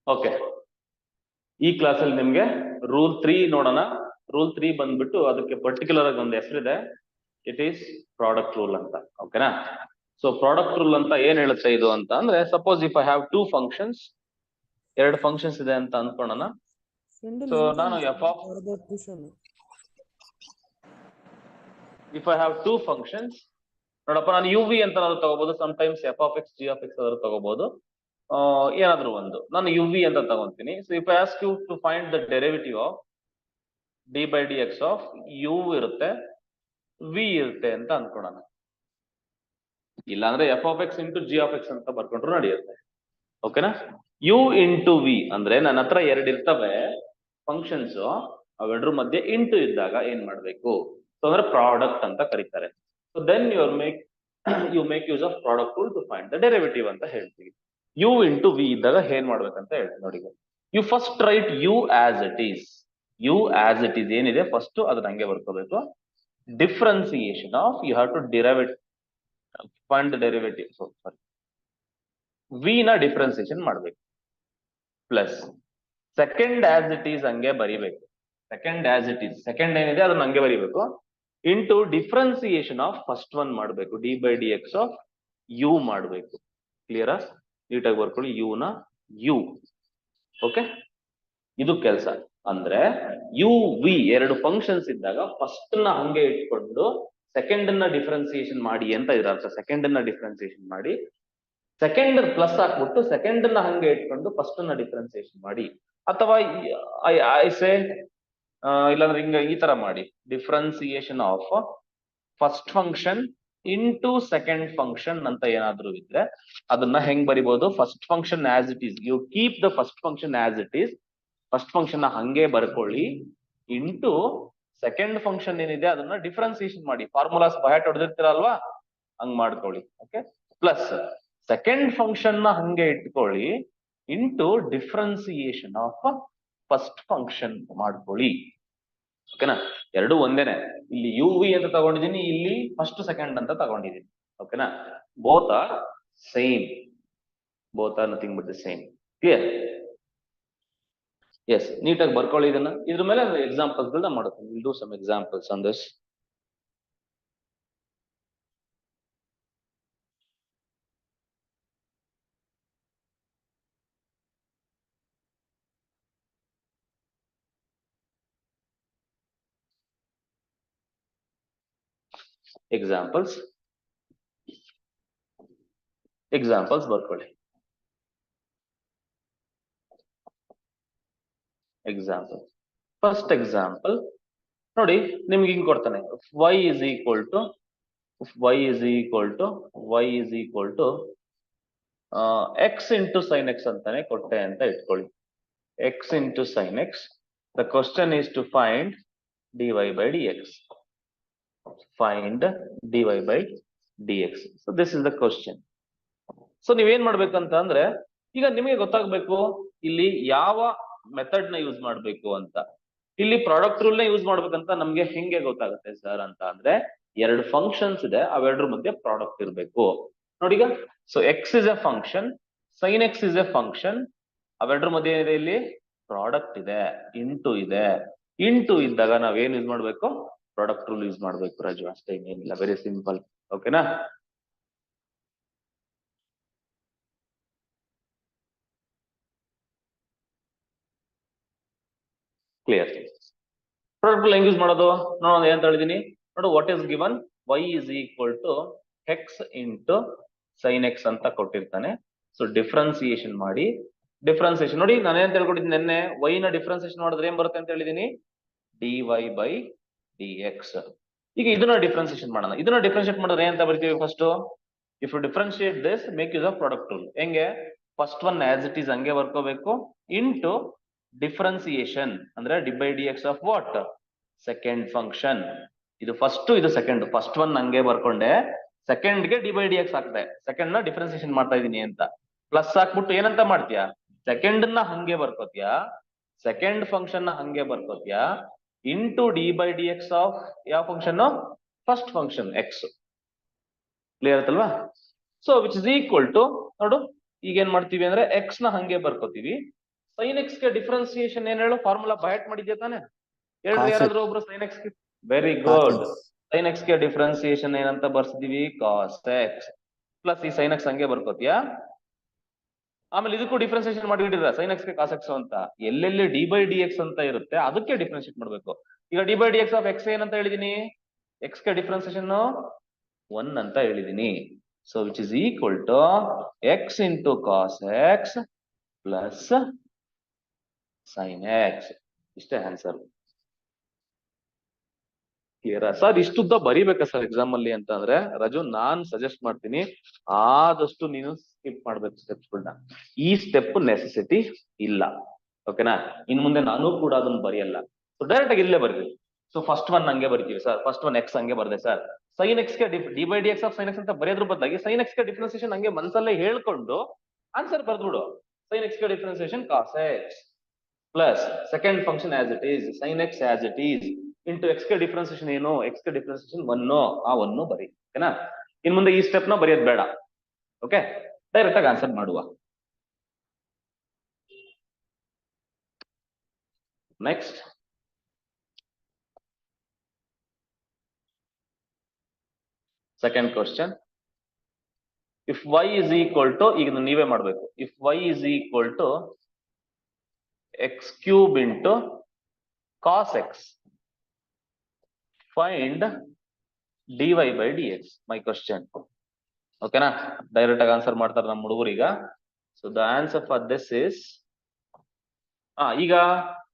Okay, ಈ ಕ್ಲಾಸಲ್ಲಿ ನಿಮ್ಗೆ ರೂಲ್ 3 ನೋಡೋಣ. ರೂಲ್ 3 ಬಂದ್ಬಿಟ್ಟು ಅದಕ್ಕೆ ಪರ್ಟಿಕ್ಯುಲರ್ ಆಗಿ ಒಂದು ಹೆಸರಿದೆ, ಇಟ್ ಈಸ್ ಪ್ರಾಡಕ್ಟ್ ರೂಲ್ ಅಂತ. ಓಕೆನಾ? ಸೊ ಪ್ರಾಡಕ್ಟ್ ರೂಲ್ ಅಂತ ಏನ್ ಹೇಳುತ್ತೆ ಇದು ಅಂತ ಅಂದ್ರೆ, suppose if I have 2 functions, 2 functions ಇದೆ ಅಂತ ಅನ್ಕೊಳ್ಳೋಣ. ಸೊ ನಾನು ಇಫ್ ಐ ಹ್ಯಾವ್ 2 ಫಂಕ್ಷನ್ಸ್, ನೋಡಪ್ಪ, ನಾನು ಯು ವಿ ಅಂತ ತಗೋಬಹುದು, sometimes F of X, G of X ಆದ್ರೂ ತಗೋಬಹುದು, ಏನಾದ್ರೂ ಒಂದು. ನಾನು ಯು ವಿ ಅಂತ ತಗೊಂತೀನಿ. So if I ask you to find the derivative of D by D X of U ಇರುತ್ತೆ, ವಿ ಇರುತ್ತೆ ಅಂತ ಅನ್ಕೊಳ್ಳೋಣ. ಇಲ್ಲಾಂದ್ರೆ F of X into G of X ಅಂತ ಬರ್ಕೊಂಡ್ರು ನಡೆಯುತ್ತೆ. ಓಕೆನಾ? ಯು ಇಂಟು ವಿ ಅಂದ್ರೆ ನನ್ನ ಹತ್ರ 2 ಇರ್ತವೆ ಫಂಕ್ಷನ್ಸ್, ಅವೆರಡರ ಮಧ್ಯೆ ಇಂಟು ಇದ್ದಾಗ ಏನ್ ಮಾಡ್ಬೇಕು? ಸೊ ಅಂದ್ರೆ ಪ್ರಾಡಕ್ಟ್ ಅಂತ ಕರೀತಾರೆ. So then you make use of product rule to find the derivative ಅಂತ ಹೇಳ್ತೀವಿ. ಯು ಇಂಟು ವಿ ಇದ್ದಾಗ ಏನ್ ಮಾಡ್ಬೇಕಂತ ಹೇಳ್ತೀನಿ ನೋಡಿ. You first write U as it is. U as it is ಏನಿದೆ ಫಸ್ಟ್ ಅದನ್ನ ಹಂಗೆ ಬರ್ಕೋಬೇಕು. Differentiation of, you have to find the derivative. Sorry, V ನ ಡಿಫ್ರೆನ್ಸಿಯೇಷನ್ ಮಾಡ್ಬೇಕು. Plus second as it is ಹಂಗೆ ಬರಿಬೇಕು. Second as it is, second ಏನಿದೆ ಅದನ್ನ ಹಂಗೆ ಬರಿಬೇಕು. Into differentiation of first one ಮಾಡ್ಬೇಕು, D by D X of U ಮಾಡ್ಬೇಕು. ಕ್ಲಿಯರಾ? ನೀಟಾಗಿ ಬರ್ಕೊಳ್ಳಿ, ಯು ನ ಯು. ಓಕೆ, ಇದು ಕೆಲಸ. ಅಂದ್ರೆ ಯು ವಿ 2 ಫಂಕ್ಷನ್ಸ್ ಇದ್ದಾಗ ಫಸ್ಟ್ ನ ಹಂಗೆ ಇಟ್ಕೊಂಡು ಸೆಕೆಂಡ್ ನ ಡಿಫ್ರೆನ್ಸಿಯೇಷನ್ ಮಾಡಿ ಅಂತ ಇರರ್ಥ. ಸೆಕೆಂಡ್ ನ ಡಿಫ್ರೆನ್ಸಿಯೇಷನ್ ಮಾಡಿ, ಸೆಕೆಂಡ್ ಪ್ಲಸ್ ಹಾಕ್ಬಿಟ್ಟು ಸೆಕೆಂಡ್ ನ ಹಂಗೆ ಇಟ್ಕೊಂಡು ಫಸ್ಟ್ ನ ಡಿಫ್ರೆನ್ಸಿಯೇಷನ್ ಮಾಡಿ. ಅಥವಾ ಐಸೆ ಇಲ್ಲಾಂದ್ರೆ ಹಿಂಗ ಈ ತರ ಮಾಡಿ, differentiation of first function into second function ಅಂತ ಏನಾದ್ರೂ ಇದ್ರೆ ಅದನ್ನ ಹೆಂಗ್ ಬರಿಬಹುದು? First function as it is, you keep the first function as it is, first function ನ ಹಂಗೆ ಬರ್ಕೊಳ್ಳಿ, ಇಂಟು ಸೆಕೆಂಡ್ ಫಂಕ್ಷನ್ ಏನಿದೆ ಅದನ್ನ ಡಿಫ್ರೆನ್ಸಿಯೇಷನ್ ಮಾಡಿ. ಫಾರ್ಮುಲಾಸ್ ಬಹಟ್ ಹೊಡೆದಿರ್ತೀರಲ್ವಾ, ಹಂಗ್ ಮಾಡ್ಕೊಳ್ಳಿ. ಓಕೆ, ಪ್ಲಸ್ ಸೆಕೆಂಡ್ ಫಂಕ್ಷನ್ ನ ಹಂಗೆ ಇಟ್ಕೊಳ್ಳಿ, into differentiation of first function ಮಾಡ್ಕೊಳ್ಳಿ. ಓಕೆನಾ? ಎರಡು ಒಂದೇನೆ. ಇಲ್ಲಿ ಯು ವಿ ಅಂತ ತಗೊಂಡಿದ್ದೀನಿ, ಇಲ್ಲಿ ಫಸ್ಟ್ ಸೆಕೆಂಡ್ ಅಂತ ತಗೊಂಡಿದ್ದೀನಿ. ಓಕೆನಾ? Both are same, both are nothing but the same. Clear? Yes, ನೀಟಾಗಿ ಬರ್ಕೊಳ್ಳಿ ಇದನ್ನ. ಇದ್ರ ಮೇಲೆ ಎಕ್ಸಾಂಪಲ್ಸ್ ಗಳನ್ನ ಮಾಡುತ್ತೀನಿ. Will do some examples on this. Examples ಬರ್ಕೊಳ್ಳಿ. ಎಕ್ಸಾಂಪಲ್, ಫಸ್ಟ್ ಎಕ್ಸಾಂಪಲ್ ನೋಡಿ, ನಿಮ್ಗೆ ಹಿಂಗ್ ಕೊಡ್ತಾನೆ, y is equal to x into sin x ಅಂತಾನೆ ಕೊಟ್ಟೆ ಅಂತ ಇಟ್ಕೊಳ್ಳಿ. x into sin x. The question is to find dy by dx. Find dy by dx. So this is the question. So ನೀವೇನ್ ಮಾಡ್ಬೇಕಂತ ಅಂದ್ರೆ, ಈಗ ನಿಮಗೆ ಗೊತ್ತಾಗ್ಬೇಕು ಇಲ್ಲಿ ಯಾವ ಮೆಥಡ್ ನ ಯೂಸ್ ಮಾಡ್ಬೇಕು ಅಂತ. ಇಲ್ಲಿ ಪ್ರಾಡಕ್ಟ್ ರೂಲ್ ನ ಯೂಸ್ ಮಾಡ್ಬೇಕಂತ ನಮ್ಗೆ ಹೆಂಗೆ ಗೊತ್ತಾಗುತ್ತೆ ಸರ್ ಅಂತ ಅಂದ್ರೆ, 2 ಫಂಕ್ಷನ್ಸ್ ಇದೆ, ಅವೆರಡರ ಮಧ್ಯೆ ಪ್ರಾಡಕ್ಟ್ ಇರಬೇಕು. ನೋಡಿ ಈಗ, so X is a function, sine X is a function, ಅವೆರಡರ ಮಧ್ಯೆ ಏನಿದೆ? ಇಲ್ಲಿ ಪ್ರಾಡಕ್ಟ್ ಇದೆ, ಇಂಟು ಇದೆ. ಇಂಟು ಇದ್ದಾಗ ನಾವೇನ್ ಯೂಸ್ ಮಾಡ್ಬೇಕು? ಪ್ರಾಡಕ್ಟ್ ರೂಲ್ ಯೂಸ್ ಮಾಡ್ಬೇಕು ರಾಜು, ಅಷ್ಟೇ, ಏನಿಲ್ಲ, ವೆರಿ ಸಿಂಪಲ್. ಓಕೆನಾ? ಕ್ಲಿಯರ್? ಪ್ರಾಡಕ್ಟ್ ರೂಲ್ ಹೆಂಗ್ ಯೂಸ್ ಮಾಡೋದು ನೋಡೋಣ. ಏನ್ ಹೇಳಿದೀನಿ ನೋಡು, what is given? y is equal to x into sin x ಅಂತ ಕೊಟ್ಟಿರ್ತಾನೆ. ಸೊ ಡಿಫ್ರೆನ್ಸಿಯೇಷನ್ ಮಾಡಿ, ಡಿಫ್ರೆನ್ಸಿಯೇಷನ್ ನೋಡಿ, ನಾನೇನ್ ತಿಳ್ಕೊಂಡಿದ್ದೀನಿ ನೆನ್ನೆ, y ನ ಡಿಫ್ರೆನ್ಸಿಯೇಷನ್ ಮಾಡಿದ್ರೆ ಏನ್ ಬರುತ್ತೆ ಅಂತ ಹೇಳಿದೀನಿ? dy by dx. ಈಗ ಇದನ್ನ ಡಿಫ್ರೆನ್ಸಿಯೇಷನ್ ಮಾಡೋಣ. ಇದನ್ನ ಡಿಫ್ರೆನ್ಶಿಯೇಟ್ ಮಾಡಿದ್ರೆ ಏನಂತ ಬರ್ತೀವಿ? First, if you differentiate this, make use of product rule. ಹೆಂಗೆ? First one as it is ಹಂಗೆ ಬರ್ಕೋಬೇಕು, ಇಂಟು ಡಿಫ್ರೆನ್ಸಿಯೇಷನ್ ಅಂದ್ರೆ D by D X of what? Second function. ಇದು ಫಸ್ಟ್, ಇದು ಸೆಕೆಂಡ್. ಫಸ್ಟ್ ಒನ್ ಹಂಗೆ ಬರ್ಕೊಂಡೆ, ಸೆಕೆಂಡ್ ಗೆ ಡಿ ಬೈ ಡಿ ಎಕ್ಸ್ ಹಾಕ್ದೆ, ಸೆಕೆಂಡ್ ನ ಡಿಫ್ರೆನ್ಸಿಯೇಷನ್ ಮಾಡ್ತಾ ಇದೀನಿ ಅಂತ. ಪ್ಲಸ್ ಹಾಕ್ಬಿಟ್ಟು ಏನಂತ ಮಾಡ್ತೀಯಾ? ಸೆಕೆಂಡ್ ನ ಹಂಗೆ ಬರ್ಕೋತೀಯಾ, ಸೆಕೆಂಡ್ ಫಂಕ್ಷನ್ ನ ಹಂಗೆ ಬರ್ಕೋತೀಯಾ, into D by D X of ಯಾವ function? First function X. Clear ಆಯ್ತಲ್ವಾ? So which is equal to, ನೋಡು ಈಗ ಏನ್ ಮಾಡ್ತೀವಿ ಅಂದ್ರೆ, ಎಕ್ಸ್ ನ ಹಂಗೆ ಬರ್ಕೋತೀವಿ, sin x ಗೆ ಡಿಫ್ರೆನ್ಸಿಯೇಷನ್ ಏನ್ ಹೇಳು, ಫಾರ್ಮುಲಾ ಬೈಟ್ ಮಾಡಿದ್ಯಾ ತಾನೆ? ಹೇಳ್ರಿ Cos ಯಾರಾದ್ರೂ ಒಬ್ರು sin x ಗೆ. Very Cos good. x. sin x ಗೆ ಡಿಫ್ರೆನ್ಸಿಯೇಷನ್ ಏನಂತ ಬರ್ಸಿದೀವಿ, cos x ಪ್ಲಸ್ ಈ sin x ಹಂಗೆ ಬರ್ಕೋತಿಯಾ. ಆಮೇಲೆ ಇದಕ್ಕೂ ಡಿಫ್ರೆನ್ಸಿಯೇಷನ್ ಮಾಡಿಬಿಟ್ಟಿರ sin x ಗೆ cos x ಅಂತ. ಎಲ್ಲೆಲ್ಲಿ ಡಿ ಬೈ ಡಿ ಎಕ್ಸ್ ಅಂತ ಇರುತ್ತೆ ಅದಕ್ಕೆ ಡಿಫ್ರೆನ್ಶಿಯೇಟ್ ಮಾಡ್ಬೇಕು. ಈಗ D by D X of X ಏನಂತ ಹೇಳಿದೀನಿ, ಎಕ್ಸ್ ಗೆ ಡಿಫ್ರೆನ್ಸಿಯೇಷನ್ 1 ಅಂತ ಹೇಳಿದೀನಿ. So which is equal to X into cos X plus sin x. ಇಷ್ಟೇ ಆನ್ಸರ್. Clear sir? ಇಷ್ಟುದ್ದ ಬರಿಬೇಕಾ ಸರ್ ಎಕ್ಸಾಮ್ ಅಲ್ಲಿ ಅಂತ ಅಂದ್ರೆ ರಾಜು ನಾನ್ ಸಜೆಸ್ಟ್ ಮಾಡ್ತೀನಿ, ಆದಷ್ಟು ನೀನು ಸ್ಕಿಪ್ ಮಾಡ್ಬೇಕು ಸ್ಟೆಪ್ಸ್ಗಳನ್ನ. ಈ ಸ್ಟೆಪ್ ನೆಸೆಸಿಟಿ ಇಲ್ಲ. ಓಕೆನಾ? ಇನ್ ಮುಂದೆ ನಾನು ಕೂಡ ಅದನ್ನ ಬರೆಯಲ್ಲ. ಸೊ ಡೈರೆಕ್ಟ್ ಆಗಿ ಇಲ್ಲೇ ಬರ್ತೀವಿ. ಸೊ ಫಸ್ಟ್ ಒನ್ ಹಂಗೆ ಬರಿತೀವಿ ಸರ್, ಫಸ್ಟ್ ಒನ್ ಎಕ್ಸ್ ಹಂಗೆ ಬರ್ದೆ ಸರ್. sin x ಗೆ D by D X of sin x ಅಂತ ಬರೆಯೋದ್ರ ಬದಲಾಗಿ sin x ಗೆ ಡಿಫ್ರೆನ್ಸಿಯೇಷನ್ ಹಂಗೆ ಮನ್ಸಲ್ಲೇ ಹೇಳ್ಕೊಂಡು ಆನ್ಸರ್ ಬರ್ದ್ಬಿಡು. sin x ಗೆ differentiation cos x plus second function as it is sin x as it is into X ಗೆ differentiation ಏನು, X ಗೆ differentiation 1 ಆ 1 ಬರಿ. ಓಕೆನಾ? ಇನ್ ಮುಂದೆ ಈ ಸ್ಟೆಪ್ ನ ಬರೆಯೋದು ಬೇಡ. ಓಕೆ, ಡೈರೆಕ್ಟ್ ಆಗಿ ಆನ್ಸರ್ ಮಾಡುವ. Next second question. If y is equal to, ಈಗ ನೀವೇ ಮಾಡ್ಬೇಕು, if y is equal to X cube into cos X find dy by dx. My question. ಓಕೆನಾ? ಡೈರೆಕ್ಟ್ ಆಗಿ ಆನ್ಸರ್ ಮಾಡ್ತಾರೆ ನಮ್ಮ ಹುಡುಗರೀಗ. So the answer for this is, ಈಗ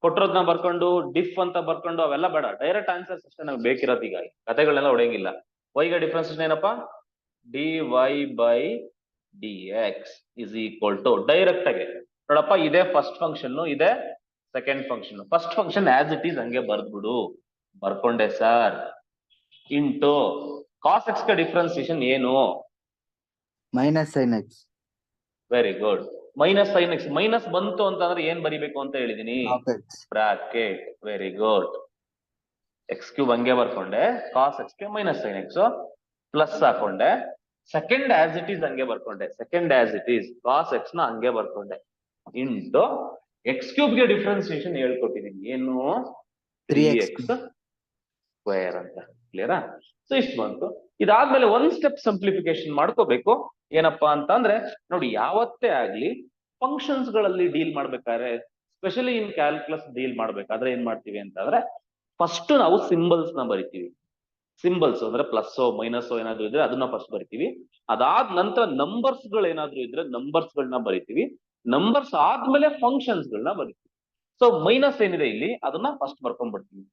ಕೊಟ್ಟಿರೋದನ್ನ ಬರ್ಕೊಂಡು ಡಿಫ್ ಅಂತ ಬರ್ಕೊಂಡು ಅವೆಲ್ಲ ಬೇಡ, ಡೈರೆಕ್ಟ್ ಆನ್ಸರ್ಸ್ ಅಷ್ಟೇ ನಮ್ಗೆ ಬೇಕಿರೋದು. ಈಗ ಕಥೆಗಳನ್ನೆಲ್ಲ ಹೊಡೆಯಂಗಿಲ್ಲ. y ಗೆ ಡಿಫ್ರೆನ್ಸಿಯೇಷನ್ ಏನಪ್ಪಾ, dy by dx is equal to, direct ಆಗಿ ನೋಡಪ್ಪ, ಇದೇ ಫಸ್ಟ್ ಫಂಕ್ಷನ್, ಇದೆ second function. First function as it is ಹಂಗೆ ಬರ್ದ್ಬಿಡು. ಬರ್ಕೊಂಡೆ ಸರ್. ಇಂಟು ಕಾಸ್ ಎಕ್ಸ್ ಗೆ ಡಿಫ್ರೆನ್ಸಿಯೇಷನ್ ಏನು, minus sin x. Very good. Minus sin x. Minus ಬಂತು ಅಂತಂದ್ರೆ ಏನ್ ಬರಿಬೇಕು ಅಂತ ಹೇಳಿದೀನಿ, Half x. Bracket. Very good. X cube ಹಂಗೆ ಬರ್ಕೊಂಡೆ, ಕಾಸ್ ಎಕ್ಸ್ ಗೆ ಮೈನಸ್ sin x ಪ್ಲಸ್ ಹಾಕೊಂಡೆ, ಸೆಕೆಂಡ್ ಆಸ್ ಇಟ್ ಈಸ್ ಹಂಗೆ ಬರ್ಕೊಂಡೆ, second as it is cos X ನ ಹಂಗೆ ಬರ್ಕೊಂಡೆ, ಇಂಟು ಎಕ್ಸ್ ಕ್ಯೂಬ್ ಗೆ ಡಿಫ್ರೆನ್ಸಿಯೇಷನ್ ಹೇಳ್ಕೊಟ್ಟಿದೀನಿ ಏನು, 3x ಸ್ಕ್ವೇರ್ ಅಂತ. ಕ್ಲಿಯರಾ? ಸೊ ಇಷ್ಟು ಬಂತು. ಇದಾದ್ಮೇಲೆ ಒಂದ್ ಸ್ಟೆಪ್ ಸಿಂಪ್ಲಿಫಿಕೇಶನ್ ಮಾಡ್ಕೋಬೇಕು. ಏನಪ್ಪಾ ಅಂತ ಅಂದ್ರೆ ನೋಡಿ, ಯಾವತ್ತೇ ಆಗ್ಲಿ ಫಂಕ್ಷನ್ಸ್ ಗಳಲ್ಲಿ ಡೀಲ್ ಮಾಡ್ಬೇಕಾದ್ರೆ, ಸ್ಪೆಷಲಿ ಇನ್ ಕ್ಯಾಲ್ಕುಲಸ್ ಡೀಲ್ ಮಾಡ್ಬೇಕಾದ್ರೆ ಏನ್ ಮಾಡ್ತೀವಿ ಅಂತಂದ್ರೆ, ಫಸ್ಟ್ ನಾವು ಸಿಂಬಲ್ಸ್ ನ ಬರಿತೀವಿ. ಸಿಂಬಲ್ಸ್ ಅಂದ್ರೆ ಪ್ಲಸ್ ಮೈನಸ್ ಏನಾದ್ರು ಇದ್ರೆ ಅದನ್ನ ಫಸ್ಟ್ ಬರಿತೀವಿ. ಅದಾದ ನಂತರ ನಂಬರ್ಸ್ ಗಳು ಏನಾದ್ರು ಇದ್ರೆ ನಂಬರ್ಸ್ ಗಳನ್ನ ಬರಿತೀವಿ. ನಂಬರ್ಸ್ ಆದ್ಮೇಲೆ ಫಂಕ್ಷನ್ಸ್ ಗಳನ್ನ ಬರಿತೀವಿ. ಸೊ ಮೈನಸ್ ಏನಿದೆ ಇಲ್ಲಿ ಅದನ್ನ ಫಸ್ಟ್ ಬರ್ಕೊಂಡ್ಬಿಡ್ತೀನಿ.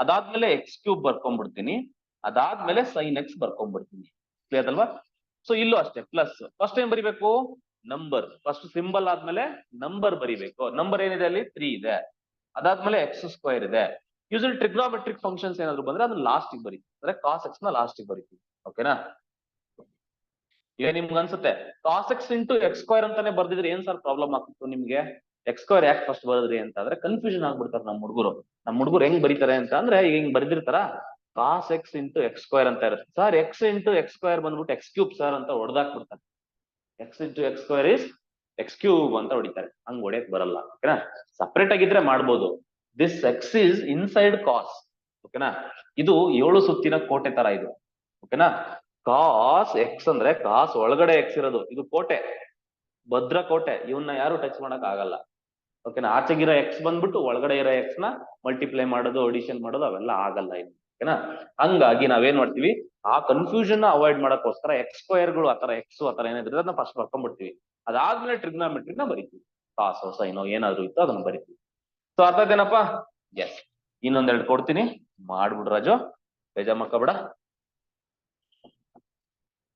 ಅದಾದ್ಮೇಲೆ ಎಕ್ಸ್ ಕ್ಯೂಬ್ ಬರ್ಕೊಂಡ್ಬಿಡ್ತೀನಿ. ಅದಾದ್ಮೇಲೆ sin x ಬರ್ಕೊಂಡ್ಬಿಡ್ತೀನಿ. ಕ್ಲಿಯರ್ ಅಲ್ವಾ? ಸೊ ಇಲ್ಲೂ ಅಷ್ಟೇ, ಪ್ಲಸ್ ಫಸ್ಟ್ ಏನ್ ಬರಿಬೇಕು, ನಂಬರ್. ಫಸ್ಟ್ ಸಿಂಬಲ್ ಆದ್ಮೇಲೆ ನಂಬರ್ ಬರಿಬೇಕು. ನಂಬರ್ ಏನಿದೆ ಅಲ್ಲಿ 3 ಇದೆ. ಅದಾದ್ಮೇಲೆ ಎಕ್ಸ್ ಸ್ಕ್ವೇರ್ ಇದೆ. ಯೂಸಲಿ ಟ್ರಿಗ್ನೋಮೆಟ್ರಿಕ್ ಫಂಕ್ಷನ್ಸ್ ಏನಾದ್ರು ಬಂದ್ರೆ ಅದನ್ನ ಲಾಸ್ಟ್ ಬರಿ, ಅಂದ್ರೆ ಕಾಸ್ ಎಕ್ಸ್ ನ ಲಾಸ್ಟ್ ಬರಿತೀವಿ. ಓಕೆನಾ? ಈಗ ನಿಮ್ಗೆ ಅನ್ಸುತ್ತೆ cos X into X square ಅಂತಾನೆ ಬರ್ದಿದ್ರೆ ಏನ್ ಸರ್ ಪ್ರಾಬ್ಲಮ್ ಆಗ್ತಿತ್ತು ನಿಮ್ಗೆ, ಎಕ್ಸ್ ಸ್ಕ್ವೇರ್ ಯಾಕೆ ಫಸ್ಟ್ ಬರದ್ರಿ ಅಂತ ಅಂದ್ರೆ ಕನ್ಫ್ಯೂಷನ್ ಆಗ್ಬಿಡ್ತಾರೆ ನಮ್ಮ ಹುಡುಗರು ಹೆಂಗ್ ಬರೀತಾರೆ ಅಂತ ಅಂದ್ರೆ, ಈಗ ಹಿಂಗ್ ಬರ್ದಿರ್ತಾರ, cos X into X square ಅಂತ ಇರುತ್ತೆ sir, X into X square ಬಂದ್ಬಿಟ್ಟು ಎಕ್ಸ್ ಕ್ಯೂಬ್ ಸರ್ ಅಂತ ಹೊಡೆದಾಕ್ಬಿಡ್ತಾರೆ. X into X square is X cube ಅಂತ ಹೊಡಿತಾರೆ. ಹಂಗ್ ಹೊಡೆಯಕ್ ಬರಲ್ಲ. ಓಕೆನಾ? ಸಪ್ರೇಟ್ ಆಗಿದ್ರೆ ಮಾಡ್ಬೋದು. This X is inside cos. ಓಕೆನಾ? ಇದು 7 ಸುತ್ತಿನ ಕೋಟೆ ತರ ಇದು. ಓಕೆನಾ? ಕಾಸ್ ಎಕ್ಸ್ ಅಂದ್ರೆ ಕಾಸ್ ಒಳಗಡೆ ಎಕ್ಸ್ ಇರೋದು, ಇದು ಕೋಟೆ, ಭದ್ರ ಕೋಟೆ. ಇವನ್ನ ಯಾರು ಟಚ್ ಮಾಡಕ್ ಆಗಲ್ಲ. ಓಕೆನಾ? ಆಚೆಗಿರೋ ಎಕ್ಸ್ ಬಂದ್ಬಿಟ್ಟು ಒಳಗಡೆ ಇರೋ ಎಕ್ಸ್ ನ ಮಲ್ಟಿಪ್ಲೈ ಮಾಡೋದು, ಅಡಿಷನ್ ಮಾಡೋದು ಅವೆಲ್ಲ ಆಗಲ್ಲ ಇದು. ಓಕೆನಾ? ಹಂಗಾಗಿ ನಾವೇನ್ ಮಾಡ್ತೀವಿ, ಆ ಕನ್ಫ್ಯೂಷನ್ ಅವಾಯ್ಡ್ ಮಾಡಕ್ಕೋಸ್ಕರ ಎಕ್ಸ್ ಸ್ಕ್ವೇರ್ಗಳು ಆತರ ಎಕ್ಸ್ ಆತರ ಏನಾದ್ರು ಅದನ್ನ ಫಸ್ಟ್ ಬರ್ಕೊಂಡ್ಬಿಡ್ತೀವಿ. ಅದಾದ್ಮೇಲೆ ಟ್ರಿಗ್ನೋಮೆಟ್ರಿ ನ ಬರಿತೀವಿ. ಕಾಸೋ ಸೈನೋ ಏನಾದ್ರು ಇತ್ತು ಅದನ್ನ ಬರಿತೀವಿ. ಸೊ ಅರ್ಥ ಆಯ್ತೇನಪ್ಪ? ಎಸ್. ಇನ್ನೊಂದೆರಡು ಕೊಡ್ತೀನಿ, ಮಾಡ್ಬಿಡು ರಾಜು, ಬೇಜಾರ್ ಮಾಡ್ಕೋಬೇಡ.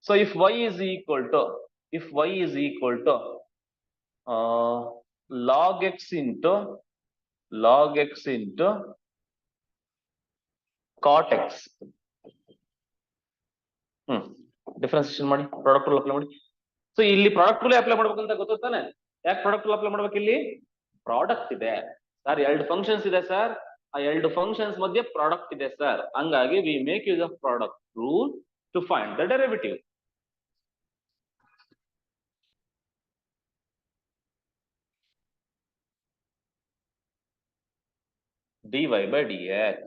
So if y is equal to log x into cot x. Differentiation ಮಾಡಿ, ಪ್ರಾಡಕ್ಟ್ ರೂಲ್ ಅಪ್ಲೈ ಮಾಡಿ. ಸೊ ಇಲ್ಲಿ ಪ್ರಾಡಕ್ಟ್ ರೂಲ್ ಅಪ್ಲೈ ಮಾಡ್ಬೇಕಂತ ಗೊತ್ತಾನೆ. ಯಾಕೆ ಪ್ರಾಡಕ್ಟ್ ರೂಲ್ ಅಪ್ಲೈ ಮಾಡ್ಬೇಕು? ಇಲ್ಲಿ ಪ್ರಾಡಕ್ಟ್ ಇದೆ ಸರ್, 2 ಫಂಕ್ಷನ್ಸ್ ಇದೆ ಸರ್, ಆ 2 ಫಂಕ್ಷನ್ಸ್ ಮಧ್ಯೆ ಪ್ರಾಡಕ್ಟ್ ಇದೆ ಸರ್. ಹಂಗಾಗಿ we make use of product rule to find the derivative. dy/dx.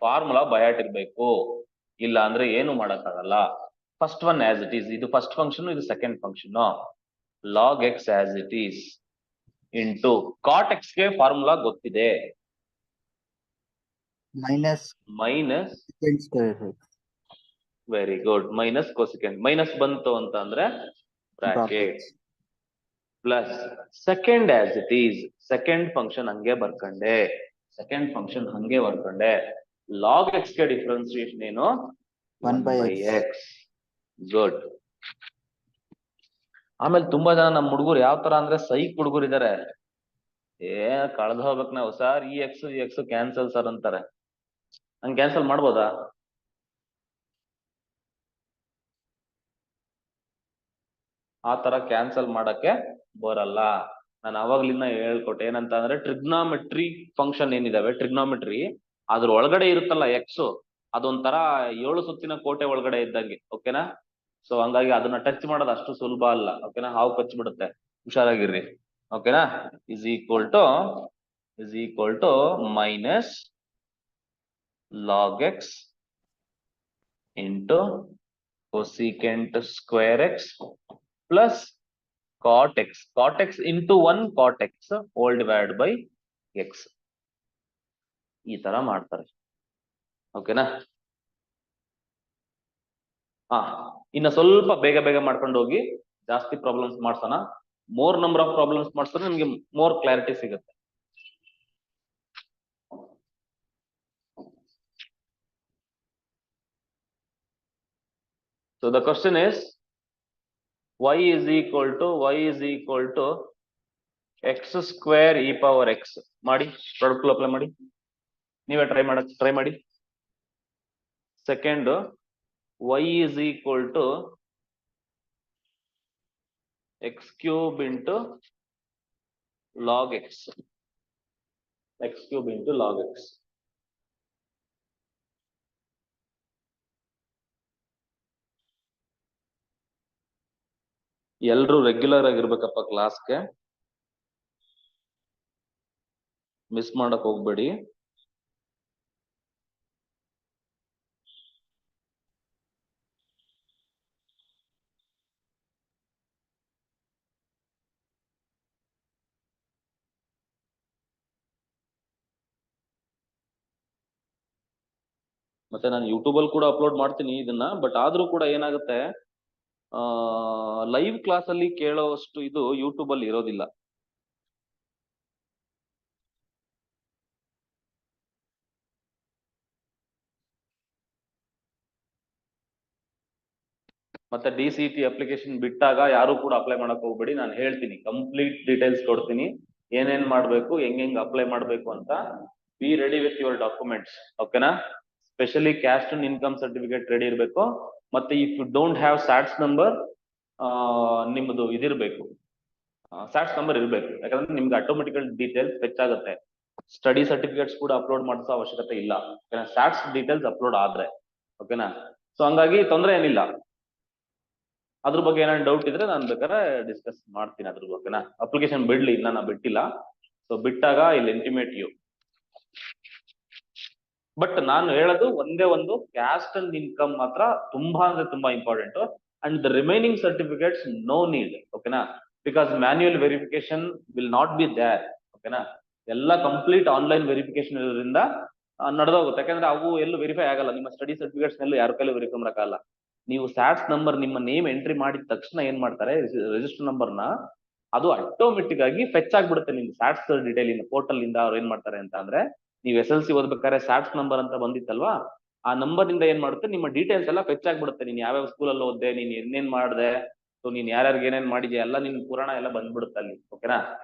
Formula by heart ಇರ್ಬೇಕು, ಇಲ್ಲ ಅಂದ್ರೆ ಏನು ಮಾಡಕ್ಕಾಗಲ್ಲ. First one as it is, ಇದು ಫಸ್ಟ್ ಫಂಕ್ಷನ್, ಇದು second function. Log x as it is into cot x ಗೆ formula ಗೊತ್ತಿದೆ, minus minus second square x. Very good, minus cosecant. Minus ಬಂತು ಅಂತ ಅಂದ್ರೆ bracket plus second as it is, second function ಹಂಗೆ ಬರ್ಕೊಂಡೆ, second function ಹಂಗೆ ಬರ್ಕೊಂಡೆ. Log X ಗೆ differentiation ಏನು? 1/x. ಗುಡ್. ಆಮೇಲೆ ತುಂಬಾ ಜನ ನಮ್ಮ ಹುಡುಗರು ಯಾವ ತರ ಅಂದ್ರೆ ಸೈಕ್ ಹುಡುಗರು ಇದಾರೆ, ಕಳೆದು ಹೋಗ್ಬೇಕು ನಾವು ಸರ್, ಈ ಎಕ್ಸ್ ಕ್ಯಾನ್ಸಲ್ ಸರ್ ಅಂತಾರೆ. ಹಂಗ್ ಕ್ಯಾನ್ಸಲ್ ಮಾಡ್ಬೋದಾ? ಆ ತರ ಕ್ಯಾನ್ಸಲ್ ಮಾಡಕ್ಕೆ ಬರಲ್ಲ. ನಾನು ಅವಾಗ್ಲಿಂದ ಹೇಳ್ಕೊಟ್ಟೆ ಏನಂತ ಅಂದ್ರೆ, ಟ್ರಿಗ್ನಾಮೆಟ್ರಿ ಫಂಕ್ಷನ್ ಏನಿದಾವೆ, ಟ್ರಿಗ್ನಾಮೆಟ್ರಿ ಅದ್ರ ಒಳಗಡೆ ಇರುತ್ತಲ್ಲ ಎಕ್ಸ್, ಅದೊಂಥರ 7 ಸುತ್ತಿನ ಕೋಟೆ ಒಳಗಡೆ ಇದ್ದಂಗೆ. ಓಕೆನಾ? ಸೊ ಹಂಗಾಗಿ ಅದನ್ನ ಟಚ್ ಮಾಡೋದು ಅಷ್ಟು ಸುಲಭ ಅಲ್ಲ. ಓಕೆನಾ? ಹಾವು ಕಚ್ಬಿಡುತ್ತೆ, ಹುಷಾರಾಗಿರ್ರಿ. ಓಕೆನಾ? Is equal to minus log x into cosecant square x plus cot x into 1 cot x whole divided by x. ಈ ತರ ಮಾಡ್ತಾರೆ. ಓಕೆನಾ? ಇನ್ನ ಸ್ವಲ್ಪ ಬೇಗ ಬೇಗ ಮಾಡ್ಕೊಂಡು ಹೋಗಿ, ಜಾಸ್ತಿ ಪ್ರಾಬ್ಲಮ್ಸ್ ಮಾಡ್ಸೋಣ. ಮೋರ್ ನಂಬರ್ ಆಫ್ ಪ್ರಾಬ್ಲಮ್ಸ್ ಮಾಡ್ಸಿದ್ರೆ ನಿಮ್ಗೆ ಮೋರ್ ಕ್ಲಾರಿಟಿ ಸಿಗುತ್ತೆ. So the question is y is equal to x square e power x. ಮಾಡಿ, ಪ್ರಾಡಕ್ಟ್ ಅಪ್ಲೈ ಮಾಡಿ, ನೀವೇ ಟ್ರೈ ಮಾಡಿ. Second, y is equal to x cube into log x. x cube into log x. ಎಲ್ರು regular ಆಗಿರ್ಬೇಕಪ್ಪ ಕ್ಲಾಸ್ಗೆ, miss ಮಾಡಕ್ ಹೋಗ್ಬೇಡಿ. ಮತ್ತೆ ನಾನು ಯೂಟ್ಯೂಬ್ ಅಲ್ಲಿ ಕೂಡ ಅಪ್ಲೋಡ್ ಮಾಡ್ತೀನಿ ಇದನ್ನ. ಬಟ್ ಆದ್ರೂ ಕೂಡ ಏನಾಗುತ್ತೆ, ಲೈವ್ ಕ್ಲಾಸ್ ಅಲ್ಲಿ ಕೇಳೋವಷ್ಟು ಇದು ಯೂಟ್ಯೂಬ್ ಅಲ್ಲಿ ಇರೋದಿಲ್ಲ. ಮತ್ತೆ DCT ಅಪ್ಲಿಕೇಶನ್ ಬಿಟ್ಟಾಗ ಯಾರು ಕೂಡ ಅಪ್ಲೈ ಮಾಡಕ್ ಹೋಗ್ಬೇಡಿ. ನಾನು ಹೇಳ್ತೀನಿ, ಕಂಪ್ಲೀಟ್ ಡೀಟೇಲ್ಸ್ ಕೊಡ್ತೀನಿ, ಏನೇನ್ ಮಾಡ್ಬೇಕು, ಹೆಂಗ್ ಅಪ್ಲೈ ಮಾಡ್ಬೇಕು ಅಂತ. Be ready with your documents. ಓಕೆನಾ? Specially caste and income certificate ready ಇರಬೇಕು. ಮತ್ತೆ if you don't have SATS number, ನಿಮ್ಮದು ಇದಿರ್ಬೇಕು, ಸ್ಯಾಟ್ಸ್ ನಂಬರ್ ಇರಬೇಕು. ಯಾಕಂದ್ರೆ ನಿಮ್ಗೆ ಆಟೋಮೆಟಿಕಲ್ ಡೀಟೇಲ್ಸ್ ಹೆಚ್ಚಾಗುತ್ತೆ. ಸ್ಟಡಿ ಸರ್ಟಿಫಿಕೇಟ್ಸ್ ಕೂಡ ಅಪ್ಲೋಡ್ ಮಾಡಿಸೋ ಅವಶ್ಯಕತೆ ಇಲ್ಲ, ಸ್ಯಾಟ್ಸ್ ಡೀಟೇಲ್ಸ್ ಅಪ್ಲೋಡ್ ಆದ್ರೆ. ಓಕೆನಾ? ಸೊ ಹಂಗಾಗಿ ತೊಂದರೆ ಏನಿಲ್ಲ. ಅದ್ರ ಬಗ್ಗೆ ಏನಾದ್ರು ಡೌಟ್ ಇದ್ರೆ ನಾನು ಬೇಕಾದ್ರೆ ಡಿಸ್ಕಸ್ ಮಾಡ್ತೀನಿ ಅದ್ರ ಬಗ್ಗೆನಾ. ಅಪ್ಲಿಕೇಶನ್ ಬಿಡ್ಲಿ, ಇನ್ನ ನಾ ಬಿಟ್ಟಿಲ್ಲ. ಸೊ ಬಿಟ್ಟಾಗ ಇಲ್ಲಿ ಇಂಟಿಮೇಟ್ ಯು. ಬಟ್ ನಾನು ಹೇಳೋದು ಒಂದೇ ಒಂದು, ಕ್ಯಾಸ್ಟ್ ಅಂಡ್ ಇನ್ಕಮ್ ಮಾತ್ರ ತುಂಬಾ ಅಂದ್ರೆ ತುಂಬಾ important. And the remaining certificates no need. ಓಕೆನಾ? Because manual verification will not be there. ಓಕೆನಾ? ಎಲ್ಲ ಕಂಪ್ಲೀಟ್ ಆನ್ಲೈನ್ ವೆರಿಫಿಕೇಶನ್ ಇರೋದ್ರಿಂದ ನಡೆದೋಗುತ್ತೆ. ಯಾಕಂದ್ರೆ ಅವು ಎಲ್ಲೂ ವೆರಿಫೈ ಆಗಲ್ಲ, ನಿಮ್ಮ ಸ್ಟಡಿ ಸರ್ಟಿಫಿಕೇಟ್ಸ್ ಎಲ್ಲೂ ಯಾರ ಕೈಲೂ ವೆರಿಫೈ ಮಾಡಕ್ಕಾಗಲ್ಲ. ನೀವು ಸ್ಯಾಟ್ಸ್ ನಂಬರ್, ನಿಮ್ಮ ನೇಮ್ ಎಂಟ್ರಿ ಮಾಡಿದ ತಕ್ಷಣ ಏನ್ ಮಾಡ್ತಾರೆ, ರಿಜಿಸ್ಟರ್ ನಂಬರ್ನ ಅದು ಆಟೋಮೆಟಿಕ್ ಆಗಿ ಫೆಚ್ ಆಗ್ಬಿಡುತ್ತೆ ನಿಮ್ ಸ್ಯಾಟ್ಸ್ ಡೀಟೇಲ್ ಇಂದ, ಪೋರ್ಟಲ್ ಇಂದ. ಅವ್ರು ಏನ್ ಮಾಡ್ತಾರೆ ಅಂತ ಅಂದ್ರೆ, ನೀವು SLC ಓದ್ಬೇಕಾದ್ರೆ ಸ್ಯಾಟ್ಸ್ ನಂಬರ್ ಅಂತ ಬಂದಿತ್ತಲ್ವಾ, ಆ ನಂಬರ್ ಇಂದ ಏನ್ ಮಾಡುತ್ತೆ, ನಿಮ್ಮ ಡೀಟೇಲ್ಸ್ ಎಲ್ಲ ಫೆಚ್ ಆಗ್ಬಿಡುತ್ತೆ. ನೀನ್ ಯಾವ್ಯಾವ ಸ್ಕೂಲಲ್ಲಿ ಓದ್ದೆ, ನೀನ್ ಏನೇನ್ ಮಾಡ್ದೆ, ಸೊ ನೀನ್ ಯಾರ್ಯಾರಿಗೆ ಏನೇನ್ ಮಾಡಿದ್ಯಾ ಎಲ್ಲ ನಿನ್ ಪುರಾಣ ಎಲ್ಲ ಬಂದ್ಬಿಡುತ್ತೆ ಅಲ್ಲಿ. ಓಕೆನಾ?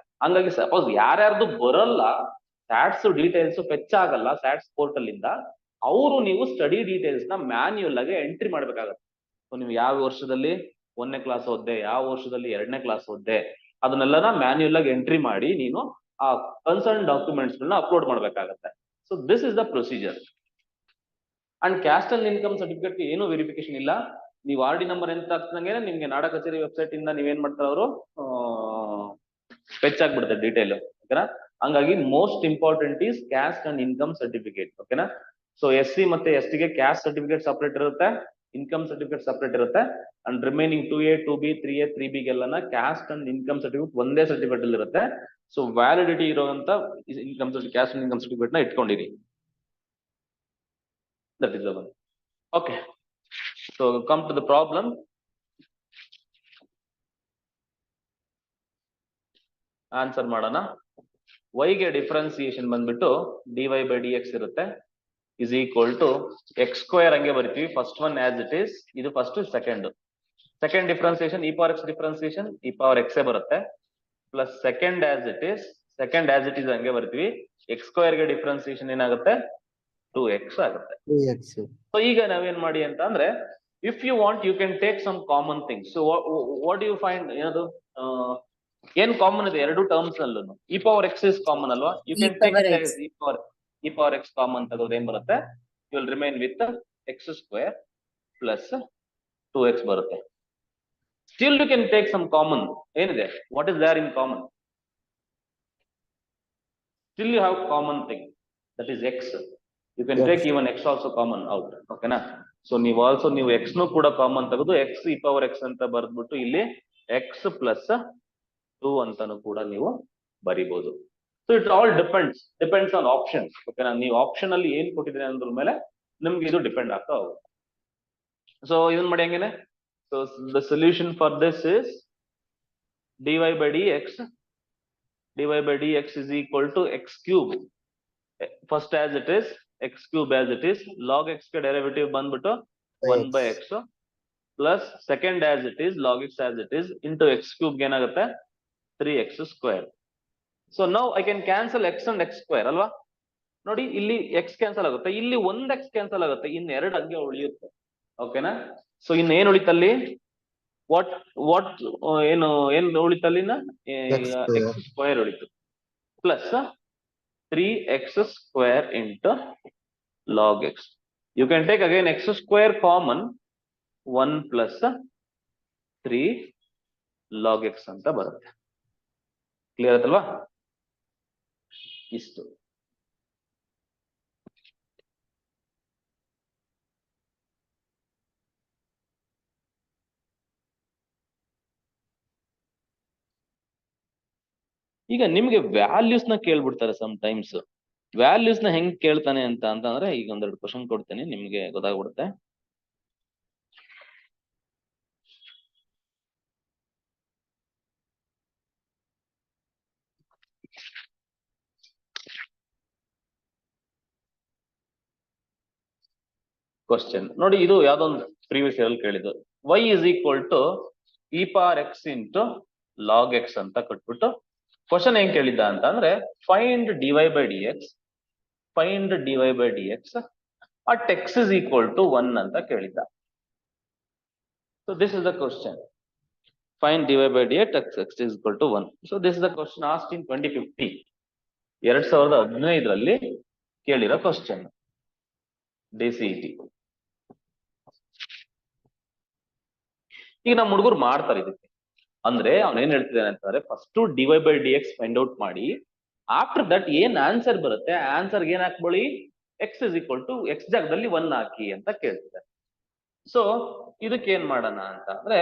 ಹಂಗಾಗಿ ಸಪೋಸ್ ಯಾರ್ಯಾರ್ದು ಬರಲ್ಲ, ಸ್ಯಾಟ್ಸ್ ಡೀಟೇಲ್ಸ್ ಫೆಚ್ ಆಗಲ್ಲ ಸ್ಯಾಟ್ಸ್ ಪೋರ್ಟಲ್ ಇಂದ, ಅವರು ನೀವು ಸ್ಟಡಿ ಡೀಟೇಲ್ಸ್ ನ ಮ್ಯಾನ್ಯುಯಲ್ ಆಗಿ ಎಂಟ್ರಿ ಮಾಡ್ಬೇಕಾಗತ್ತೆ. ಸೊ ನೀವು ಯಾವ ವರ್ಷದಲ್ಲಿ 1ನೇ ಕ್ಲಾಸ್ ಓದ್ದೆ, ಯಾವ ವರ್ಷದಲ್ಲಿ 2ನೇ ಕ್ಲಾಸ್ ಓದ್ದೆ, ಅದನ್ನೆಲ್ಲನ ಮ್ಯಾನ್ಯುಯಲ್ ಆಗಿ ಎಂಟ್ರಿ ಮಾಡಿ ನೀನು ಆ ಕನ್ಸರ್ನ್ ಡಾಕ್ಯುಮೆಂಟ್ಸ್ ಗಳನ್ನ ಅಪ್ಲೋಡ್ ಮಾಡ್ಬೇಕಾಗತ್ತೆ. So this is the procedure. And caste and income certificate ಏನು ವೆರಿಫಿಕೇಶನ್ ಇಲ್ಲ. ನೀವು RD ನಂಬರ್ ಎಂತ ಹಾಕ್ತಂಗೆ ನಿಮ್ಗೆ ನಾಡ ಕಚೇರಿ ವೆಬ್ಸೈಟ್ ಇಂದ ನೀವೇನ್ ಮಾಡ್ತಾರೆ, ಅವರು ಫೆಚ್ ಆಗ್ಬಿಡುತ್ತೆ ಡೀಟೇಲ್. ಓಕೆನಾ? ಹಂಗಾಗಿ most important is caste and income certificate. ಓಕೆನಾ? ಸೊ SC ಮತ್ತೆ ST ಗೆ ಕ್ಯಾಸ್ಟ್ ಸರ್ಟಿಫಿಕೇಟ್ ಸಪರೇಟ್ ಇರುತ್ತೆ, ಇನ್ಕಮ್ ಸರ್ಟಿಫಿಕೇಟ್ ಸಪರೇಟ್ ಇರುತ್ತೆ. And remaining 2A 2B 3A 3B ಗೆಲ್ಲ ಕ್ಯಾಸ್ಟ್ ಅಂಡ್ ಇನ್ಕಮ್ ಸರ್ಟಿಫಿಕೇಟ್ ಒಂದೇ ಸರ್ಟಿಫಿಕೇಟ್ ಅಲ್ಲಿ ಇರುತ್ತೆ. ಸೊ ವ್ಯಾಲಿಡಿಟಿ ಇರುವಂತ income certificate, caste and income certificate ನ ಇಟ್ಕೊಂಡಿರಿ. That is the one. Okay, so come to the problem. Answer ಮಾಡೋಣ. y ಗೆ differentiation ಬಂದ್ಬಿಟ್ಟು dy by dx ಇರುತ್ತೆ, is equal to x square ಹಂಗೆ ಬರಿತೀವಿ. First one as it is, ಇದು first. Second differentiation e power x differentiation e power x ಬರುತ್ತೆ, plus second as it is ಹಂಗೆ ಬರ್ತೀವಿ. x ಸ್ಕ್ವೇರ್ ಗೆ differentiation ಏನಾಗುತ್ತೆ? 2x ಆಗುತ್ತೆ. 2x. ಸೊ ಈಗ ನಾವೇನ್ ಮಾಡಿ ಅಂತ ಅಂದ್ರೆ, if you want you can take some common things. So what you find, ಏನದು ಏನ್ ಕಾಮನ್ ಇದೆ ಎರಡು ಟರ್ಮ್ಸ್ ನಲ್ಲೂ? e power x is common ಅಲ್ವಾ? You can take e power x common ತೆಗೆದ್ರೆ ಏನ್ ಬರುತ್ತೆ? You will remain with x square plus 2x ಬರುತ್ತೆ. Still you can take some common. ಏನಿದೆ? What is there in common? Still you have common thing, that is x. You can take even x also common out. Okay na? So ನೀವು x ನು ಕೂಡ common ತೆಗೆದು x e power x ಅಂತ ಬರೆದ್ಬಿಟ್ಟು ಇಲ್ಲಿ x plus 2 ಅಂತಾನು ಕೂಡ ನೀವು ಬರಿಬಹುದು. So it all depends on option. ಓಕೆನಾ? ನೀವು ಆಪ್ಷನ್ ಅಲ್ಲಿ ಏನ್ ಕೊಟ್ಟಿದ್ರೆ ಅನ್ನೋದ್ರ ಮೇಲೆ ನಿಮ್ಗೆ ಇದು ಡಿಪೆಂಡ್ ಆಗ್ತಾ ಹೋಗುತ್ತೆ. ಸೊ ಇದನ್ ಮಾಡಿ ಹಂಗೇನೆ. So the solution for this is dy by dx is equal to x cube. First as it is, x cube as it is, log x ke derivative bandbiಟ್ಟು 1 by x plus second as it is, log x as it is into x cube ge enagutte 3x square. So now I can cancel x and x square alva. ನೋಡಿ ಇಲ್ಲಿ x cancel ಆಗುತ್ತೆ, ಇಲ್ಲಿ 1x cancel ಆಗುತ್ತೆ, ಇನ್ನು 2 ಹಂಗೆ ಉಳಿಯುತ್ತೆ. ಓಕೆನಾ? So ಇನ್ನು ಏನು ಉಳಿತಲ್ಲಿ? ಏನು ಉಳಿತಲ್ಲಿನ x ಸ್ಕ್ವೇರ್ ಉಳಿತು plus 3x square into log x. You can take again x square common, 1 plus 3 log x ಅಂತ ಬರುತ್ತೆ. ಕ್ಲಿಯರ್ ಆಯ್ತಲ್ವಾ? ಇಷ್ಟು. ಈಗ ನಿಮ್ಗೆ ವ್ಯಾಲ್ಯೂಸ್ ನ ಕೇಳ್ಬಿಡ್ತಾರೆ ಸಮ್ ಟೈಮ್ಸ್. ವ್ಯಾಲ್ಯೂಸ್ ನ ಹೆಂಗ್ ಕೇಳ್ತಾನೆ ಅಂತಂದ್ರೆ, ಈಗ ಒಂದೆರಡು ಕ್ವಶನ್ ಕೊಡ್ತೇನೆ, ನಿಮ್ಗೆ ಗೊತ್ತಾಗ್ಬಿಡುತ್ತೆ. ಕ್ವಶನ್ ನೋಡಿ, ಇದು ಯಾವ್ದೋ ಒಂದು ಪ್ರೀವಿಯಸ್ ಇಯರ್ ಕೇಳಿದ್ದು. y is equal to e power x into log x ಅಂತ ಕೊಟ್ಬಿಟ್ಟು ಕ್ವಶನ್ ಹೆಂಗ್ ಕೇಳಿದ್ದ ಅಂತ ಅಂದ್ರೆ, find dy by dx at x is equal to 1 ಅಂತ ಕೇಳಿದ್ದ. So this is the question. Find dy by dx at x is equal to 1. So this is the question asked in 2015, 2015ರಲ್ಲಿ ಕೇಳಿರೋ question DCET. ಈಗ ನಮ್ಮ ಹುಡುಗರು ಮಾಡ್ತಾರೆ ಇದಕ್ಕೆ. ಅಂದ್ರೆ ಅವ್ನ ಏನ್ ಹೇಳ್ತಿದ್ದಾನೆ ಅಂತಂದ್ರೆ, first dy by dx find out ಮಾಡಿ, ಆಫ್ಟರ್ ದಟ್ ಏನ್ ಆನ್ಸರ್ ಬರುತ್ತೆ ಆನ್ಸರ್ ಏನ್ ಹಾಕ್ಕೊಳ್ಳಿ, x is equal to x ಜಾಗದಲ್ಲಿ 1 ಹಾಕಿ ಅಂತ ಕೇಳ್ತಿದ್ದಾರೆ. ಸೊ ಇದಕ್ಕೆ ಏನ್ ಮಾಡೋಣ ಅಂತ ಅಂದ್ರೆ,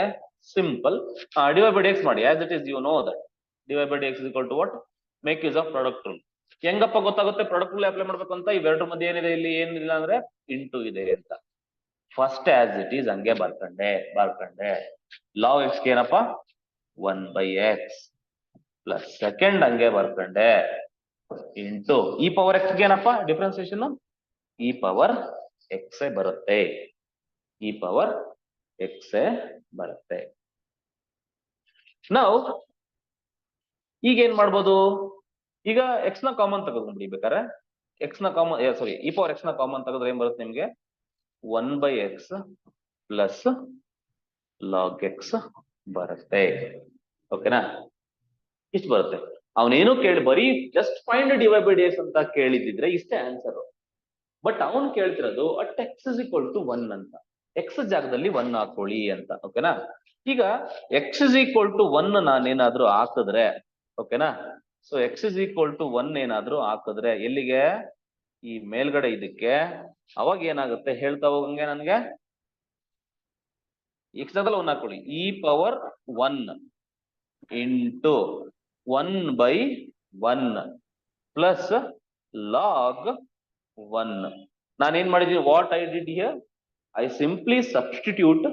ಸಿಂಪಲ್ dy by dx ಮಾಡಿ. As it is you know that dy by dx is equal to what? Make use of product rule. ಹೆಂಗಪ್ಪ ಗೊತ್ತಾಗುತ್ತೆ ಪ್ರಾಡಕ್ಟ್ ರೂಲ್ ಅಪ್ಲೈ ಮಾಡ್ಬೇಕು ಅಂತ? ಇವೆರಡರ ಮಧ್ಯೆ ಏನಿದೆ, ಇಲ್ಲಿ ಏನಿಲ್ಲ ಅಂದ್ರೆ ಇಂಟು ಇದೆ ಅಂತ. ಫಸ್ಟ್ ಆಸ್ ಇಟ್ ಈಸ್ ಹಂಗೆ ಬರ್ಕೊಂಡೆ. log x ಏನಪ್ಪ 1 by x ಪ್ಲಸ್ ಸೆಕೆಂಡ್ ಹಂಗೆ ಬರ್ಕೊಂಡೆ ಇಂಟು e ಪವರ್ x ಏನಪ್ಪ ಡಿಫ್ರೆನ್ಸಿಯೇಷನ್ e ಪವರ್ x ಬರುತ್ತೆ. ನಾವು ಈಗ ಏನ್ ಮಾಡ್ಬೋದು, ಈಗ x ನ ಕಾಮನ್ ತಗೊಂಡ್ಬಿಡಿ. ಬೇಕಾರೆ x ನ ಕಾಮನ್ e ಪವರ್ x ನ ಕಾಮನ್ ತೆಗೆದ್ರೆ ಏನ್ ಬರುತ್ತೆ ನಿಮ್ಗೆ? 1 by x plus log x ಬರುತ್ತೆ. ಓಕೆನಾ? ಇಷ್ಟು ಬರುತ್ತೆ. ಅವನೇನು ಕೇಳಿ ಬರೀ just find dy by dx ಅಂತ ಕೇಳಿದಿದ್ರೆ ಇಷ್ಟೇ ಆನ್ಸರ್. ಬಟ್ ಅವನು ಕೇಳ್ತಿರೋದು at x is equal to 1 ಅಂತ, x ಜಾಗದಲ್ಲಿ 1 ಹಾಕೊಳ್ಳಿ ಅಂತ. ಓಕೆನಾ? ಈಗ x is equal to 1 ನಾನೇನಾದ್ರೂ ಹಾಕಿದ್ರೆ, ಓಕೆನಾ, so X is equal to 1 ಏನಾದ್ರೂ ಹಾಕಿದ್ರೆ ಎಲ್ಲಿಗೆ, ಈ ಮೇಲ್ಗಡೆ ಇದಕ್ಕೆ, ಅವಾಗ ಏನಾಗುತ್ತೆ ಹೇಳ್ತಾ ಹೋಗಂಗೆ ನನ್ಗೆ ಎಕ್ಸ್ ಜಾಗದಲ್ಲಿ 1 ಹಾಕೊಳ್ಳಿ, e power 1 into 1/1 plus log 1. ನಾನೇನ್ ಮಾಡಿದೀನಿ, what I did here, I simply substitute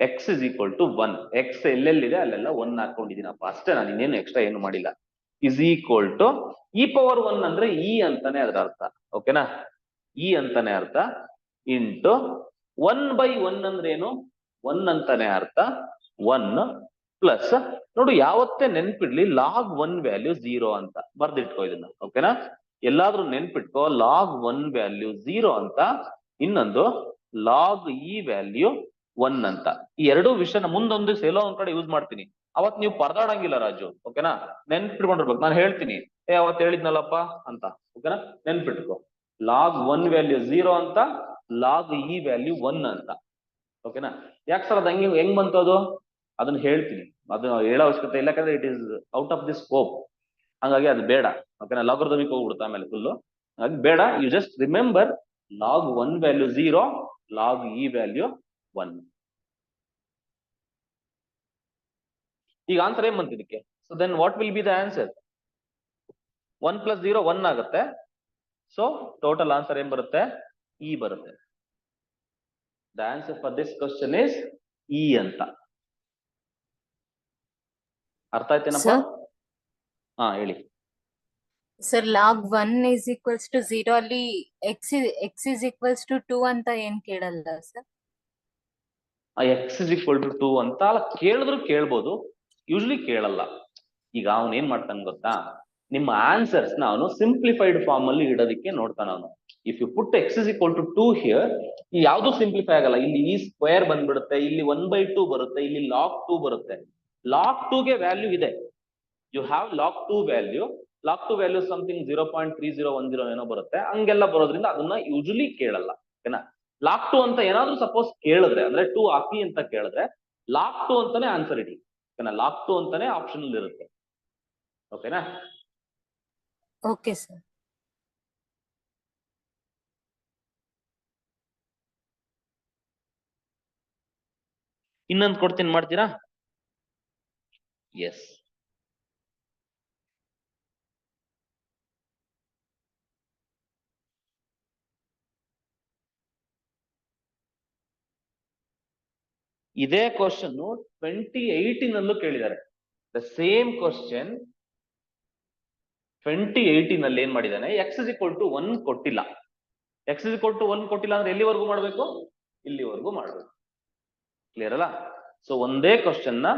x is equal to 1. X ಎಲ್ಲೆಲ್ಲಿದೆ ಅಲ್ಲೆಲ್ಲ 1 ಹಾಕೊಂಡಿದ್ದೀನಪ್ಪ, ಅಷ್ಟೇ. ನಾನು ಇನ್ನೇನು ಎಕ್ಸ್ಟ್ರಾ ಏನು ಮಾಡಿಲ್ಲ. Is equal to e power 1 ಅಂದ್ರೆ ಇ ಅಂತಾನೆ ಅದರ ಅರ್ಥ, ಓಕೆನಾ, ಇ ಅಂತಾನೆ ಅರ್ಥ, ಇಂಟು 1/1 ಅಂದ್ರೆ ಏನು, 1 ಅಂತಾನೆ ಅರ್ಥ, 1 ಪ್ಲಸ್, ನೋಡು ಯಾವತ್ತೇ ನೆನ್ಪಿಡ್ಲಿ ಲಾಗ್ 1 ವ್ಯಾಲ್ಯೂ 0 ಅಂತ ಬರ್ದಿಟ್ಕೋ ಇದನ್ನ, ಓಕೆನಾ. ಎಲ್ಲಾದ್ರೂ ನೆನ್ಪಿಟ್ಕೋ ಲಾಗ್ 1 ವ್ಯಾಲ್ಯೂ 0 ಅಂತ, ಇನ್ನೊಂದು ಲಾಗ್ ಇ ವ್ಯಾಲ್ಯೂ 1 ಅಂತ. ಈ ಎರಡೂ ವಿಷಯನ ಮುಂದೊಂದು ಎಲ್ಲೋ ಒಂದ್ ಕಡೆ ಯೂಸ್ ಮಾಡ್ತೀನಿ, ಅವತ್ ನೀವು ಪರದಾಡಂಗಿಲ್ಲ ರಾಜು, ಓಕೆನಾ. ನೆನ್ಪಿಟ್ಕೊಂಡಿರ್ಬೇಕು, ನಾನು ಹೇಳ್ತೀನಿ ಅವತ್ ಹೇಳಿದ್ನಲ್ಲಪ್ಪ ಅಂತ, ಓಕೆನಾ. ನೆನ್ಪಿಟ್ಕೋ ಲಾಗ್ 1 ವ್ಯಾಲ್ಯೂ 0 ಅಂತ, ಲಾಗ್ ಇ ವ್ಯಾಲ್ಯೂ 1 ಅಂತ, ಓಕೆನಾ. ಯಾಕೆ ಸರ್ ಅದು ಹೆಂಗ್ ಬಂತು ಅದು, ಅದನ್ನ ಹೇಳ್ತೀನಿ, ಅದು ಹೇಳೋ ಅವಶ್ಯಕತೆ ಇಲ್ಲ, ಯಾಕಂದ್ರೆ it is out of the scope, ಹಂಗಾಗಿ ಅದು ಬೇಡ, ಓಕೆನಾ. ಲಾಗರಿಥಮಿಕ್ ಹೋಗ್ಬಿಡುತ್ತೆ ಆಮೇಲೆ ಫುಲ್ಲು, ಹಾಗಾಗಿ ಬೇಡ. You just remember log 1 value 0, log e value 1. ಈಗ ಆನ್ಸರ್ ಏನ್ ಬಂತು ಇದಕ್ಕೆ, so then what will be the answer, 1 + 0 1 ಆಗುತ್ತೆ. ಸೊ ಟೋಟಲ್ ಆನ್ಸರ್ ಏನ್ ಬರುತ್ತೆ, ಇ ಬರುತ್ತೆ. The answer for this question is E ಅಂತ. ಅರ್ಥ ಆಯ್ತೇನಪ್ಪ? ಹಾ ಹೇಳಿ sir. Log 1 is equals to 0 ಅಲ್ಲಿ x is equals to 2 ಅಂತ ಏನ್ ಕೇಳಲ್ಲ ಸರ್? ಎಕ್ಸ್ ಇಸ್ ಈಕ್ವಲ್ ಟು 2 ಅಂತ ಅಲ್ಲ, ಕೇಳಿದ್ರು ಕೇಳ್ಬೋದು, ಯೂಶಲಿ ಕೇಳಲ್ಲ. ಈಗ ಅವನು ಏನ್ ಮಾಡ್ತಾನೆ ಗೊತ್ತಾ, ನಿಮ್ಮ ಆನ್ಸರ್ಸ್ ನ ಅವನು ಸಿಂಪ್ಲಿಫೈಡ್ ಫಾರ್ಮ್ ಅಲ್ಲಿ ಇಡೋದಕ್ಕೆ ನೋಡ್ತಾನ ಅವನು. If you put x is equal to 2 here, ಯಾವ್ದು ಸಿಂಪ್ಲಿಫೈ ಆಗಲ್ಲ. ಇಲ್ಲಿ ಈ ಸ್ಕ್ವೇರ್ ಬಂದ್ಬಿಡುತ್ತೆ, ಇಲ್ಲಿ 1/2 ಬರುತ್ತೆ, ಇಲ್ಲಿ ಲಾಗ್ 2 ಬರುತ್ತೆ. ಲಾಗ್ 2ಗೆ ವ್ಯಾಲ್ಯೂ ಇದೆ, you have log 2 value, log 2 value something 0.3010 ಏನೋ ಬರುತ್ತೆ, ಹಂಗೆಲ್ಲ ಬರೋದ್ರಿಂದ ಅದನ್ನ ಯೂಶಲಿ ಕೇಳಲ್ಲ, ಓಕೆನಾ. ಲಾಗ್ 2 ಅಂತ ಏನಾದ್ರೂ ಸಪೋಸ್ ಕೇಳಿದ್ರೆ, ಅಂದ್ರೆ 2 ಹಾಕಿ ಅಂತ ಕೇಳಿದ್ರೆ ಲಾಗ್ 2 ಅಂತಾನೆ ಆನ್ಸರ್ ಇಡಿ, ಓಕೆನಾ. ಲಾಗ್ 2 ಅಂತಾನೆ ಆಪ್ಷನ್ ಇರುತ್ತೆ, ಓಕೆನಾ. Okay sir. ಇನ್ನೊಂದು ಕೊಡ್ತೀನಿ, ಮಾಡ್ತೀರಾ? ಎಸ್. ಇದೇ ಕ್ವಶನ್ 2018 ಕೇಳಿದ್ದಾರೆ. ದ ಸೇಮ್ ಕ್ವಶನ್ 2018 ಏನ್ ಮಾಡಿದಾನೆ, ಎಕ್ಸ್ ಇಸ್ ಈಕ್ವಲ್ ಟು 1 ಕೊಟ್ಟಿಲ್ಲ. ಎಕ್ಸ್ ಇಸ್ ಈಕ್ವಲ್ ಟು 1 ಕೊಟ್ಟಿಲ್ಲ ಅಂದ್ರೆ ಎಲ್ಲಿವರೆಗೂ ಮಾಡ್ಬೇಕು, ಇಲ್ಲಿವರೆಗೂ ಮಾಡ್ಬೇಕು. ಕ್ಲಿಯರ್ ಅಲ್ಲ? ಸೊ ಒಂದೇ ಕ್ವಶನ್ ನ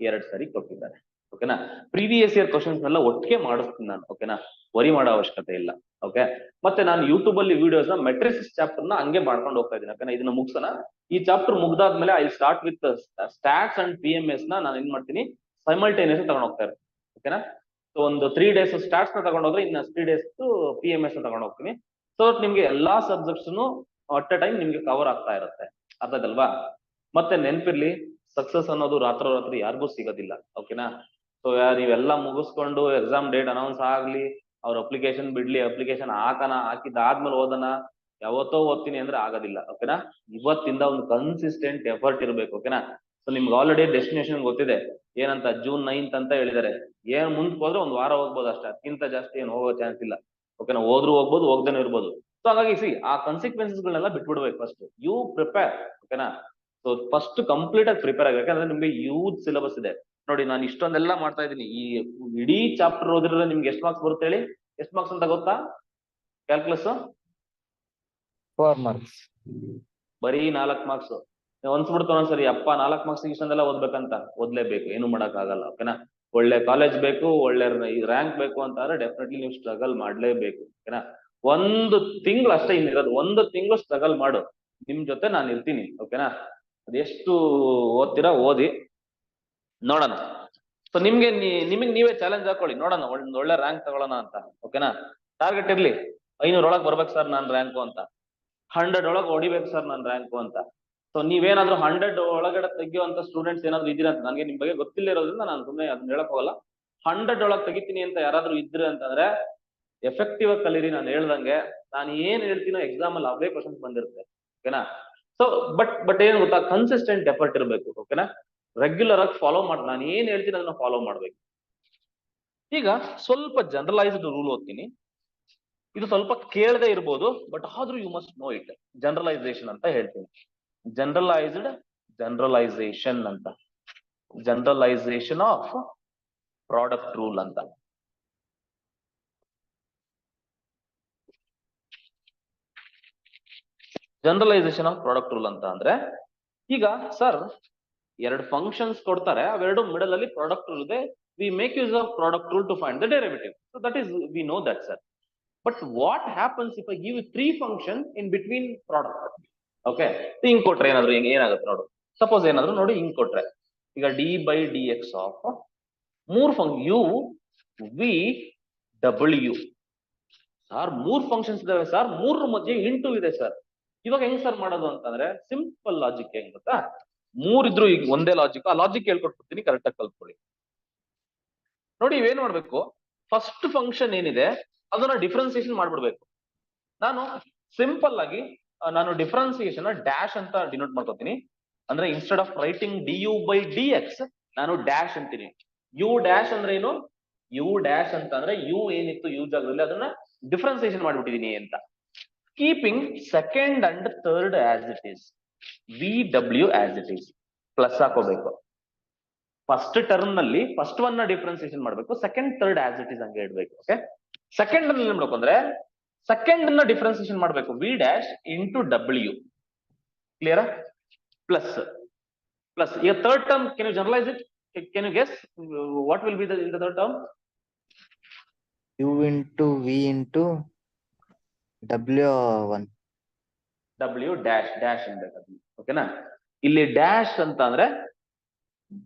2 ಸರಿ ಕೊಟ್ಟಿದ್ದಾರೆ, ಓಕೆನಾ. ಪ್ರೀವಿಯಸ್ ಇಯರ್ ಕ್ವಶನ್ಸ್ ನೆಲ್ಲ ಒಟ್ಟಿಗೆ ಮಾಡಿಸ್ತೀನಿ ನಾನು, ಓಕೆನಾ. ವರಿ ಮಾಡೋ ಅವಶ್ಯಕತೆ ಇಲ್ಲ, ಓಕೆ. ಮತ್ತೆ ನಾನು ಯೂಟ್ಯೂಬ್ ಅಲ್ಲಿ ವಿಡಿಯೋಸ್ ನ ಮೆಟ್ರಿಕ್ಸ್ ಚಾಪ್ಟರ್ ನ ಹಂಗೆ ಮಾಡ್ಕೊಂಡು ಹೋಗ್ತಾ ಇದ್ದೀನಿ, ಓಕೆನಾ. ಇದನ್ನ ಮುಗಿಸೋಣ. ಈ ಚಾಪ್ಟರ್ ಮುಗ್ದಾದ್ಮೇಲೆ I start with stats and PMS ನ ನಾನು ಏನ್ ಮಾಡ್ತೀನಿ, ಸೈಮಲ್ಟೇನಿಯಸ್ ತಗೊಂಡು ಹೋಗ್ತಾ ಇರ್ತೀನಿ, ಓಕೆನಾ. ಸೊ ಒಂದು 3 days ಸ್ಟಾಟ್ಸ್ ನ ತಗೊಂಡೋದ್ರೆ ಇನ್ನ 3 days PMS ನ ತಗೊಂಡು ಹೋಗ್ತೀನಿ. ಸೊ ನಿಮ್ಗೆ ಎಲ್ಲಾ ಸಬ್ಜೆಕ್ಟ್ಸ್ ಅಟ್ ಎ ಟೈಮ್ ನಿಮ್ಗೆ ಕವರ್ ಆಗ್ತಾ ಇರುತ್ತೆ, ಅರ್ಥದಲ್ವಾ. ಮತ್ತೆ ನೆನ್ಪಿರ್ಲಿ, ಸಕ್ಸಸ್ ಅನ್ನೋದು ರಾತ್ರೋರಾತ್ರಿ ಯಾರಿಗೂ ಸಿಗೋದಿಲ್ಲ, ಓಕೆನಾ. ಸೊ ನೀವೆಲ್ಲ ಮುಗಿಸ್ಕೊಂಡು ಎಕ್ಸಾಮ್ ಡೇಟ್ ಅನೌನ್ಸ್ ಆಗ್ಲಿ, ಅವ್ರ ಅಪ್ಲಿಕೇಶನ್ ಬಿಡ್ಲಿ, ಅಪ್ಲಿಕೇಶನ್ ಹಾಕಿದಾದ್ಮೇಲೆ ಓದೋಣ, ಯಾವತ್ತೋ ಓದ್ತೀನಿ ಅಂದ್ರೆ ಆಗೋದಿಲ್ಲ, ಓಕೆನಾ. ಇವತ್ತಿಂದ ಒಂದು ಕನ್ಸಿಸ್ಟೆಂಟ್ ಎಫರ್ಟ್ ಇರ್ಬೇಕು, ಓಕೆನಾ. ಸೊ ನಿಮ್ಗೆ ಆಲ್ರೆಡಿ ಡೆಸ್ಟಿನೇಷನ್ ಗೊತ್ತಿದೆ, ಏನಂತ June 9th ಅಂತ ಹೇಳಿದ್ದಾರೆ. ಏನ್ ಮುಂದಕ್ಕೆ ಹೋದ್ರೆ 1 ವಾರ ಹೋಗ್ಬೋದು ಅಷ್ಟೇ, ಅದಕ್ಕಿಂತ ಜಾಸ್ತಿ ಏನು ಹೋಗೋ ಚಾನ್ಸ್ ಇಲ್ಲ, ಓಕೆನಾ. ಹೋದ್ರೂ ಹೋಗ್ಬೋದು, ಹೋಗ್ದೇನೂ ಇರ್ಬೋದು. ಸೊ ಹಾಗಾಗಿ ಆ ಕಾನ್ಸಿಕ್ವೆನ್ಸಸ್ ಗಳನ್ನೆಲ್ಲ ಬಿಟ್ಬಿಡ್ಬೇಕು ಫಸ್ಟ್. ಯು ಪ್ರಿಪೇರ್, ಓಕೆನಾ. ಸೊ ಫಸ್ಟ್ ಕಂಪ್ಲೀಟ್ ಆಗಿ ಪ್ರಿಪೇರ್ ಆಗ್ಬೇಕು, ಯಾಕಂದ್ರೆ ನಿಮ್ಗೆ ಯೂತ್ ಸಿಲೆಬಸ್ ಇದೆ. ನೋಡಿ ನಾನು ಇಷ್ಟೊಂದೆಲ್ಲ ಮಾಡ್ತಾ ಇದ್ದೀನಿ, ಈ ಇಡೀ ಚಾಪ್ಟರ್ ಓದಿದ್ರೆ ನಿಮ್ಗೆ ಎಷ್ಟು ಮಾರ್ಕ್ಸ್ ಬರುತ್ತೆ ಹೇಳಿ, ಎಷ್ಟು ಮಾರ್ಕ್ಸ್ ಅಂತ ಗೊತ್ತಾ? Calculus 4 marks. ಬರೀ 4 ಮಾರ್ಕ್ಸ್. ಅನ್ಸ್ಬಿಡ್ತು ಒಂದ್ಸರಿ, ಅಪ್ಪ 4 ಮಾರ್ಕ್ಸ್ ಇಷ್ಟೊಂದೆಲ್ಲ ಓದ್ಬೇಕಂತ. ಓದ್ಲೇಬೇಕು, ಏನು ಮಾಡಕ್ ಆಗಲ್ಲ, ಓಕೆನಾ. ಒಳ್ಳೆ ಕಾಲೇಜ್ ಬೇಕು, ಒಳ್ಳೆ ರ್ಯಾಂಕ್ ಬೇಕು ಅಂತಂದ್ರೆ ಡೆಫಿನೆಟ್ಲಿ ನೀವು ಸ್ಟ್ರಗಲ್ ಮಾಡ್ಲೇಬೇಕು, ಓಕೆನಾ. 1 ತಿಂಗಳು ಅಷ್ಟೇ ಇನ್ನಿರೋದು, 1 ತಿಂಗಳು ಸ್ಟ್ರಗಲ್ ಮಾಡು, ನಿಮ್ ಜೊತೆ ನಾನು ಇರ್ತೀನಿ, ಓಕೆನಾ. ಅದೆಷ್ಟು ಓದ್ತೀರಾ ಓದಿ, ನೋಡೋಣ. ಸೊ ನಿಮ್ಗೆ ನಿಮಗೆ ನೀವೇ ಚಾಲೆಂಜ್ ಹಾಕೊಳ್ಳಿ, ನೋಡೋಣ ಒಂದ್ ಒಳ್ಳೆ ರ್ಯಾಂಕ್ ತಗೊಳ್ಳೋಣ ಅಂತ, ಓಕೆನಾ. ಟಾರ್ಗೆಟ್ ಇರ್ಲಿ, 500 ಒಳಗೆ ಬರ್ಬೇಕು ಸರ್ ನಾನು ರ್ಯಾಂಕು ಅಂತ, 100 ಒಳಗೆ ಹೊಡಿಬೇಕು ಸರ್ ನಾನು ರ್ಯಾಂಕು ಅಂತ. ಸೊ ನೀವೇನಾದ್ರೂ 100 ಒಳಗಡೆ ತೆಗಿಯುವಂತ ಸ್ಟೂಡೆಂಟ್ಸ್ ಏನಾದ್ರು ಇದೀರಾ ಅಂತ ನನಗೆ ನಿಮ್ ಬಗ್ಗೆ ಗೊತ್ತಿಲ್ಲ ಇರೋದ್ರಿಂದ ನಾನು ಸುಮ್ಮನೆ ಅದನ್ನ ಹೇಳಕ್ ಹೋಗಲ್ಲ. 100 ಒಳಗೆ ತೆಗಿತೀನಿ ಅಂತ ಯಾರಾದ್ರೂ ಇದ್ರೆ ಅಂತಂದ್ರೆ ಎಫೆಕ್ಟಿವ್ ಆಗಿ ಕಲೀರಿ. ನಾನು ಹೇಳ್ದಂಗೆ ನಾನು ಏನ್ ಹೇಳ್ತೀನೋ ಎಕ್ಸಾಮ್ ಅಲ್ಲಿ ಅವೇ ಕ್ವಶನ್ಸ್ ಬಂದಿರುತ್ತೆ. ಓಕೆನಾ? ಸೊ ಬಟ್ ಏನ್ ಗೊತ್ತಾ, ಕನ್ಸಿಸ್ಟೆಂಟ್ ಎಫರ್ಟ್ ಇರಬೇಕು. ಓಕೆನಾ? ರೆಗ್ಯುಲರ್ ಆಗಿ ಫಾಲೋ ಮಾಡಿ, ನಾನು ಏನ್ ಹೇಳ್ತೀನಿ ಅದನ್ನ ಫಾಲೋ ಮಾಡ್ಬೇಕು. ಈಗ ಸ್ವಲ್ಪ ಜನರಲೈಸ್ಡ್ ರೂಲ್ ಓದ್ತೀನಿ. ಇದು ಸ್ವಲ್ಪ ಕೇಳದೆ ಇರ್ಬೋದು, ಬಟ್ ಆದ್ರೂ you must know it. Generalisation ಅಂತ ಹೇಳ್ತೀನಿ. ಜನರಲೈಸೇಷನ್ ಅಂತ, ಜನರಲೈಸೇಷನ್ ಆಫ್ ಪ್ರಾಡಕ್ಟ್ ರೂಲ್ ಅಂತ. ಜನರಲೈಸೇಷನ್ ಆಫ್ ಪ್ರಾಡಕ್ಟ್ ರೂಲ್ ಅಂತ ಅಂದ್ರೆ, ಈಗ ಸರ್ 2 ಫಂಕ್ಷನ್ಸ್ ಕೊಡ್ತಾರೆ, ಅವೆರಡು ಮಿಡಲ್ ಅಲ್ಲಿ ಪ್ರಾಡಕ್ಟ್ ರೂಲ್ ಇದೆ. We make use of product rule to find the derivative. So that is we know that sir. But what happens if I give 3 function in between product? Okay, ಹಿಂಗ್ ಕೊಟ್ರೆ ಏನಾದ್ರು ಏನಾಗುತ್ತೆ ನೋಡು. Suppose ಏನಾದ್ರು ನೋಡಿ ಹಿಂಗ್ ಕೊಟ್ರೆ, ಈಗ D by D X of 3 u v ಡಬ್ಲ್ಯೂ. ಸರ್ 3 ಫಂಕ್ಷನ್ಸ್ ಇದಾವೆ ಸರ್, 3 ಮಧ್ಯೆ ಇಂಟು ಇದೆ ಸರ್. ಇವಾಗ ಹೆಂಗ್ ಸರ್ ಮಾಡೋದು ಅಂತಂದ್ರೆ, ಸಿಂಪಲ್ ಲಾಜಿಕ್ ಹೆಂಗ್ ಗೊತ್ತಾ, 3 ಇದ್ರು ಈಗ ಒಂದೇ ಲಾಜಿಕ್. ಆ ಲಾಜಿಕ್ ಹೇಳ್ಕೊಟ್ಬಿಡ್ತೀನಿ, ಕರೆಕ್ಟ್ ಆಗಿ ಕಲ್ತ್ಕೊಳ್ಳಿ. ನೋಡಿ ಇವೇನ್ ಮಾಡ್ಬೇಕು, ಫಸ್ಟ್ ಫಂಕ್ಷನ್ ಏನಿದೆ ಅದನ್ನ ಡಿಫ್ರೆನ್ಸಿಯೇಷನ್ ಮಾಡ್ಬಿಡ್ಬೇಕು. ನಾನು ಸಿಂಪಲ್ ಆಗಿ ನಾನು ಡಿಫ್ರೆನ್ಸಿಯೇಷನ್ ಡ್ಯಾಶ್ ಅಂತ ಡಿನೋಟ್ ಮಾಡ್ಕೊತೀನಿ. ಅಂದ್ರೆ instead of writing d u by D x ನಾನು ಡ್ಯಾಶ್ ಅಂತೀನಿ. ಯು ಡ್ಯಾಶ್ ಅಂದ್ರೆ ಏನು, ಯು ಡ್ಯಾಶ್ ಅಂತ ಅಂದ್ರೆ ಯು ಏನಿತ್ತು ಯು ಜಾಗದಲ್ಲಿ ಅದನ್ನ ಡಿಫ್ರೆನ್ಸಿಯೇಷನ್ ಮಾಡ್ಬಿಟ್ಟಿದೀನಿ ಅಂತ. Keeping second and third as it is, v ಡಬ್ಲ್ಯೂ ಆಸ್ ಇಟ್ ಈಸ್. ಪ್ಲಸ್ ಹಾಕೋಬೇಕು. ಫಸ್ಟ್ ಟರ್ಮ್ ನಲ್ಲಿ ಫಸ್ಟ್ ಒನ್ ನ ಡಿಫ್ರೆನ್ಸಿಯೇಷನ್ ಮಾಡ್ಬೇಕು, second third as it is ಹಂಗೆ ಇಡ್ಬೇಕು. ಓಕೆ, ಸೆಕೆಂಡ್ ಅಲ್ಲಿ ಏನ್ ಮಾಡ್ಬೇಕು ಅಂದ್ರೆ, ಸೆಕೆಂಡ್ ನ ಡಿಫ್ರೆನ್ಸಿಯೇಷನ್ ಮಾಡ್ಬೇಕು, ವಿ ಡ್ಯಾಶ್ ಇಂಟು ಡಬ್ಲ್ಯೂ. ಕ್ಲಿಯರ್? Plus plus. ಈಗ third term, can you generalise it? Can you guess what will be in the third term? U into V into W1. ಡಬ್ಲ್ಯೂ dash dash ಅನ್ಬೇಕು. ಓಕೆನಾ? ಇಲ್ಲಿ dash ಅಂತ ಅಂದ್ರೆ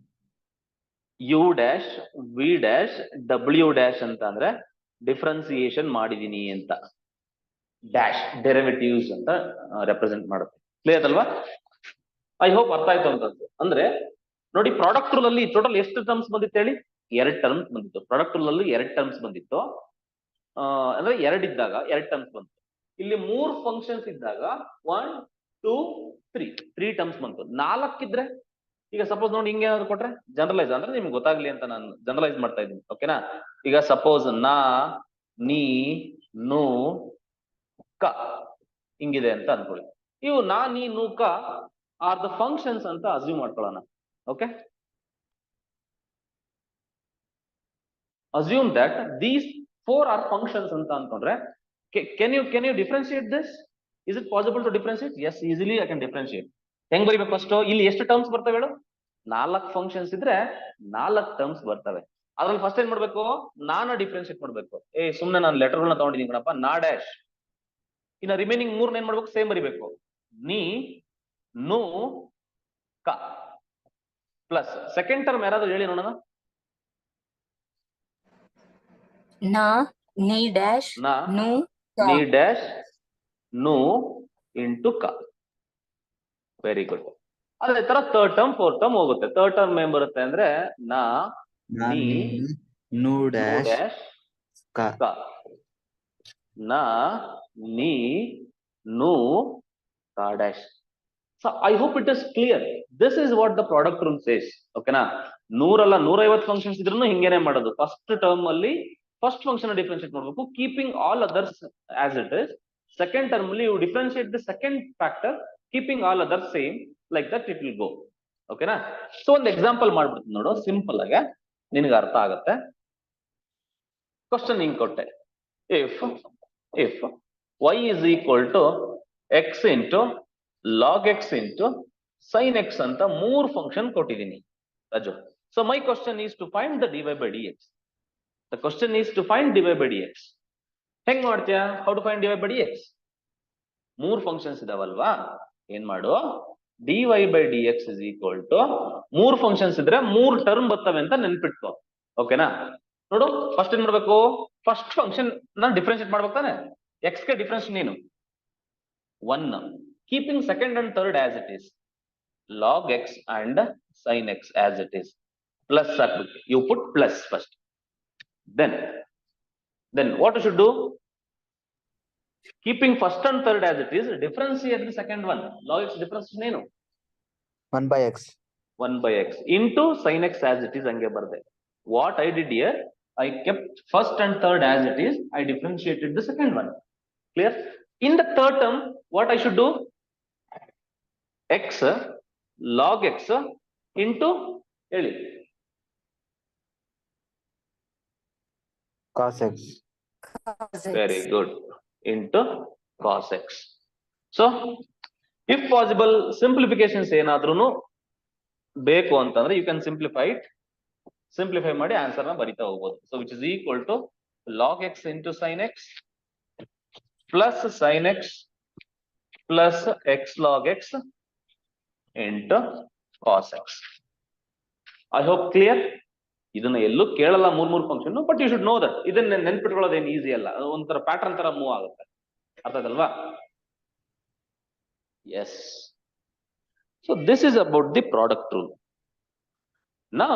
u dash v dash ಡಬ್ಲ್ಯೂ dash ಅಂತ ಅಂದ್ರೆ ಡಿಫ್ರೆನ್ಸಿಯೇಷನ್ ಮಾಡಿದೀನಿ ಅಂತ. ಡ್ಯಾಶ್ ಡೆರಿವೇಟಿವ್ಸ್ ಅಂತ ರೆಪ್ರೆಸೆಂಟ್ ಮಾಡುತ್ತೆ. ಕ್ಲಿಯರ್ ಅಲ್ವಾ? ಐ ಹೋಪ್ ಅರ್ಥ ಆಯ್ತು ಅಂತ. ಅಂದ್ರೆ ನೋಡಿ, ಪ್ರಾಡಕ್ಟ್ ರೂಲ್ ಅಲ್ಲಿ ಟೋಟಲ್ ಎಷ್ಟು ಟರ್ಮ್ಸ್ ಬಂದಿತ್ತು ಹೇಳಿ? 2 ಟರ್ಮ್ಸ್ ಬಂದಿತ್ತು. ಪ್ರಾಡಕ್ಟ್ ರೂಲ್ ಅಲ್ಲಿ 2 ಟರ್ಮ್ಸ್ ಬಂದಿತ್ತು. ಅಂದ್ರೆ 2 ಇದ್ದಾಗ 2 ಟರ್ಮ್ಸ್ ಬಂತು. ಇಲ್ಲಿ 3 ಫಂಕ್ಷನ್ಸ್ ಇದ್ದಾಗ 1 2 3 ಟರ್ಮ್ಸ್ ಬಂತು. 4 ಇದ್ರೆ, ಈಗ ಸಪೋಸ್ ನೋಡಿ ಹಿಂಗೆ ಏನಾದ್ರು ಕೊಟ್ರೆ, ಜನರಲೈಸ್ ಅಂದ್ರೆ ನಿಮ್ಗೆ ಗೊತ್ತಾಗ್ಲಿ ಅಂತ ನಾನು ಜನರಲೈಸ್ ಮಾಡ್ತಾ ಇದ್ದೀನಿ. ಓಕೆನಾ? ಈಗ ಸಪೋಸ್ ನಾ ನೀ ನು ಕ ಹಿಂಗಿದೆ ಅಂತ ಅನ್ಕೊಳ್ಳಿ. ಇವು ನಾ ನೀ ನು ಕ ಆರ್ ದ ಫಂಕ್ಷನ್ಸ್ ಅಂತ ಅಸ್ಯೂಮ್ ಮಾಡ್ಕೊಳ್ಳೋಣ. Okay, assume that these 4 are functions ಅಂತ ಅನ್ಕೊಂಡ್ರೆ, can you differentiate this? Is it possible to differentiate? Yes, easily I can differentiate. ಹೆಂಗ್ ಬರೀಬೇಕು? ಫಸ್ಟ್ ಇಲ್ಲಿ ಎಷ್ಟು ಟರ್ಮ್ಸ್ ಬರ್ತವೆ ಹೇಳು? 4 ಫಂಕ್ಷನ್ಸ್ ಇದ್ರೆ 4 ಟರ್ಮ್ಸ್ ಬರ್ತವೆ. ಅದ್ರಲ್ಲಿ ಫಸ್ಟ್ ಏನ್ ಮಾಡ್ಬೇಕು, ನಾನ ಡಿಫ್ರೆನ್ಶಿಯೇಟ್ ಮಾಡ್ಬೇಕು. ಸುಮ್ನೆ ನಾನು ಲೆಟರ್ಗಳನ್ನ ತಗೊಂಡಿದ್ದೀನಿ ಕಣಪ್ಪ, ನಾ ಡ್ಯಾಶ್. ಇನ್ನ ರಿಮೈನಿಂಗ್ 3 ಏನ್ ಮಾಡ್ಬೇಕು, ಸೇಮ್ ಬರಿಬೇಕು. ನೀ ನು ಕ ಪ್ಲಸ್ ಸೆಕೆಂಡ್ ಟರ್ಮ್ ಯಾರಾದ್ರೂ ಹೇಳಿ ನೋಡೋಣ. ನಾ ನೀ ಡ್ಯಾಶ್ ನಾ ನು ನೀ ಡ್ಯಾಶ್ ನು ಇಂಟು ಕ. Very good. ಅದೇ ತರ ಥರ್ಡ್ ಟರ್ಮ್ ಫೋರ್ತ್ ಟರ್ಮ್ ಹೋಗುತ್ತೆ. ಥರ್ಡ್ ಟರ್ಮ್ ಏನ್ ಬರುತ್ತೆ ಅಂದ್ರೆ, ನಾ ನೀ Nu ಡ್ಯಾಶ್ dash ka. ಕ, ನಾ ನೀ ನು ಕ dash. So I hope it is clear. This is what the product rule says. ಓಕೆನಾ? 150 ಫಂಕ್ಷನ್ಸ್ ಇದ್ರೂ ಹಿಂಗೇನೆ ಮಾಡೋದು. ಫಸ್ಟ್ ಟರ್ಮ್ ಅಲ್ಲಿ ಫಸ್ಟ್ ಫಂಕ್ಷನ್ ಡಿಫ್ರೆನ್ಶಿಯೇಟ್ ಮಾಡ್ಬೇಕು, keeping all others as it is. Second term ಅಲ್ಲಿ you differentiate the second factor, keeping all others same. Like that it will go. ಓಕೆನಾ? ಸೊ ಒಂದು ಎಕ್ಸಾಂಪಲ್ ಮಾಡ್ಬಿಡ್ತೀನಿ ನೋಡು, ಸಿಂಪಲ್ ಆಗಿ ನಿನಗೆ ಅರ್ಥ ಆಗತ್ತೆ. ಕ್ವಶನ್ ಹಿಂಗ್ ಕೊಟ್ಟೆ, if y is equal to x into log x into sin x ಅಂತ 3 ಫಂಕ್ಷನ್ ಕೊಟ್ಟಿದ್ದೀನಿ Raju. So my question is to find the dy by dx. The question is to find dy by dx. ಹೆಂಗ್ ಮಾಡ್ತೀಯಾ? How to find dy by dx? 3 functions ಇದಾವಲ್ವಾ, ಏನ್ ಮಾಡು, dy by dx is equal to 3 functions ಇದ್ರೆ 3 term ಬರ್ತವೆ ಅಂತ ನೆನ್ಪಿಟ್ಕೋ. ಓಕೆನಾ? ನೋಡು, ಫಸ್ಟ್ ಏನ್ ಮಾಡ್ಬೇಕು, ಫಸ್ಟ್ ಫಂಕ್ಷನ್ ನಾನು ಡಿಫ್ರೆನ್ಶಿಯೇಟ್ ಮಾಡ್ಬೇಕು ತಾನೆ. ಎಕ್ಸ್ ಗೆ ಡಿಫ್ರೆನ್ಸ್ ನೀನು 1, keeping second and third as it is, log x and sine x as it is. Plus ಹಾಕ್ಬೇಕು, you put plus first. then what you should do? Keeping first and third as it is, differentiate the second one. Log x difference ಏನು? 1 by x. 1 by x into sin x as it is ಹಂಗೆ ಬರ್ದೆ. What I did here, I kept first and third as it is, I differentiated the second one. Clear? In the third term, what I should do? X log x into ಹೇಳಿ Cos x. cos very x. good into cos x. So if possible simplifications ಏನಾದ್ರೂ ಬೇಕು ಅಂತಂದ್ರೆ you can simplify it. Simplify ಮಾಡಿ answer ನ ಬರಿತಾ ಹೋಗ್ಬೋದು. So which is equal to log x into sin x plus sin x plus x log x into cos x. I hope clear. ಇದನ್ನ ಎಲ್ಲೂ ಕೇಳಲ್ಲ ಮೂರ್ function, but you should know that. ಇದನ್ನ ನೆನ್ಪಿಟ್ಕೊಳ್ಳೋದೇನು ಈಸಿ ಅಲ್ಲ, ಅದು ಒಂಥರ ಪ್ಯಾಟರ್ನ್ ತರ ಮೂವ್ ಆಗುತ್ತೆ. ಅರ್ಥ ಆಯ್ತಲ್ವಾ? Yes. So this is about the product rule. Now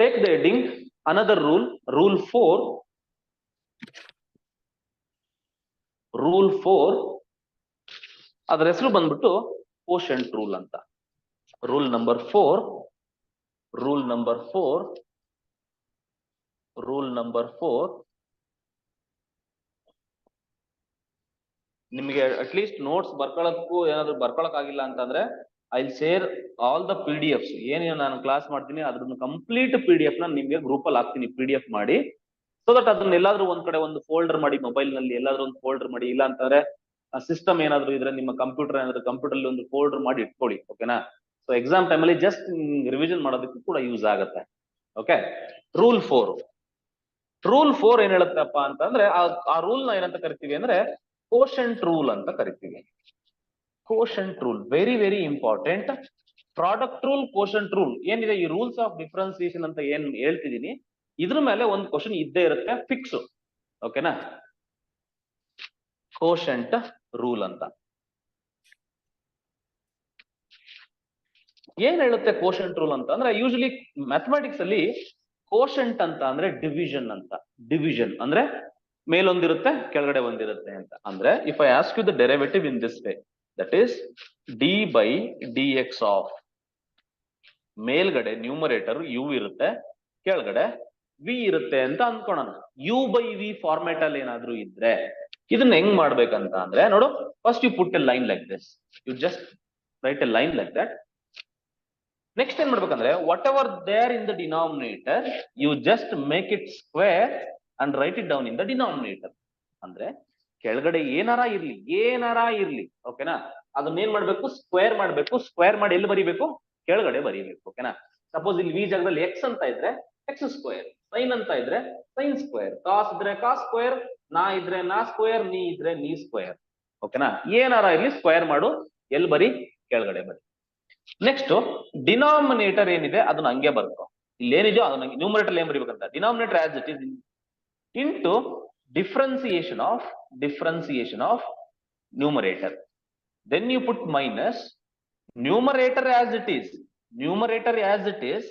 take the heading another rule, rule 4. Rule 4 ಅದರ ಹೆಸರು ಬಂದ್ಬಿಟ್ಟು ಕೋಶಂಟ್ ರೂಲ್ ಅಂತ. ರೂಲ್ ನಂಬರ್ 4, rule number 4 ನಿಮಗೆ ಅಟ್ಲೀಸ್ಟ್ ನೋಟ್ಸ್ ಬರ್ಕೊಳ್ಳೋಕ್ಕೂ ಏನಾದ್ರು ಬರ್ಕೊಳಕ್ ಆಗಿಲ್ಲ ಅಂತಂದ್ರೆ I share all the PDF ಏನೇನು ನಾನು ಕ್ಲಾಸ್ ಮಾಡ್ತೀನಿ ಅದ್ರದ್ದು ಕಂಪ್ಲೀಟ್ PDF ನ ನಿಮ್ಗೆ ಗ್ರೂಪ್ ಅಲ್ಲಿ ಹಾಕ್ತೀನಿ, PDF ಮಾಡಿ. ಸೊ ದಟ್ ಅದನ್ನ ಎಲ್ಲಾದ್ರೂ ಒಂದ್ ಕಡೆ ಒಂದು ಫೋಲ್ಡರ್ ಮಾಡಿ, ಮೊಬೈಲ್ ನಲ್ಲಿ ಎಲ್ಲಾದ್ರೂ ಒಂದು ಫೋಲ್ಡರ್ ಮಾಡಿ, ಇಲ್ಲ ಅಂತಂದ್ರೆ ಸಿಸ್ಟಮ್ ಏನಾದ್ರು ಇದ್ರೆ ನಿಮ್ಮ ಕಂಪ್ಯೂಟರ್ ಏನಾದ್ರು ಕಂಪ್ಯೂಟರ್ ಅಲ್ಲಿ ಒಂದು ಫೋಲ್ಡರ್ ಮಾಡಿ ಇಟ್ಕೊಳ್ಳಿ. ಓಕೆನಾ? ಸೊ ಎಕ್ಸಾಮ್ ಟೈಮ್ ಅಲ್ಲಿ ಜಸ್ಟ್ ರಿವಿಷನ್ ಮಾಡೋದಕ್ಕೂ ಕೂಡ ಯೂಸ್ ಆಗುತ್ತೆ. ಓಕೆ. ರೂಲ್ 4 ಏನ್ ಹೇಳುತ್ತಪ್ಪ ಅಂತಂದ್ರೆ ಆ ರೂಲ್ ನ ಏನಂತ ಕರಿತೀವಿ ಅಂದ್ರೆ ಕೋಶಂಟ್ ರೂಲ್ ಅಂತ ಕರಿತೀವಿ. Quotient rule very very important. Product rule, quotient rule ಏನಿದೆ, ಈ ರೂಲ್ಸ್ ಆಫ್ ಡಿಫ್ರೆನ್ಸಿಯೇಷನ್ ಅಂತ ಏನ್ ಹೇಳ್ತಿದೀನಿ, ಇದ್ರ ಮೇಲೆ ಒಂದು ಕ್ವಶನ್ ಇದ್ದೇ ಇರುತ್ತೆ ಫಿಕ್ಸ್. ಓಕೆನಾ? ಕೋಶಂಟ್ ರೂಲ್ ಅಂತ ಏನ್ ಹೇಳುತ್ತೆ ಕೋಶಂಟ್ ರೂಲ್ ಅಂತ ಅಂದ್ರೆ, ಯೂಶಲಿ ಮ್ಯಾಥಮೆಟಿಕ್ಸ್ ಅಲ್ಲಿ ಕೋಶಂಟ್ ಅಂತ ಅಂದ್ರೆ ಡಿವಿಷನ್ ಅಂತ. ಡಿವಿಷನ್ ಅಂದ್ರೆ ಮೇಲೊಂದಿರುತ್ತೆ ಕೆಳಗಡೆ ಒಂದಿರುತ್ತೆ ಅಂತ. ಅಂದ್ರೆ if I ask you the derivative in this way, that is d by D X of, ಮೇಲ್ಗಡೆ ನ್ಯೂಮರೇಟರ್ ಯು ಇರುತ್ತೆ, ಕೆಳಗಡೆ ವಿ ಇರುತ್ತೆ ಅಂತ ಅನ್ಕೋಣ. ಯು ಬೈ ವಿ ಫಾರ್ಮ್ಯಾಟ್ ಅಲ್ಲಿ ಏನಾದ್ರೂ ಇದ್ರೆ ಇದನ್ನ ಹೆಂಗ್ ಮಾಡ್ಬೇಕಂತ ಅಂದ್ರೆ, ನೋಡು, first you put a line like this, you just write a line like that. Next ಏನ್ ಮಾಡ್ಬೇಕಂದ್ರೆ, whatever there in the denominator you just make it square and write it down in the denominator. ಅಂದ್ರೆ ಕೆಳಗಡೆ ಏನಾರ ಇರ್ಲಿ, ಓಕೆನಾ, ಅದನ್ನ ಏನ್ ಮಾಡ್ಬೇಕು, ಸ್ಕ್ವೇರ್ ಮಾಡ್ಬೇಕು. ಸ್ಕ್ವೇರ್ ಮಾಡಿ ಎಲ್ಲಿ ಬರಿಬೇಕು, ಕೆಳಗಡೆ ಬರೀಬೇಕು. ಓಕೆನಾ? ಸಪೋಸ್ ಇಲ್ಲಿ ವಿ ಜಾಗದಲ್ಲಿ ಎಕ್ಸ್ ಅಂತ ಇದ್ರೆ ಎಕ್ಸ್ ಸ್ಕ್ವೇರ್, ಸೈನ್ ಅಂತ ಇದ್ರೆ ಸೈನ್ ಸ್ಕ್ವೇರ್, ಕಾಸ್ ಇದ್ರೆ ಕಾಸ್ ಸ್ಕ್ವೇರ್, ನಾ ಇದ್ರೆ ನಾ ಸ್ಕ್ವೇರ್, ನೀ ಇದ್ರೆ ನೀ ಸ್ಕ್ವೇರ್. ಓಕೆನಾ? ಏನಾರ ಇಲ್ಲಿ ಸ್ಕ್ವೇರ್ ಮಾಡು, ಎಲ್ಲಿ ಬರಿ, ಕೆಳಗಡೆ ಬರಿ. ನೆಕ್ಸ್ಟ್ ಡಿನಾಮಿನೇಟರ್ ಏನಿದೆ ಅದನ್ನ ಹಂಗೆ ಬರ್ಕೊ. ಇಲ್ಲಿ ಏನಿದೆಯೋ ಅದನ್ನ ನ್ಯೂಮರೇಟರ್ ಏನ್ ಬರಿಬೇಕಂತ, denominator as it is into differentiation of numerator. Then you put minus numerator as it is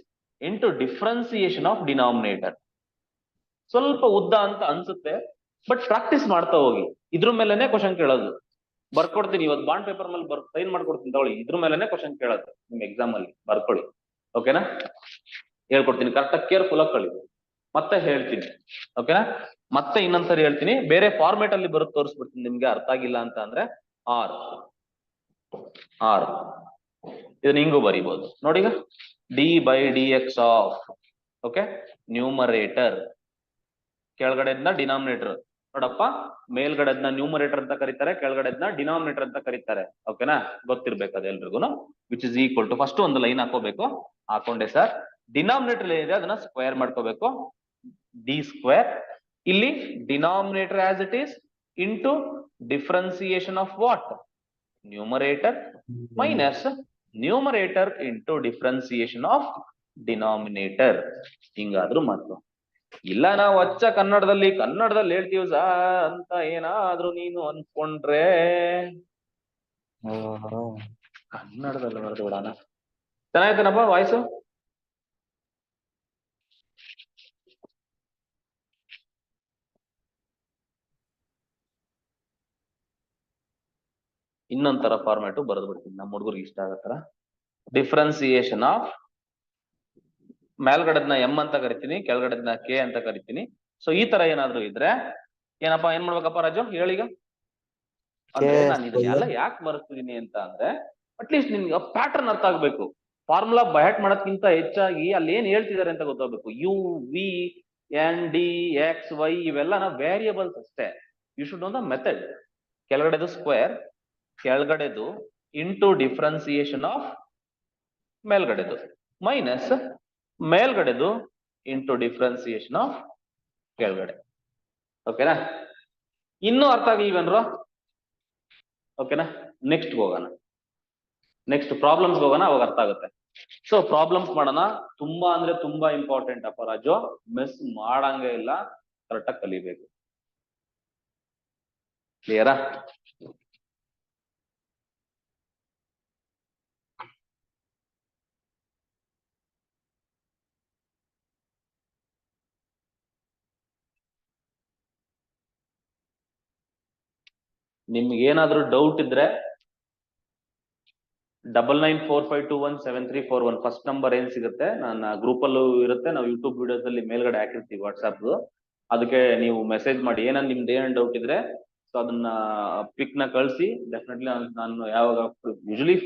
into differentiation of denominator. ಸ್ವಲ್ಪ ಉದ್ದ ಅಂತ ಅನ್ಸುತ್ತೆ, ಬಟ್ ಪ್ರಾಕ್ಟೀಸ್ ಮಾಡ್ತಾ ಹೋಗಿ. ಇದ್ರ ಮೇಲೆನೆ ಕ್ವಶನ್ ಕೇಳೋದು. ಬರ್ಕೊಡ್ತೀನಿ, ಇವತ್ತು ಬಾಂಡ್ ಪೇಪರ್ ಮೇಲೆ ಸೈನ್ ಮಾಡ್ಕೊಡ್ತೀನಿ ತಗೊಳ್ಳಿ. ಇದ್ರ ಮೇಲೆನೆ ಕ್ವಶನ್ ಕೇಳೋದು ನಿಮ್ ಎಕ್ಸಾಮ್ ಅಲ್ಲಿ, ಬರ್ಕೊಳ್ಳಿ. ಓಕೆನಾ? ಹೇಳ್ಕೊಡ್ತೀನಿ, ಕರೆಕ್ಟಾಗಿ ಕೇರ್ಫುಲ್ ಆಗಿ ಕಳಿ. ಮತ್ತೆ ಹೇಳ್ತೀನಿ, ಓಕೆನಾ? ಮತ್ತೆ ಇನ್ನೊಂದ್ಸರಿ ಹೇಳ್ತೀನಿ, ಬೇರೆ ಫಾರ್ಮೇಟ್ ಅಲ್ಲಿ ಬರುತ್ತೆ, ತೋರಿಸ್ಬಿಡ್ತೀನಿ ನಿಮ್ಗೆ. ಅರ್ಥ ಆಗಿಲ್ಲ ಅಂತ ಅಂದ್ರೆ ಆರ್ ಇದನ್ನ ಹಿಂಗೂ ಬರಿಬಹುದು ನೋಡಿ. ಈಗ D by D X of, okay, numerator, ಕೆಳಗಡೆದ್ನ ಡಿನಾಮಿನೇಟರ್. ನೋಡಪ್ಪ, ಮೇಲ್ಗಡೆದ್ನ ನ್ಯೂಮರೇಟರ್ ಅಂತ ಕರೀತಾರೆ, ಕೆಳಗಡೆದ್ನ ಡಿನಾಮಿನೇಟರ್ ಅಂತ ಕರೀತಾರೆ. ಓಕೆನಾ? ಗೊತ್ತಿರ್ಬೇಕು ಅದು ಎಲ್ರಿಗೂ. Which is equal to, first ಒಂದು ಲೈನ್ ಹಾಕೋಬೇಕು. ಹಾಕೊಂಡೆ ಸರ್. ಡಿನಾಮಿನೇಟರ್ ಏನಿದೆ ಅದನ್ನ ಸ್ಕ್ವೇರ್ ಮಾಡ್ಕೋಬೇಕು, ಡಿ ಸ್ಕ್ವೇರ್. ಇಲ್ಲಿ denominator as it is into differentiation of what, numerator, minus numerator into differentiation of denominator. ಹಿಂಗಾದ್ರೂ ಮಾತು. ಇಲ್ಲ ನಾವು ಅಚ್ಚ ಕನ್ನಡದಲ್ಲಿ ಹೇಳ್ತೀವಿ ಸಾ ಅಂತ ಏನಾದ್ರೂ ನೀನು ಅನ್ಕೊಂಡ್ರೆ, ಕನ್ನಡದಲ್ಲಿ ಬರೆದು ಬಿಡೋಣ. ಚೆನ್ನಾಯ್ತೇನಪ್ಪ ವಾಯ್ಸು? ಇನ್ನೊಂಥರ ಫಾರ್ಮ್ಯಾಟು ಬರೆದು ಬಿಡ್ತೀನಿ ನಮ್ಮ ಹುಡುಗರಿಗೆ ಇಷ್ಟ ಆಗತ್ತರ. ಡಿಫ್ರೆನ್ಸಿಯೇಷನ್ ಆಫ್ ಮೇಲ್ಗಡೆದ್ನ ಎಂ ಅಂತ ಕರಿತೀನಿ, ಕೆಳಗಡೆದ್ನ ಕೆ ಅಂತ ಕರಿತೀನಿ. ಸೊ ಈ ತರ ಏನಾದ್ರು ಇದ್ರೆ ಏನಪ್ಪಾ ಏನ್ ಮಾಡ್ಬೇಕಪ್ಪ ರಾಜು ಹೇಳೀಗ? ಅಂದ್ರೆ ನಾನು ಇದನ್ನೆಲ್ಲ ಯಾಕೆ ಬರೆಸ್ತಿದೀನಿ ಅಂತ ಅಂದ್ರೆ ಅಟ್ಲೀಸ್ಟ್ ನಿಮ್ಗೆ ಪ್ಯಾಟರ್ನ್ ಅರ್ಥ ಆಗ್ಬೇಕು. ಫಾರ್ಮುಲಾ ಬೈಹ್ಯಾಟ್ ಮಾಡೋದ್ಕಿಂತ ಹೆಚ್ಚಾಗಿ ಅಲ್ಲಿ ಏನ್ ಹೇಳ್ತಿದ್ದಾರೆ ಅಂತ ಗೊತ್ತಾಗ್ಬೇಕು. U v n d x y ಇವೆಲ್ಲ ವೇರಿಯಬಲ್ಸ್ ಅಷ್ಟೇ. You should know the method. ಕೆಳಗಡೆದು ಸ್ಕ್ವೇರ್, ಕೆಳಗಡೆದು ಇಂಟು ಡಿಫ್ರೆನ್ಸಿಯೇಷನ್ ಆಫ್ ಮೇಲ್ಗಡೆದು, ಮೈನಸ್ ಮೇಲ್ಗಡೆದು ಇಂಟು ಡಿಫ್ರೆನ್ಸಿಯೇಷನ್ ಆಫ್ ಕೆಳಗಡೆ. ಓಕೆನಾ? ಇನ್ನೂ ಅರ್ಥ ಆಗಿಲ್ವೇನ್ರೋ? ಓಕೆನಾ? ನೆಕ್ಸ್ಟ್ ಹೋಗೋಣ, ನೆಕ್ಸ್ಟ್ ಪ್ರಾಬ್ಲಮ್ಸ್ ಹೋಗೋಣ, ಅವಾಗ ಅರ್ಥ ಆಗುತ್ತೆ. ಸೊ ಪ್ರಾಬ್ಲಮ್ಸ್ ಮಾಡೋಣ. ತುಂಬಾ ಅಂದ್ರೆ ತುಂಬಾ ಇಂಪಾರ್ಟೆಂಟ್ ಅಪ್ಪ ರಾಜು, ಮಿಸ್ ಮಾಡಂಗೆ ಇಲ್ಲ, ಕರೆಕ್ಟಾಗಿ ಕಲಿಬೇಕು. ಕ್ಲಿಯರಾ? ನಿಮ್ಗೆ ಏನಾದ್ರೂ ಡೌಟ್ ಇದ್ರೆ 9945217341 ಫಸ್ಟ್ ನಂಬರ್ ಏನ್ ಸಿಗುತ್ತೆ ನನ್ನ ಗ್ರೂಪ್ ಅಲ್ಲೂ ಇರುತ್ತೆ, ನಾವು ಯೂಟ್ಯೂಬ್ ವಿಡಿಯೋಸ್ ಅಲ್ಲಿ ಮೇಲ್ಗಡೆ ಹಾಕಿರ್ತೀವಿ ವಾಟ್ಸ್ಆಪ್. ಅದಕ್ಕೆ ನೀವು ಮೆಸೇಜ್ ಮಾಡಿ ಏನನ್ನ ನಿಮ್ದು ಏನ್ ಡೌಟ್ ಇದ್ರೆ. ಸೊ ಅದನ್ನ ಪಿಕ್ ನ ಕಳಿಸಿ, ಡೆಫಿನೆಟ್ಲಿ ನಾನು ಯಾವಾಗ ಯೂಶಲಿ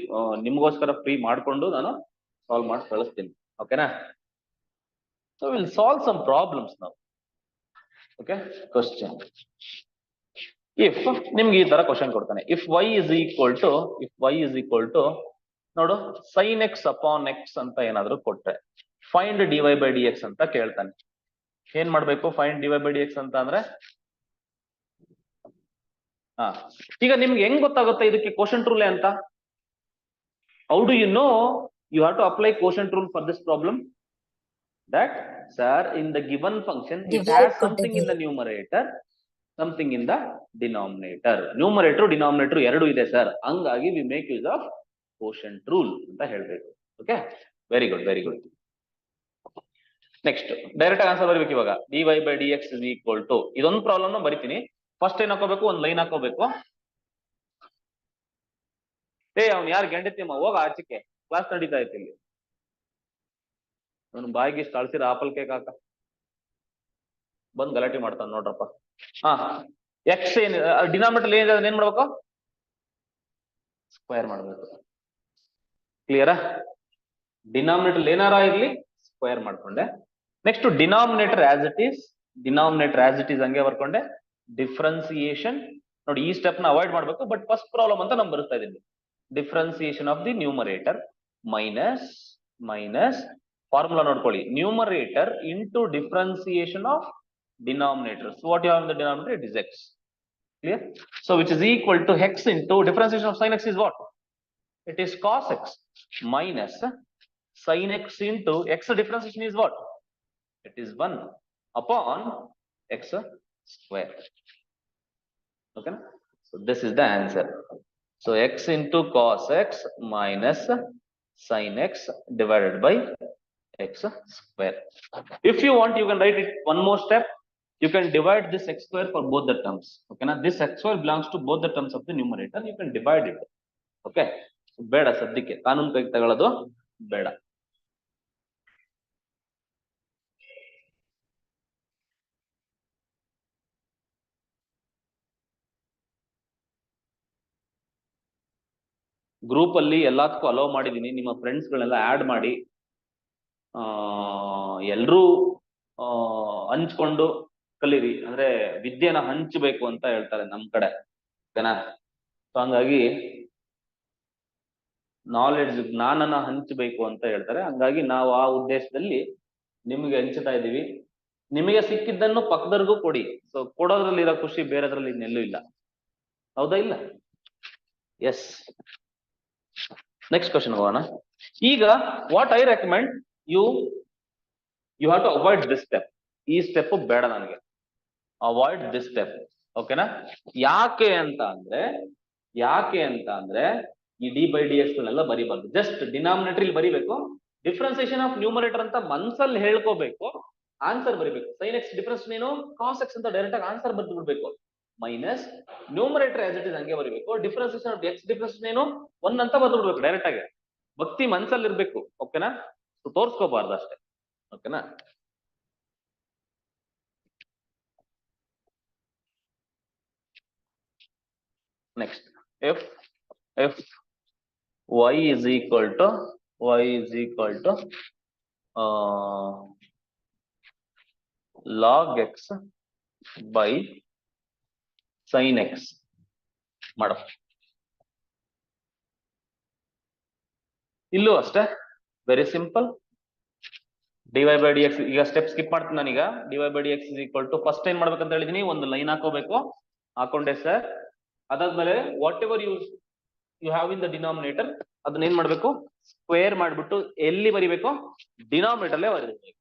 ನಿಮ್ಗೋಸ್ಕರ ಫ್ರೀ ಮಾಡ್ಕೊಂಡು ನಾನು ಸಾಲ್ವ್ ಮಾಡಿ ಕಳಿಸ್ತೀನಿ. ಓಕೆನಾ? So will solve some problems ನಾವು. Okay, question. ಇಫ್ ನಿಮ್ಗೆ ಈ ತರ ಕ್ವಶನ್ ಕೊಡ್ತಾನೆ, if y is equal to ನೋಡು sin x ಅಪಾನ್ x ಅಂತ ಏನಾದ್ರು ಕೊಟ್ರೆ ಫೈಂಡ್ dy ಬೈ dx ಅಂತ ಕೇಳ್ತಾನೆ. ಏನ್ ಮಾಡ್ಬೇಕು? ಫೈಂಡ್ dy ಬೈ dx ಅಂತ ಅಂದ್ರೆ ಈಗ ನಿಮ್ಗೆ ಹೆಂಗ್ ಗೊತ್ತಾಗುತ್ತೆ ಇದಕ್ಕೆ ಕ್ವೋಷಂಟ್ ರೂಲ್ ಅಂತ? How do you know you have to apply quotient rule for this problem? That sir, in the given function it has something in the numerator, something in the denominator. Numerator denominator ಎರಡು ಇದೆ sir, ಹಂಗಾಗಿ we make use of quotient rule ಅಂತ ಹೇಳ್ಬೇಕು. Okay, very good very good. Next direct answer ಬರೀಬೇಕು ಇವಾಗ. dy by dx is equal to, ಇದೊಂದು problem ನ ಬರಿತೀನಿ. ಫಸ್ಟ್ ಏನ್ ಹಾಕೋಬೇಕು? ಒಂದು ಲೈನ್ ಹಾಕೋಬೇಕು. ಅವ್ನು ಯಾರು ಗಂಡತಿಯಮ್ಮ, ಹೋಗ ಆಚೆಗೆ, ಕ್ಲಾಸ್ ನಡೀತಾ ಐತಿ ಇಲ್ಲಿ. ಅವನು ಬಾಯಿಗೆ ಇಷ್ಟು ಅಳ್ಸಿರ ಆಪಲ್ ಕೇಕ್ ಹಾಕ ಬಂದ್ ಗಲಾಟೆ ಮಾಡ್ತಾನೆ ನೋಡ್ರಪ್ಪ. ಎಕ್ಸ್ ಏನ್ ಡಿನಾಮಿನೇಟರ್ ಏನಿದೆ ಏನ್ ಮಾಡ್ಬೇಕು? ಸ್ಕ್ವೇರ್ ಮಾಡ್ಬೇಕು. ಕ್ಲಿಯರಾ? ಡಿನಾಮಿನೇಟರ್ ಏನಾರ ಇರ್ಲಿ ಸ್ಕ್ವೇರ್ ಮಾಡ್ಕೊಂಡೆ. Next denominator as it is ಹಂಗೆ ಬರ್ಕೊಂಡೆ. ಡಿಫ್ರೆನ್ಸಿಯೇಷನ್ ನೋಡಿ, ಈ ಸ್ಟೆಪ್ ನ ಅವಾಯ್ಡ್ ಮಾಡ್ಬೇಕು, ಬಟ್ ಫಸ್ಟ್ ಪ್ರಾಬ್ಲಮ್ ಅಂತ ನಾನು ಬರುತ್ತಾ ಇದ್ದೀನಿ. Differentiation of the numerator minus formula ನೋಡ್ಕೊಳ್ಳಿ, numerator into differentiation of denominator. So what you have in the denominator? It is x. Clear? So which is equal to x into differentiation of sin x is what? It is cos x minus sin x into x differentiation is what? It is 1 upon x square. Okay? So this is the answer. So x into cos x minus sin x divided by x square. If you want, you can write it one more step. You can divide this x square for both the terms. Okay, now this x square belongs to both the terms of the numerator. You can divide it. Okay, ಬೇಡ ಸದ್ಯಕ್ಕೆ ಕಾನೂನು ಕೈಗೆ ತಗೊಳ್ಳೋದು ಬೇಡ. Group ಅಲ್ಲಿ ಎಲ್ಲದಕ್ಕೂ hello ಮಾಡಿದೀನಿ. ನಿಮ್ಮ ಫ್ರೆಂಡ್ಸ್ ಗಳೆಲ್ಲ ಆಡ್ ಮಾಡಿ ಎಲ್ರೂ ಹಂಚ್ಕೊಂಡು ಕಲೀರಿ. ಅಂದ್ರೆ ವಿದ್ಯೆನ ಹಂಚಬೇಕು ಅಂತ ಹೇಳ್ತಾರೆ ನಮ್ ಕಡೆ. ಓಕೆನಾ? ಸೊ ಹಂಗಾಗಿ ನಾಲೆಡ್ಜ್ ಜ್ಞಾನನ ಹಂಚಬೇಕು ಅಂತ ಹೇಳ್ತಾರೆ. ಹಂಗಾಗಿ ನಾವು ಆ ಉದ್ದೇಶದಲ್ಲಿ ನಿಮ್ಗೆ ಹಂಚ್ತಾ ಇದ್ದೀವಿ. ನಿಮಗೆ ಸಿಕ್ಕಿದ್ದನ್ನು ಪಕ್ಕದವ್ರಿಗೂ ಕೊಡಿ. ಸೊ ಕೊಡೋದ್ರಲ್ಲಿ ಇರೋ ಖುಷಿ ಬೇರೆದ್ರಲ್ಲಿ ಇನ್ನೆಲ್ಲೂ ಇಲ್ಲ. ಹೌದಾ ಇಲ್ಲ? ಎಸ್. ನೆಕ್ಸ್ಟ್ ಕ್ವಶನ್ ಹೋಗೋಣ. ಈಗ what I recommend you have to avoid this step. ಈ ಸ್ಟೆಪ್ ಬೇಡ ನನಗೆ, ಅವಾಯ್ಡ್ ದಿಸ್ ಸ್ಟೆಪ್. ಓಕೆನಾ? ಯಾಕೆ ಅಂತ ಅಂದ್ರೆ ಈ ಡಿ ಬೈ ಡಿ ಎಕ್ಸ್ ಎಲ್ಲ ಬರಿಬಾರ್ದು. ಜಸ್ಟ್ ಡಿನಾಮಿನೇಟರ್ ಇಲ್ಲಿ ಬರಿಬೇಕು, ಡಿಫ್ರೆನ್ಸಿಯೇಷನ್ ಆಫ್ ನ್ಯೂಮರೇಟರ್ ಅಂತ ಮನ್ಸಲ್ಲಿ ಹೇಳ್ಕೋಬೇಕು, ಆನ್ಸರ್ ಬರಿಬೇಕು. ಸೈನ್ ಎಕ್ಸ್ ಡಿಫ್ರೆನ್ಸ್ ಏನು, ಕಾಸ್ ಎಕ್ಸ್ ಅಂತ ಡೈರೆಕ್ಟ್ ಆಗಿ ಆನ್ಸರ್ ಬರ್ದು ಬಿಡ್ಬೇಕು. Minus numerator as it is ಹಂಗೆ ಬರೀಬೇಕು. ಡಿಫ್ರೆನ್ಸಿಯೇಷನ್ ಆಫ್ ಎಕ್ಸ್ ಡಿಫ್ರೆನ್ಸಿಯೇಷನ್ ಏನು 1 ಅಂತ ಬರ್ದು ಬಿಡ್ಬೇಕು ಡೈರೆಕ್ಟ್ ಆಗಿ. ಭಕ್ತಿ ಮನ್ಸಲ್ಲಿ ಇರ್ಬೇಕು, ಓಕೆನಾ? ತೋರ್ಸ್ಕೋಬಾರ್ದು ಅಷ್ಟೇ, ಓಕೆನಾ? Next if y is equal to log x by sin x ಮಾಡು. ಇಲ್ಲೂ ಅಷ್ಟೇ very simple. dy by dx ಈಗ ಸ್ಟೆಪ್ ಸ್ಕಿಪ್ ಮಾಡ್ತೀನಿ ನಾನೀಗ. dy by dx is equal to first ಏನ್ ಮಾಡ್ಬೇಕಂತ ಹೇಳಿದೀನಿ, ಒಂದು ಲೈನ್ ಹಾಕೋಬೇಕು. ಹಾಕೊಂಡೆ ಸರ್. ಅದಾದ್ಮೇಲೆ whatever you have in the denominator ಅದನ್ನ ಏನ್ ಮಾಡ್ಬೇಕು, ಸ್ಕ್ವೇರ್ ಮಾಡ್ಬಿಟ್ಟು ಎಲ್ಲಿ ಬರಿಬೇಕು, ಡಿನಾಮಿನೇಟರ್ ಅಲ್ಲೇ ಬರೀಬೇಕು.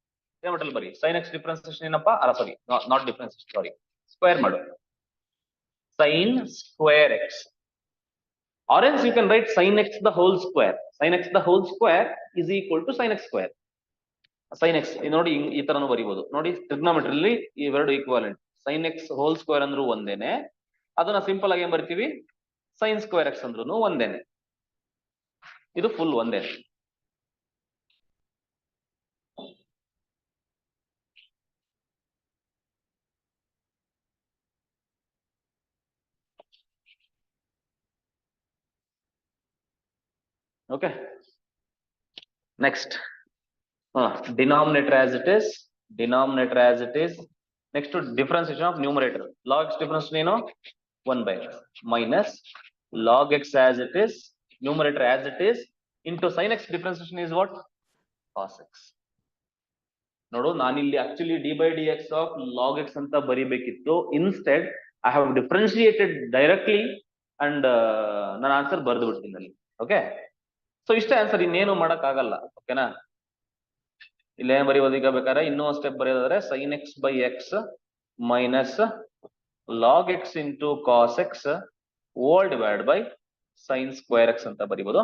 ಡಿನಾಮಿನೇಟರ್ ಬರಿ. sin x ಡಿಫ್ರೆನ್ಸಿಯೇಷನ್ ಏನಪ್ಪಾ, ಅಲ್ಲ sorry not differentiation, sorry square ಮಾಡು. sin square x, or else you can write sin x the whole square. Sin x the whole square is equal to sin x square. sin x ನೋಡಿ ಈ ತರನು ಬರೀಬಹುದು ನೋಡಿ. ಟ್ರಿಗ್ನೋಮೆಟ್ರಿಲಿ ಇವೆರಡು equivalent. sin x whole square ಅಂದ್ರೂ ಒಂದೇನೆ, ಅದನ್ನ simple ಆಗಿ ಏನ್ ಬರ್ತೀವಿ, sin ಸ್ಕ್ವೇರ್ x ಅಂದ್ರೂ ಒಂದೇನೆ. ಇದು ಫುಲ್ ಒಂದೇನೆ. Okay, next denominator as it is, next to differentiation of numerator. Log x difference ಏನು 1 by x minus log x as it is, numerator as it is, into sin x differentiation is what, cos x. ನೋಡು, ನಾನಿಲ್ಲಿ actually d by dx of log x ಅಂತ ಬರಿಬೇಕಿತ್ತು. Instead I have differentiated directly and ನನ್ನ answer ಬರೆದು ಬಿಡ್ತೀನಿ ಅಲ್ಲಿ. Okay, so ಇಷ್ಟೇ answer, ಇನ್ನೇನು ಮಾಡಕ್ ಆಗಲ್ಲ. ಓಕೆನಾ? ಇಲ್ಲೇನ್ ಬರೀಬೋದು ಈಗ ಬೇಕಾದ್ರೆ, ಇನ್ನೂ ಸ್ಟೆಪ್ ಬರೆಯೋದಾದ್ರೆ sin x by x minus log x into cos x whole divide by sin square x ಅಂತ ಬರೀಬೋದು.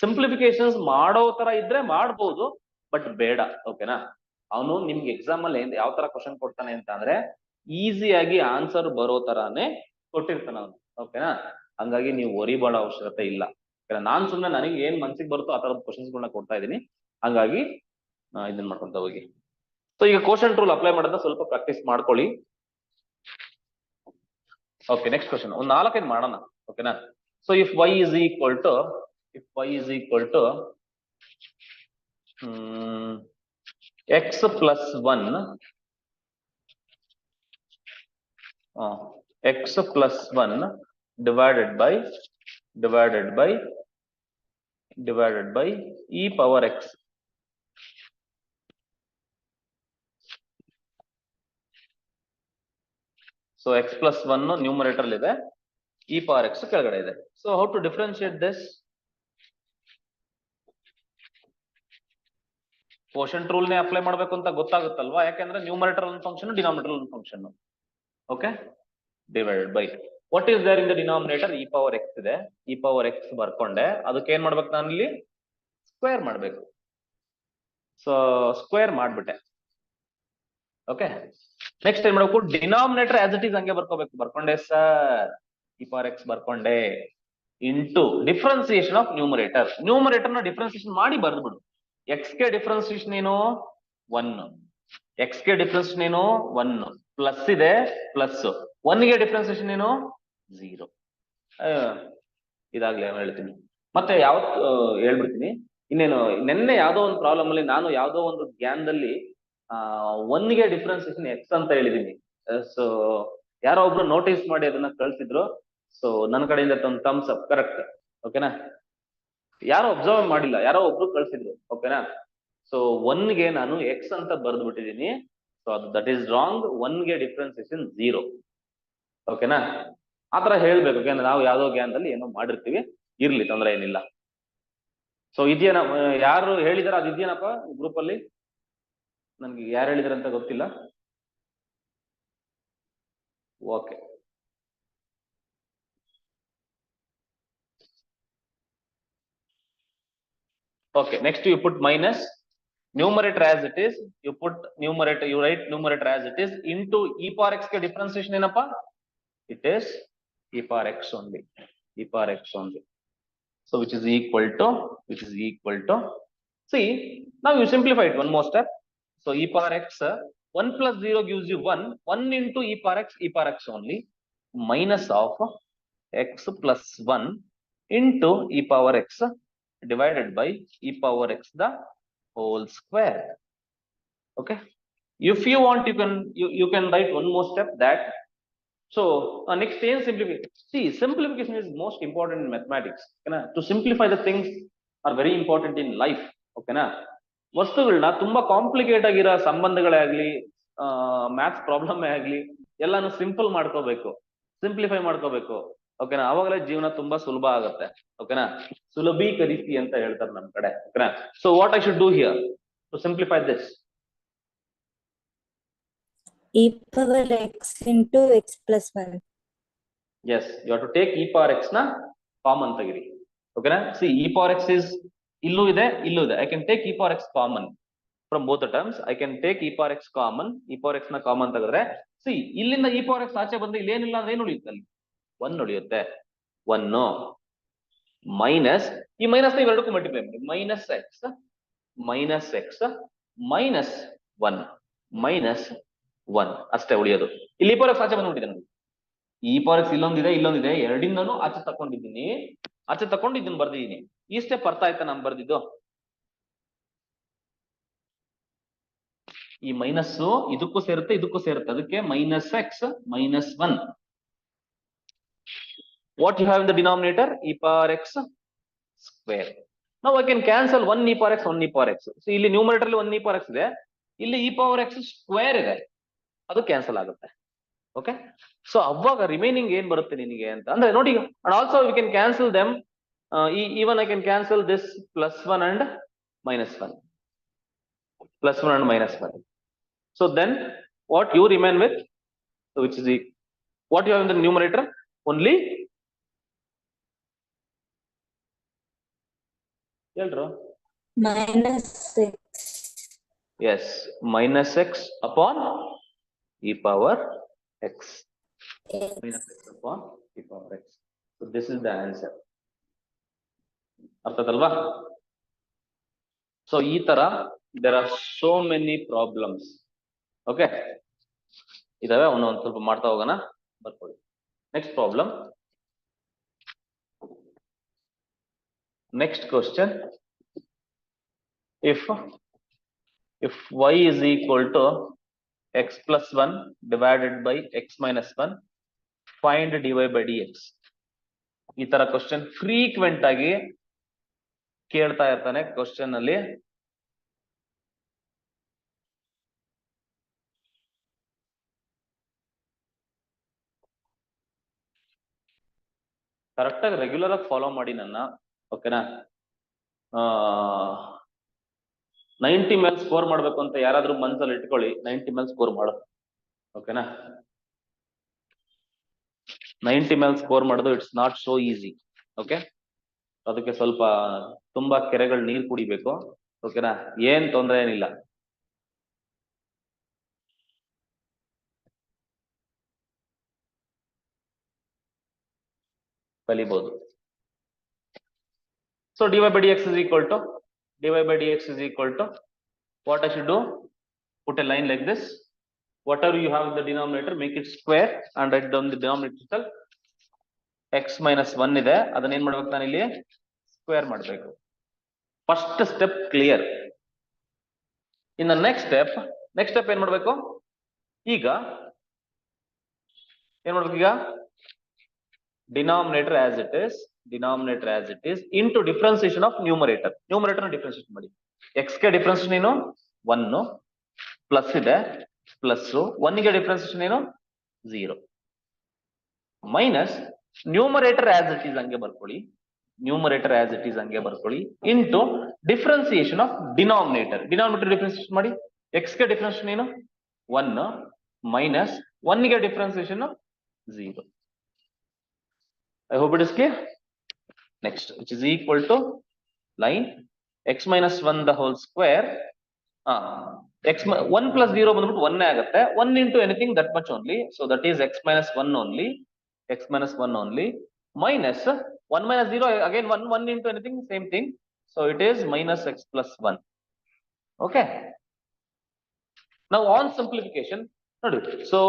ಸಿಂಪ್ಲಿಫಿಕೇಶನ್ಸ್ ಮಾಡೋ ತರ ಇದ್ರೆ ಮಾಡ್ಬೋದು, ಬಟ್ ಬೇಡ. ಓಕೆನಾ? ಅವನು ನಿಮ್ಗೆ ಎಕ್ಸಾಮ್ ಅಲ್ಲಿ ಯಾವ ತರ ಕ್ವಶನ್ ಕೊಡ್ತಾನೆ ಅಂತ ಅಂದ್ರೆ ಈಸಿಯಾಗಿ ಆನ್ಸರ್ ಬರೋ ತರಾನೇ ಕೊಟ್ಟಿರ್ತಾನೆ ಅವನು. ಓಕೆನಾ? ಹಂಗಾಗಿ ನೀವು ವರಿ ಮಾಡೋ ಅವಶ್ಯಕತೆ ಇಲ್ಲ. ನಾನ್ ಸುಮ್ನೆ ನನಗೆ ಏನ್ ಮನ್ಸಿಗೆ ಬರುತ್ತೋ ಆ ತರದ ಕ್ವಶನ್ಸ್ ಗಳನ್ನ ಕೊಡ್ತಾ ಇದ್ದೀನಿ. ಹಂಗಾಗಿ ಇದನ್ನ ಮಾಡ್ಕೊಂತ ಹೋಗಿ. ಸೊ ಈಗ ಕ್ವಶನ್ ರೂಲ್ ಅಪ್ಲೈ ಮಾಡೋದನ್ನ ಸ್ವಲ್ಪ ಪ್ರಾಕ್ಟೀಸ್ ಮಾಡ್ಕೊಳ್ಳಿ. ಓಕೆ, ನೆಕ್ಸ್ಟ್ ಕ್ವಶನ್ ಒಂದು 4-5 ಮಾಡೋಣ. ಓಕೆನಾ? So if y is equal to x plus 1 divided by e power x. So x plus 1 numerator ಇದೆ, e power x ಕೆಳಗಡೆ ಇದೆ. So how to differentiate this? Quotient rule ನೇ apply ಮಾಡ್ಬೇಕು ಅಂತ ಗೊತ್ತಾಗುತ್ತಲ್ವಾ, ಯಾಕಂದ್ರೆ ನ್ಯೂಮರೇಟರ್ ಒಂದು ಫಂಕ್ಷನ್, ಡಿನಾಮಿನೇಟರ್ ಒಂದು function. Okay, divided by what is there in the denominator, e power x ಇದೆ. e ಪವರ್ x ಬರ್ಕೊಂಡೆ, ಅದಕ್ಕೆ ಏನ್ ಮಾಡ್ಬೇಕು, ನಾನು ಇಲ್ಲಿ ಸ್ಕ್ವೇರ್ ಮಾಡ್ಬೇಕು. ಸೊ ಸ್ಕ್ವೇರ್ ಮಾಡ್ಬಿಟ್ಟೆ. ಓಕೆ, ನೆಕ್ಸ್ಟ್ ಏನ್ ಮಾಡ್ಬೇಕು, ಡಿನಾಮಿನೇಟರ್ ಆಸ್ ಇಟ್ ಈಸ್ ಹಂಗೆ ಬರ್ಕೊಂಡೆ ಸರ್. e ಪವರ್ x ಬರ್ಕೊಂಡೆ into differentiation of numerator. Numerator ನ ಡಿಫ್ರೆನ್ಸಿಯೇಷನ್ ಮಾಡಿ ಬರ್ದ್ಬಿಡು. x ಗೆ ಡಿಫ್ರೆನ್ಸಿಯೇಷನ್ ಏನು 1, x ಗೆ ಡಿಫ್ರೆನ್ಸಿಯೇಷನ್ ಏನು 1, ಪ್ಲಸ್ ಇದೆ ಪ್ಲಸ್, 1 ಗೆ ಡಿಫ್ರೆನ್ಸಿಯೇಷನ್ ಏನು 0. ಇದಾಗ್ಲೇ ಹೇಳ್ತೀನಿ, ಮತ್ತೆ ಯಾವತ್ ಹೇಳ್ಬಿಡ್ತೀನಿ. ಇನ್ನೇನು ನೆನ್ನೆ ಯಾವ್ದೋ ಒಂದು ಪ್ರಾಬ್ಲಮ್ ಅಲ್ಲಿ ನಾನು ಯಾವ್ದೋ ಒಂದು ಜ್ಞಾನದಲ್ಲಿ 1 ಗೆ ಡಿಫ್ರೆನ್ಸಿಯೇಷನ್ x ಅಂತ ಹೇಳಿದೀನಿ. ಸೊ ಯಾರೋ ಒಬ್ರು ನೋಟಿಸ್ ಮಾಡಿ ಅದನ್ನ ಕಳ್ಸಿದ್ರು. ಸೊ ನನ್ನ ಕಡೆಯಿಂದ ಥಮ್ಸ್ ಅಪ್, ಕರೆಕ್ಟ್. ಓಕೆನಾ? ಯಾರೋ ಅಬ್ಸರ್ವ್ ಮಾಡಿಲ್ಲ, ಯಾರೋ ಒಬ್ರು ಕಳ್ಸಿದ್ರು. ಓಕೆನಾ? ಸೊ 1 ಗೆ ನಾನು x ಅಂತ ಬರ್ದು ಬಿಟ್ಟಿದೀನಿ. ಸೊ ಅದು ದಟ್ ಈಸ್ ರಾಂಗ್. 1 ಗೆ ಡಿಫ್ರೆನ್ಸಿಯೇಷನ್ 0. ಓಕೆನಾ? ಆತರ ಹೇಳ್ಬೇಕು. ಓಕೆನಾ? ನಾವು ಯಾವ್ದೋ ಜ್ಞಾನದಲ್ಲಿ ಏನೋ ಮಾಡಿರ್ತೀವಿ, ಇರ್ಲಿ, ತೊಂದ್ರೆ ಏನಿಲ್ಲ. ಸೊ ಇದೆಯೇನ, ಯಾರು ಹೇಳಿದಾರ ಅದು ಇದೆಯೇನಪ್ಪ ಗ್ರೂಪ್ ಅಲ್ಲಿ? ನನ್ಗೆ ಯಾರು ಹೇಳಿದಾರೆ ಅಂತ ಗೊತ್ತಿಲ್ಲ. Okay, okay, next you put minus numerator as it is, you write numerator as it is into e power x ಗೆ ಡಿಫ್ರೆನ್ಸಿಯೇಷನ್ ಏನಪ್ಪಾ it is e power x only, e power x only. So which is equal to, see, now you simplify it one more step. So e power x, 1 plus 0 gives you 1, 1 into e power x only, minus of x plus 1 into e power x divided by e power x the whole square. Okay. If you want, you can write one more step that. So next thing simplification. See, simplification is most important in mathematics. Okay, to simplify the things are very important in life. Okay, ವಸ್ತುಗಳನ್ನ ತುಂಬಾ complicate ಆಗಿರೋ ಸಂಬಂಧಗಳೇ ಆಗ್ಲಿ, maths problem ಆಗ್ಲಿ, ಎಲ್ಲಾನು simple ಮಾಡ್ಕೋಬೇಕು, simplify ಮಾಡ್ಕೋಬೇಕು. ಓಕೆನಾ, ಅವಾಗಲೇ ಜೀವನ ತುಂಬಾ ಸುಲಭ ಆಗುತ್ತೆ. ಓಕೆನಾ, ಸುಲಭೀಕರಿಸಿ ಅಂತ ಹೇಳ್ತಾರೆ ನಮ್ ಕಡೆ. ಓಕೆನಾ, so what I should do here to simplify this? e power x into x plus 1. Yes, you have to take e power x na common ತೆಗಿರಿ. ಓಕೆನಾ, see, e power x is ಇಲ್ಲೂ ಇದೆ, ಇಲ್ಲೂ ಇದೆ. I can take e power x common from both the terms. I can take e power x common, e power x ನ common ತೆಗೆದ್ರೆ, see, ಇಲ್ಲಿಂದ e power x ಆಚೆ ಬಂದ್ರೆ ಇಲ್ಲಿ ಏನಿಲ್ಲ ಅಂದ್ರೆ ಏನು ಉಳಿಯುತ್ತೆ? ಅಲ್ಲಿ 1 ಉಳಿಯುತ್ತೆ. 1 ಮೈನಸ್, ಈ ಮೈನಸ್ ನ ಇವೆರಡಕ್ಕೂ ಮಲ್ಟಿಪ್ಲೈ ಮಾಡಿ, ಮೈನಸ್ ಎಕ್ಸ್ ಮೈನಸ್ 1 ಅಷ್ಟೇ ಉಳಿಯೋದು. ಇಲ್ಲಿ e power x ಆಚೆ ಬಂದ್ಬಿಟ್ಟಿದೆ ನೋಡಿ. e power x ಇಲ್ಲೊಂದಿದೆ, ಎರಡಿಂದನೂ ಆಚೆ ತಕೊಂಡಿದ್ದೀನಿ, ಆಚೆ ತಕೊಂಡು ಇದನ್ನ ಬರ್ದಿದ್ದೀನಿ. ಈ ಸ್ಟೆಪ್ ಅರ್ಥ ಆಯ್ತಾ ನಾನು ಬರ್ದಿದ್ದು? ಈ ಮೈನಸ್ ಇದಕ್ಕೂ ಸೇರುತ್ತೆ, ಇದಕ್ಕೂ ಸೇರುತ್ತೆ, ಅದಕ್ಕೆ minus x minus 1. What you have in the denominator? e power x square. ನಾವು I can cancel 1 e power x, 1 e power x. So ಇಲ್ಲಿ ನ್ಯೂಮರೇಟರ್ ಅಲ್ಲಿ 1 e power x ಇದೆ, ಇಲ್ಲಿ e power x ಸ್ಕ್ವೇರ್ ಇದೆ, ಅದು cancel ಆಗುತ್ತೆ. Okay, so ಅವಾಗ remaining ಏನ್ ಬರುತ್ತೆ ನಿನಗೆ ಅಂತ ಅಂದ್ರೆ ನೋಡಿ. And also we can cancel them, even I can cancel this plus 1 and minus 1, plus 1 and minus 1. So then what you remain with, so which is what you have in the numerator? Only minus x. Yes, minus x upon e power x. Yes. Minus x upon e power x. So this is the answer. ಅರ್ಥದಲ್ವಾ? So ಈ ತರ there are so many problems. Okay, ಇದಾವೆ, ಒಂದೊಂದು ಸ್ವಲ್ಪ ಮಾಡ್ತಾ ಹೋಗೋಣ, ಬರ್ಕೊಳ್ಳಿ. Next problem, next question. If y is equal to x plus 1 divided by x minus 1, find dy by dx. ಈ ತರ ಕ್ವಶನ್ ಫ್ರೀಕ್ವೆಂಟ್ ಆಗಿ ಕೇಳ್ತಾ ಇರ್ತಾನೆ ಕ್ವಶನ್ ಅಲ್ಲಿ. ಕರೆಕ್ಟ್ ಆಗಿ ರೆಗ್ಯುಲರ್ ಆಗಿ ಫಾಲೋ ಮಾಡಿ ನನ್ನ. ಓಕೆನಾ, 90 ಮೇಲೆ ಸ್ಕೋರ್ ಮಾಡ್ಬೇಕು ಅಂತ ಯಾರಾದ್ರೂ ಮನ್ಸಲ್ಲಿ ಇಟ್ಕೊಳ್ಳಿ, 90 ಮೇಲೆ ಸ್ಕೋರ್ ಮಾಡೋದು. ಓಕೆನಾ, 90 ಮೇಲೆ ಸ್ಕೋರ್ ಮಾಡೋದು it's not so easy. Okay, ಅದಕ್ಕೆ ಸ್ವಲ್ಪ ತುಂಬಾ ಕೆರೆಗಳು ನೀರು ಕುಡಿಬೇಕು. ಓಕೆನಾ, ಏನ್ ತೊಂದರೆ ಏನಿಲ್ಲ. ಕಲಿಬಹುದು. So dy by dx is equal to, what I should do? Put a line like this. Whatever you have in the denominator, make it square and write down the denominator itself. x minus 1 ಇದೆ, ಅದನ್ನ ಏನ್ ಮಾಡ್ಬೇಕು ನಾನು ಇಲ್ಲಿ? Square ಮಾಡ್ಬೇಕು. First step clear. ಇನ್ನು next step ಏನ್ ಮಾಡ್ಬೇಕು? ಈಗ ಏನ್ ಮಾಡ್ಬೇಕು? ಈಗ denominator as it is into differentiation of numerator ನ ಡಿಫ್ರೆನ್ಸಿಯೇಟ್ ಮಾಡಿ. x ಗೆ ಡಿಫ್ರೆನ್ಸಿಯೇಷನ್ ಏನು? 1, ಪ್ಲಸ್ ಇದೆ, ಪ್ಲಸ್ 1 ಗೆ ಡಿಫ್ರೆನ್ಸಿಯೇಷನ್ ಏನು? 0, minus numerator as it is ಹಂಗೆ ಬರ್ಕೊಳ್ಳಿ, into differentiation of denominator differentiation ಮಾಡಿ. x ಗೆ ಡಿಫ್ರೆನ್ಸಿಯೇಷನ್ ಏನು? 1, ಮೈನಸ್ 1 ಗೆ differentiation 0. I hope it is clear. Next, which is equal to line x minus 1 the whole square. 1 plus 0 ಬಂದ್ಬಿಟ್ಟು 1 ಆಗುತ್ತೆ. 1 into anything that much only. So that is x minus 1 only. x minus 1 only, minus 1 minus 0, again 1 into anything, same thing. So it is minus x plus 1. Okay. Now on simplification, so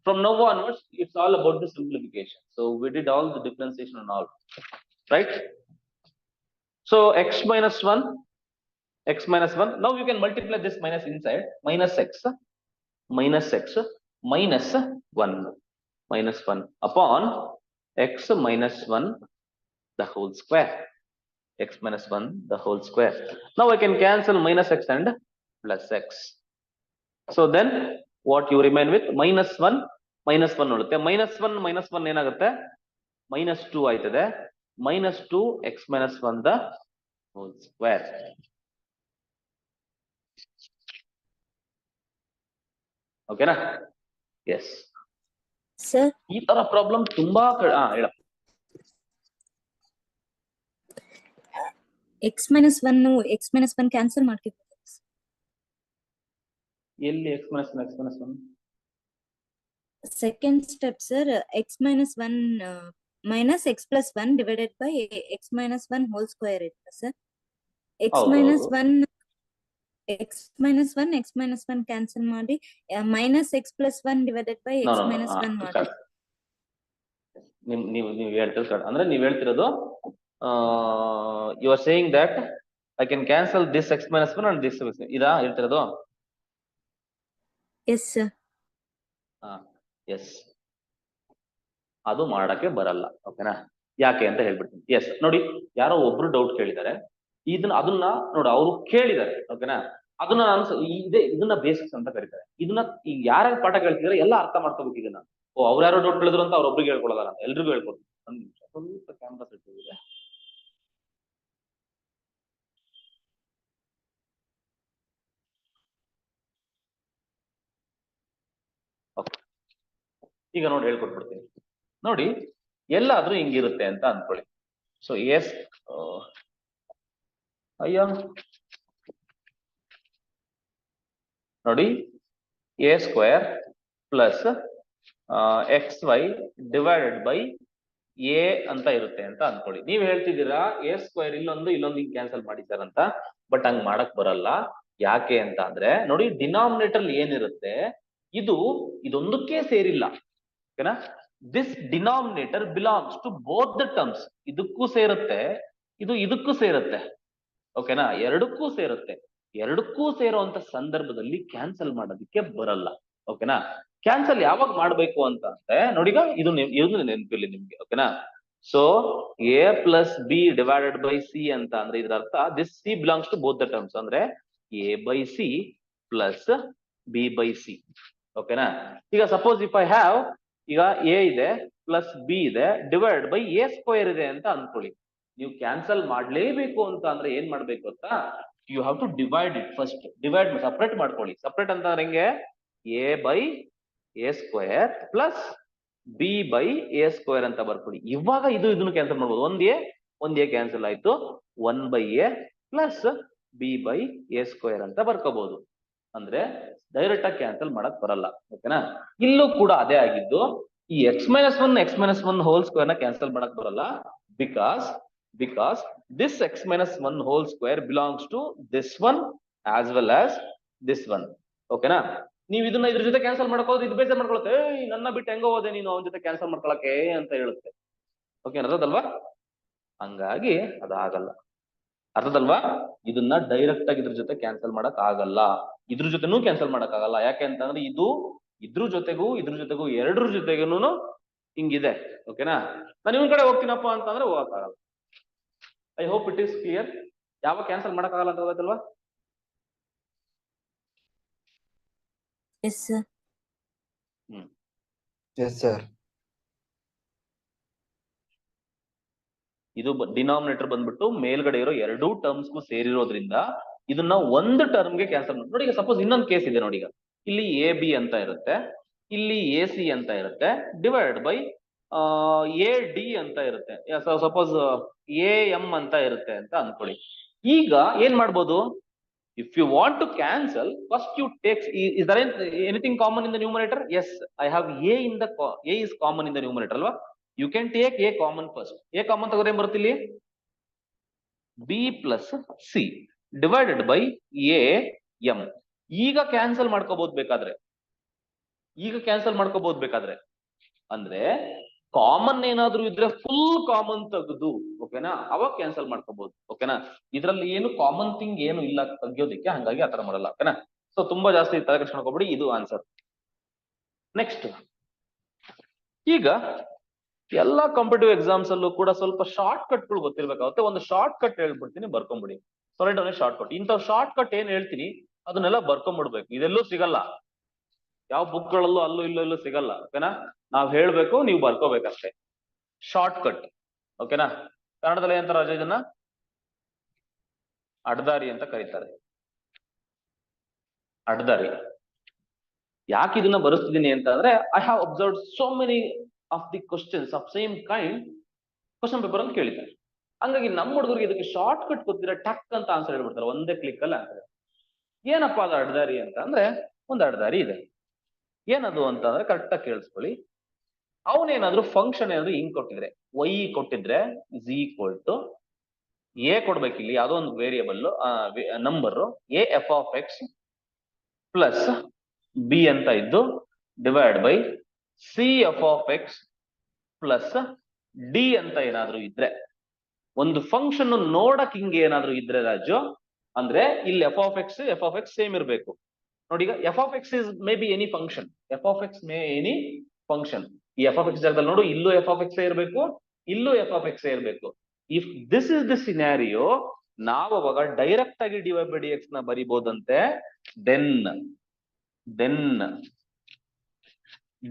from now onwards, it's all about the simplification. So we did all the differentiation and all, right? So x minus 1, x minus 1. Now you can multiply this minus inside, minus x minus 1 minus 1 upon x minus 1 the whole square. X minus 1 the whole square. Now I can cancel minus x and plus x. So then what you remain with? Minus 1 ಉಳುತ್ತೆ. minus 1 ಏನಾಗುತ್ತೆ? minus 2 ಆಯ್ತದೆ. minus 2 x minus 1 the whole square. ಓಕೆನಾ? Yes sir ಈ ತರ problem ತುಂಬಾ ಹೇಳ. X minus one cancel ಮಾಡ್ತೀವಿ. ಎಲ್ಲಿ x minus 1? Second step sir, x minus 1 minus x plus 1 divided by x minus 1 whole square ಇತ್ತು ಸರ್. ಎಕ್ಸ್ ಮೈನಸ್ 1 ಕ್ಯಾನ್ಸಲ್ ಮಾಡಿ minus x plus 1 divided by x minus 1 ಮಾಡಿ. ನೀವು ಹೇಳ್ತಿರೋದು ಅಂದ್ರೆ ನೀವು ಹೇಳ್ತಿರೋದು you are saying that I can cancel this x minus 1 and this ಇದಾ ಹೇಳ್ತಿರೋದು? S sir. ಎಸ್, ಅದು ಮಾಡಕ್ಕೆ ಬರಲ್ಲ. ಓಕೆನಾ? ಯಾಕೆ ಅಂತ ಹೇಳ್ಬಿಡ್ತೀನಿ. ಎಸ್, ನೋಡಿ, ಯಾರೋ ಒಬ್ರು ಡೌಟ್ ಕೇಳಿದ್ದಾರೆ. ಅದನ್ನ ನೋಡಿ, ಅವರು ಕೇಳಿದ್ದಾರೆ. ಓಕೆನಾ? ಅದನ್ನ ನಾನು ಇದನ್ನ ಬೇಸಿಕ್ಸ್ ಅಂತ ಕರೀತಾರೆ. ಇದನ್ನ ಈಗ ಯಾರ್ಯಾರು ಪಾಠ ಕೇಳ್ತಿದ್ರೆ ಎಲ್ಲ ಅರ್ಥ ಮಾಡ್ಕೋಬೇಕು ಇದನ್ನ. ಅವ್ರು ಯಾರೋ ಡೌಟ್ ಕೇಳಿದ್ರು ಅಂತ ಅವ್ರೊಬ್ರಿಗೆ ಹೇಳ್ಕೊಳ್ಳೋಲ್ಲ ಅಂತ ಎಲ್ರಿಗೂ ಹೇಳ್ಕೊಡ್ತೀನಿ. ಒಂದ್ ನಿಮಿಷ, ಸ್ವಲ್ಪ ಕ್ಯಾಮ್ರಾ ಸೆಟ್ ಇದೆ. ಈಗ ನೋಡಿ ಹೇಳ್ಕೊಟ್ಬಿಡ್ತೀನಿ. ನೋಡಿ, ಎಲ್ಲಾದ್ರೂ ಹಿಂಗಿರುತ್ತೆ ಅಂತ ಅನ್ಕೊಳ್ಳಿ. ಸೊ ಎಸ್, ಅಯ್ಯೋ ನೋಡಿ, A square plus XY divided by A ಅಂತ ಇರುತ್ತೆ ಅಂತ ಅನ್ಕೊಳ್ಳಿ. ನೀವ್ ಹೇಳ್ತಿದ್ದೀರಾ ಎ ಸ್ಕ್ವೇರ್ ಇಲ್ಲೊಂದು ಹಿಂಗ್ ಕ್ಯಾನ್ಸಲ್ ಮಾಡಿ ಸರ್ ಅಂತ. ಬಟ್ ಹಂಗ್ ಮಾಡಕ್ ಬರಲ್ಲ. ಯಾಕೆ ಅಂತ ಅಂದ್ರೆ ನೋಡಿ, ಡಿನಾಮಿನೇಟರ್ ಏನಿರುತ್ತೆ ಇದೊಂದಕ್ಕೆ ಸೇರಿಲ್ಲ. ಓಕೆನಾ? This denominator belongs to both the terms. ಇದಕ್ಕೂ ಸೇರುತ್ತೆ, ಇದಕ್ಕೂ ಸೇರುತ್ತೆ. ಓಕೆನಾ? ಎರಡಕ್ಕೂ ಸೇರುತ್ತೆ. ಎರಡಕ್ಕೂ ಸೇರುವಂತ ಸಂದರ್ಭದಲ್ಲಿ ಕ್ಯಾನ್ಸಲ್ ಮಾಡೋದಕ್ಕೆ ಬರಲ್ಲ. ಓಕೆನಾ? ಕ್ಯಾನ್ಸಲ್ ಯಾವಾಗ ಮಾಡ್ಬೇಕು ಅಂತ ಅಂದ್ರೆ ನೋಡಿ, ಈಗ ಇದು ನೆನಪಿಲ್ಲ ನಿಮ್ಗೆ. ಓಕೆನಾ? So a plus b divided by c ಅಂತ ಅಂದ್ರೆ ಇದರ ಅರ್ಥ this c belongs to both the terms. ಅಂದ್ರೆ a by c plus b by c. ಓಕೆನಾ? ಈಗ ಸಪೋಸ್ ಇಫ್ ಐ ಹ್ಯಾವ್, ಈಗ ಎ ಇದೆ ಪ್ಲಸ್ ಬಿ ಇದೆ ಡಿವೈಡ್ ಬೈ ಎ ಸ್ಕ್ವೇರ್ ಇದೆ ಅಂತ ಅನ್ಕೊಳ್ಳಿ. ನೀವು ಕ್ಯಾನ್ಸಲ್ ಮಾಡ್ಲೇಬೇಕು ಅಂತ ಅಂದ್ರೆ ಏನ್ ಮಾಡ್ಬೇಕು ಅಂತ, you have to divide it first. Separate ಮಾಡ್ಕೊಳ್ಳಿ. ಸಪ್ರೇಟ್ ಅಂತ ಹೆಂಗೆ? A by a square plus b by a square ಅಂತ ಬರ್ಕೊಳ್ಳಿ. ಇವಾಗ ಇದನ್ನು ಕ್ಯಾನ್ಸಲ್ ಮಾಡ್ಬೋದು. ಒಂದ್ ಎ ಕ್ಯಾನ್ಸಲ್ ಆಯ್ತು. 1 by A plus b by a square ಅಂತ ಬರ್ಕೋಬಹುದು. ಅಂದ್ರೆ ಡೈರೆಕ್ಟ್ ಆಗಿ ಕ್ಯಾನ್ಸಲ್ ಮಾಡಕ್ ಬರಲ್ಲ. ಓಕೆನಾ? ಇಲ್ಲೂ ಕೂಡ ಅದೇ ಆಗಿದ್ದು. ಈ x minus 1 ಹೋಲ್ ಸ್ಕ್ವೇರ್ ನ ಕ್ಯಾನ್ಸಲ್ ಮಾಡಕ್ ಬರಲ್ಲ. Because this x minus 1 whole square belongs to this one as well as this one. ಓಕೆನಾ? ನೀವು ಇದನ್ನ ಇದ್ರ ಜೊತೆ ಕ್ಯಾನ್ಸಲ್ ಮಾಡ್ಕೊಳ್ಳೋದು, ಇದು ಬೇಜಾರ್ ಮಾಡ್ಕೊಳುತ್ತೆ. ನನ್ನ ಬಿಟ್ಟು ಹೆಂಗೋ ಹೋದೆ ನೀನು ಅವನ ಜೊತೆ ಕ್ಯಾನ್ಸಲ್ ಮಾಡ್ಕೊಳಕ್ಕೆ ಅಂತ ಹೇಳುತ್ತೆ. ಓಕೆ, ಅರ್ಥದಲ್ವಾ? ಹಂಗಾಗಿ ಅದಾಗಲ್ಲ. ಅರ್ಥದಲ್ವಾ? ಇದನ್ನ ಡೈರೆಕ್ಟ್ ಆಗಿ ಇದ್ರ ಜೊತೆ ಕ್ಯಾನ್ಸಲ್ ಮಾಡಕ್ ಆಗಲ್ಲ. ಇದ್ರ ಜೊತೆನೂ ಕ್ಯಾನ್ಸಲ್ ಮಾಡಕ್ ಆಗಲ್ಲ. ಯಾಕೆ ಅಂತಂದ್ರೆ ಇದ್ರ ಜೊತೆಗೂ ಎರಡರ ಜೊತೆಗೂನು ಹಿಂಗಿದೆ. ಓಕೆನಾ? ನಾನು ಇವನ್ ಕಡೆ ಹೋಗ್ತೀನಪ್ಪ ಅಂತಂದ್ರೆ ಹೋಗಕ್ಕಾಗಲ್ಲ. I hope it is clear. ಯಾವಾಗ ಕ್ಯಾನ್ಸಲ್ ಮಾಡಕ್ ಆಗಲ್ಲ ಅಂತ ಗೊತ್ತಲ್ವಾ? Yes sir. Yes sir. ಇದು ಡಿನಾಮಿನೇಟರ್ ಬಂದ್ಬಿಟ್ಟು ಮೇಲ್ಗಡೆ ಇರೋ ಎರಡೂ ಟರ್ಮ್ಸ್ಗೂ ಸೇರಿರೋದ್ರಿಂದ ಇದನ್ನ ಒಂದು ಟರ್ಮ್ಗೆ ಕ್ಯಾನ್ಸಲ್ ಮಾಡಿ. ನೋಡಿ, ಈಗ ಸಪೋಸ್ ಇನ್ನೊಂದು ಕೇಸ್ ಇದೆ ನೋಡಿ. ಈಗ ಇಲ್ಲಿ ಎ ಬಿ ಅಂತ ಇರುತ್ತೆ, ಇಲ್ಲಿ ಎ ಸಿ ಅಂತ ಇರುತ್ತೆ, ಡಿವೈಡ್ ಬೈ ಎ ಡಿ ಅಂತ ಇರುತ್ತೆ. ಸಪೋಸ್ ಎ ಎಂ ಅಂತ ಇರುತ್ತೆ ಅಂತ ಅನ್ಕೊಳ್ಳಿ. ಈಗ ಏನ್ ಮಾಡ್ಬೋದು? If you want to cancel, first you take, is there anything common in the numerator? Yes, I have a in the, a is common in the numerator alwa. You can take a common first. A common ತಗೊಂಡ್ರೆ ಏನು ಬರುತ್ತೆ ಇಲ್ಲಿ? b plus c divided by a m. ಈಗ cancel ಮಾಡ್ಕೋಬಹುದು ಬೇಕಾದ್ರೆ, ಅಂದ್ರೆ common ಏನಾದ್ರೂ ಇದ್ರೆ ಫುಲ್ ಕಾಮನ್ ತೆಗೆದು, ಓಕೆನಾ, ಅವಾಗ ಕ್ಯಾನ್ಸಲ್ ಮಾಡ್ಕೋಬಹುದು. ಓಕೆನಾ, ಇದ್ರಲ್ಲಿ ಏನು ಕಾಮನ್ ಥಿಂಗ್ ಏನು ಇಲ್ಲ ತೆಗಿಯೋದಿಕ್ಕೆ, ಹಂಗಾಗಿ ಆತರ ಮಾಡಲ್ಲ. ಓಕೆನಾ, ಸೊ ತುಂಬಾ ಜಾಸ್ತಿ ತಲೆ ಕೆಡಿಸ್ಕೊಂಡ್ಬಿಡಿ, ಇದು ಆನ್ಸರ್. ನೆಕ್ಸ್ಟ್, ಈಗ ಎಲ್ಲಾ ಕಾಂಪಿಟೇಟಿವ್ ಎಕ್ಸಾಮ್ಸ್ ಅಲ್ಲೂ ಕೂಡ ಸ್ವಲ್ಪ ಶಾರ್ಟ್ ಕಟ್ ಗಳು ಗೊತ್ತಿರ್ಬೇಕಾಗುತ್ತೆ. ಒಂದು ಶಾರ್ಟ್ ಕಟ್ ಹೇಳ್ಬಿಡ್ತೀನಿ, ಬರ್ಕೊಂಬಿಡಿ. ಸಾಲಿಡ್ ಅವನೇ ಶಾರ್ಟ್ ಕಟ್. ಇಂಥ ಶಾರ್ಟ್ ಕಟ್ ಏನ್ ಹೇಳ್ತೀನಿ ಅದನ್ನೆಲ್ಲ ಬರ್ಕೊಂಡ್ಬಿಡ್ಬೇಕು. ಇದೆಲ್ಲೂ ಸಿಗಲ್ಲ, ಯಾವ ಬುಕ್ ಗಳಲ್ಲೂ ಅಲ್ಲೂ ಇಲ್ಲೂ ಸಿಗಲ್ಲ. ಓಕೆನಾ, ನಾವ್ ಹೇಳ್ಬೇಕು, ನೀವು ಬರ್ಕೋಬೇಕಷ್ಟೇ. Short cut. ಓಕೆನಾ, ಕನ್ನಡದಲ್ಲಿ ಏನಂತಾರೆ ರಾಜ ಇದನ್ನ? ಅಡ್ದಾರಿ ಅಂತ ಕರೀತಾರೆ. ಅಡ್ದಾರಿ. ಯಾಕೆ ಇದನ್ನ ಬರೆಸ್ತಿದ್ದೀನಿ ಅಂತ ಅಂದ್ರೆ, I have observe so many of the questions of same kind question paper ಅಲ್ಲಿ ಕೇಳಿದ್ದಾರೆ. ಹಂಗಾಗಿ ನಮ್ಮ ಹುಡುಗರಿಗೆ ಇದಕ್ಕೆ ಶಾರ್ಟ್ ಕಟ್ ಗೊತ್ತಿರ ಟಕ್ ಅಂತ ಆನ್ಸರ್ ಹೇಳ್ಬಿಡ್ತಾರೆ, ಒಂದೇ ಕ್ಲಿಕ್ ಅಲ್ಲಿ ಆನ್ಸರ್. ಏನಪ್ಪಾ ಅದು ಅಡ್ದಾರಿ ಅಂತ ಅಂದ್ರೆ, ಒಂದು ಅಡ್ದಾರಿ ಇದೆ. ಏನದು ಅಂತ ಅಂದ್ರೆ ಕರೆಕ್ಟ್ ಆಗಿ ಕೇಳಿಸ್ಕೊಳ್ಳಿ. ಅವನೇನಾದ್ರೂ ಫಂಕ್ಷನ್ ಏನಾದ್ರು ಹಿಂಗ್ ಕೊಟ್ಟಿದ್ರೆ, y ಕೊಟ್ಟಿದ್ರೆ ಇಸ್ ಈಕ್ವಲ್ ಟು ಎ ಕೊಡ್ಬೇಕಿಲ್ಲಿ, ಯಾವುದೋ ಒಂದು variable number A F of X plus B ಅಂತ ಇದ್ದು divide by C F of X plus D ಅಂತ ಏನಾದ್ರು ಇದ್ರೆ, ಒಂದು ಫಂಕ್ಷನ್ ನೋಡಕ್ ಹಿಂಗೆ ಏನಾದ್ರು ಇದ್ರೆ ರಾಜು, ಅಂದ್ರೆ ಇಲ್ಲಿ ಎಫ್ ಆಫ್ ಎಕ್ಸ್ ಸೇಮ್ ಇರಬೇಕು. ನೋಡಿ, ಈಗ f of x is may be any function, f of x may any function. ಈ ಎಫ್ ಆಫ್ ಎಕ್ಸ್ ಜಾಗದಲ್ಲಿ ನೋಡು, ಇಲ್ಲೂ ಎಫ್ ಆಫ್ ಎಕ್ಸ್ ಇರಬೇಕು, ಇಲ್ಲೂ ಎಫ್ ಆಫ್ ಎಕ್ಸ್ ಇರಬೇಕು. If this is the scenario, ನಾವು ಅವಾಗ ಡೈರೆಕ್ಟ್ ಆಗಿ d y by D x ನ ಬರಿಬಹುದಂತೆ. Then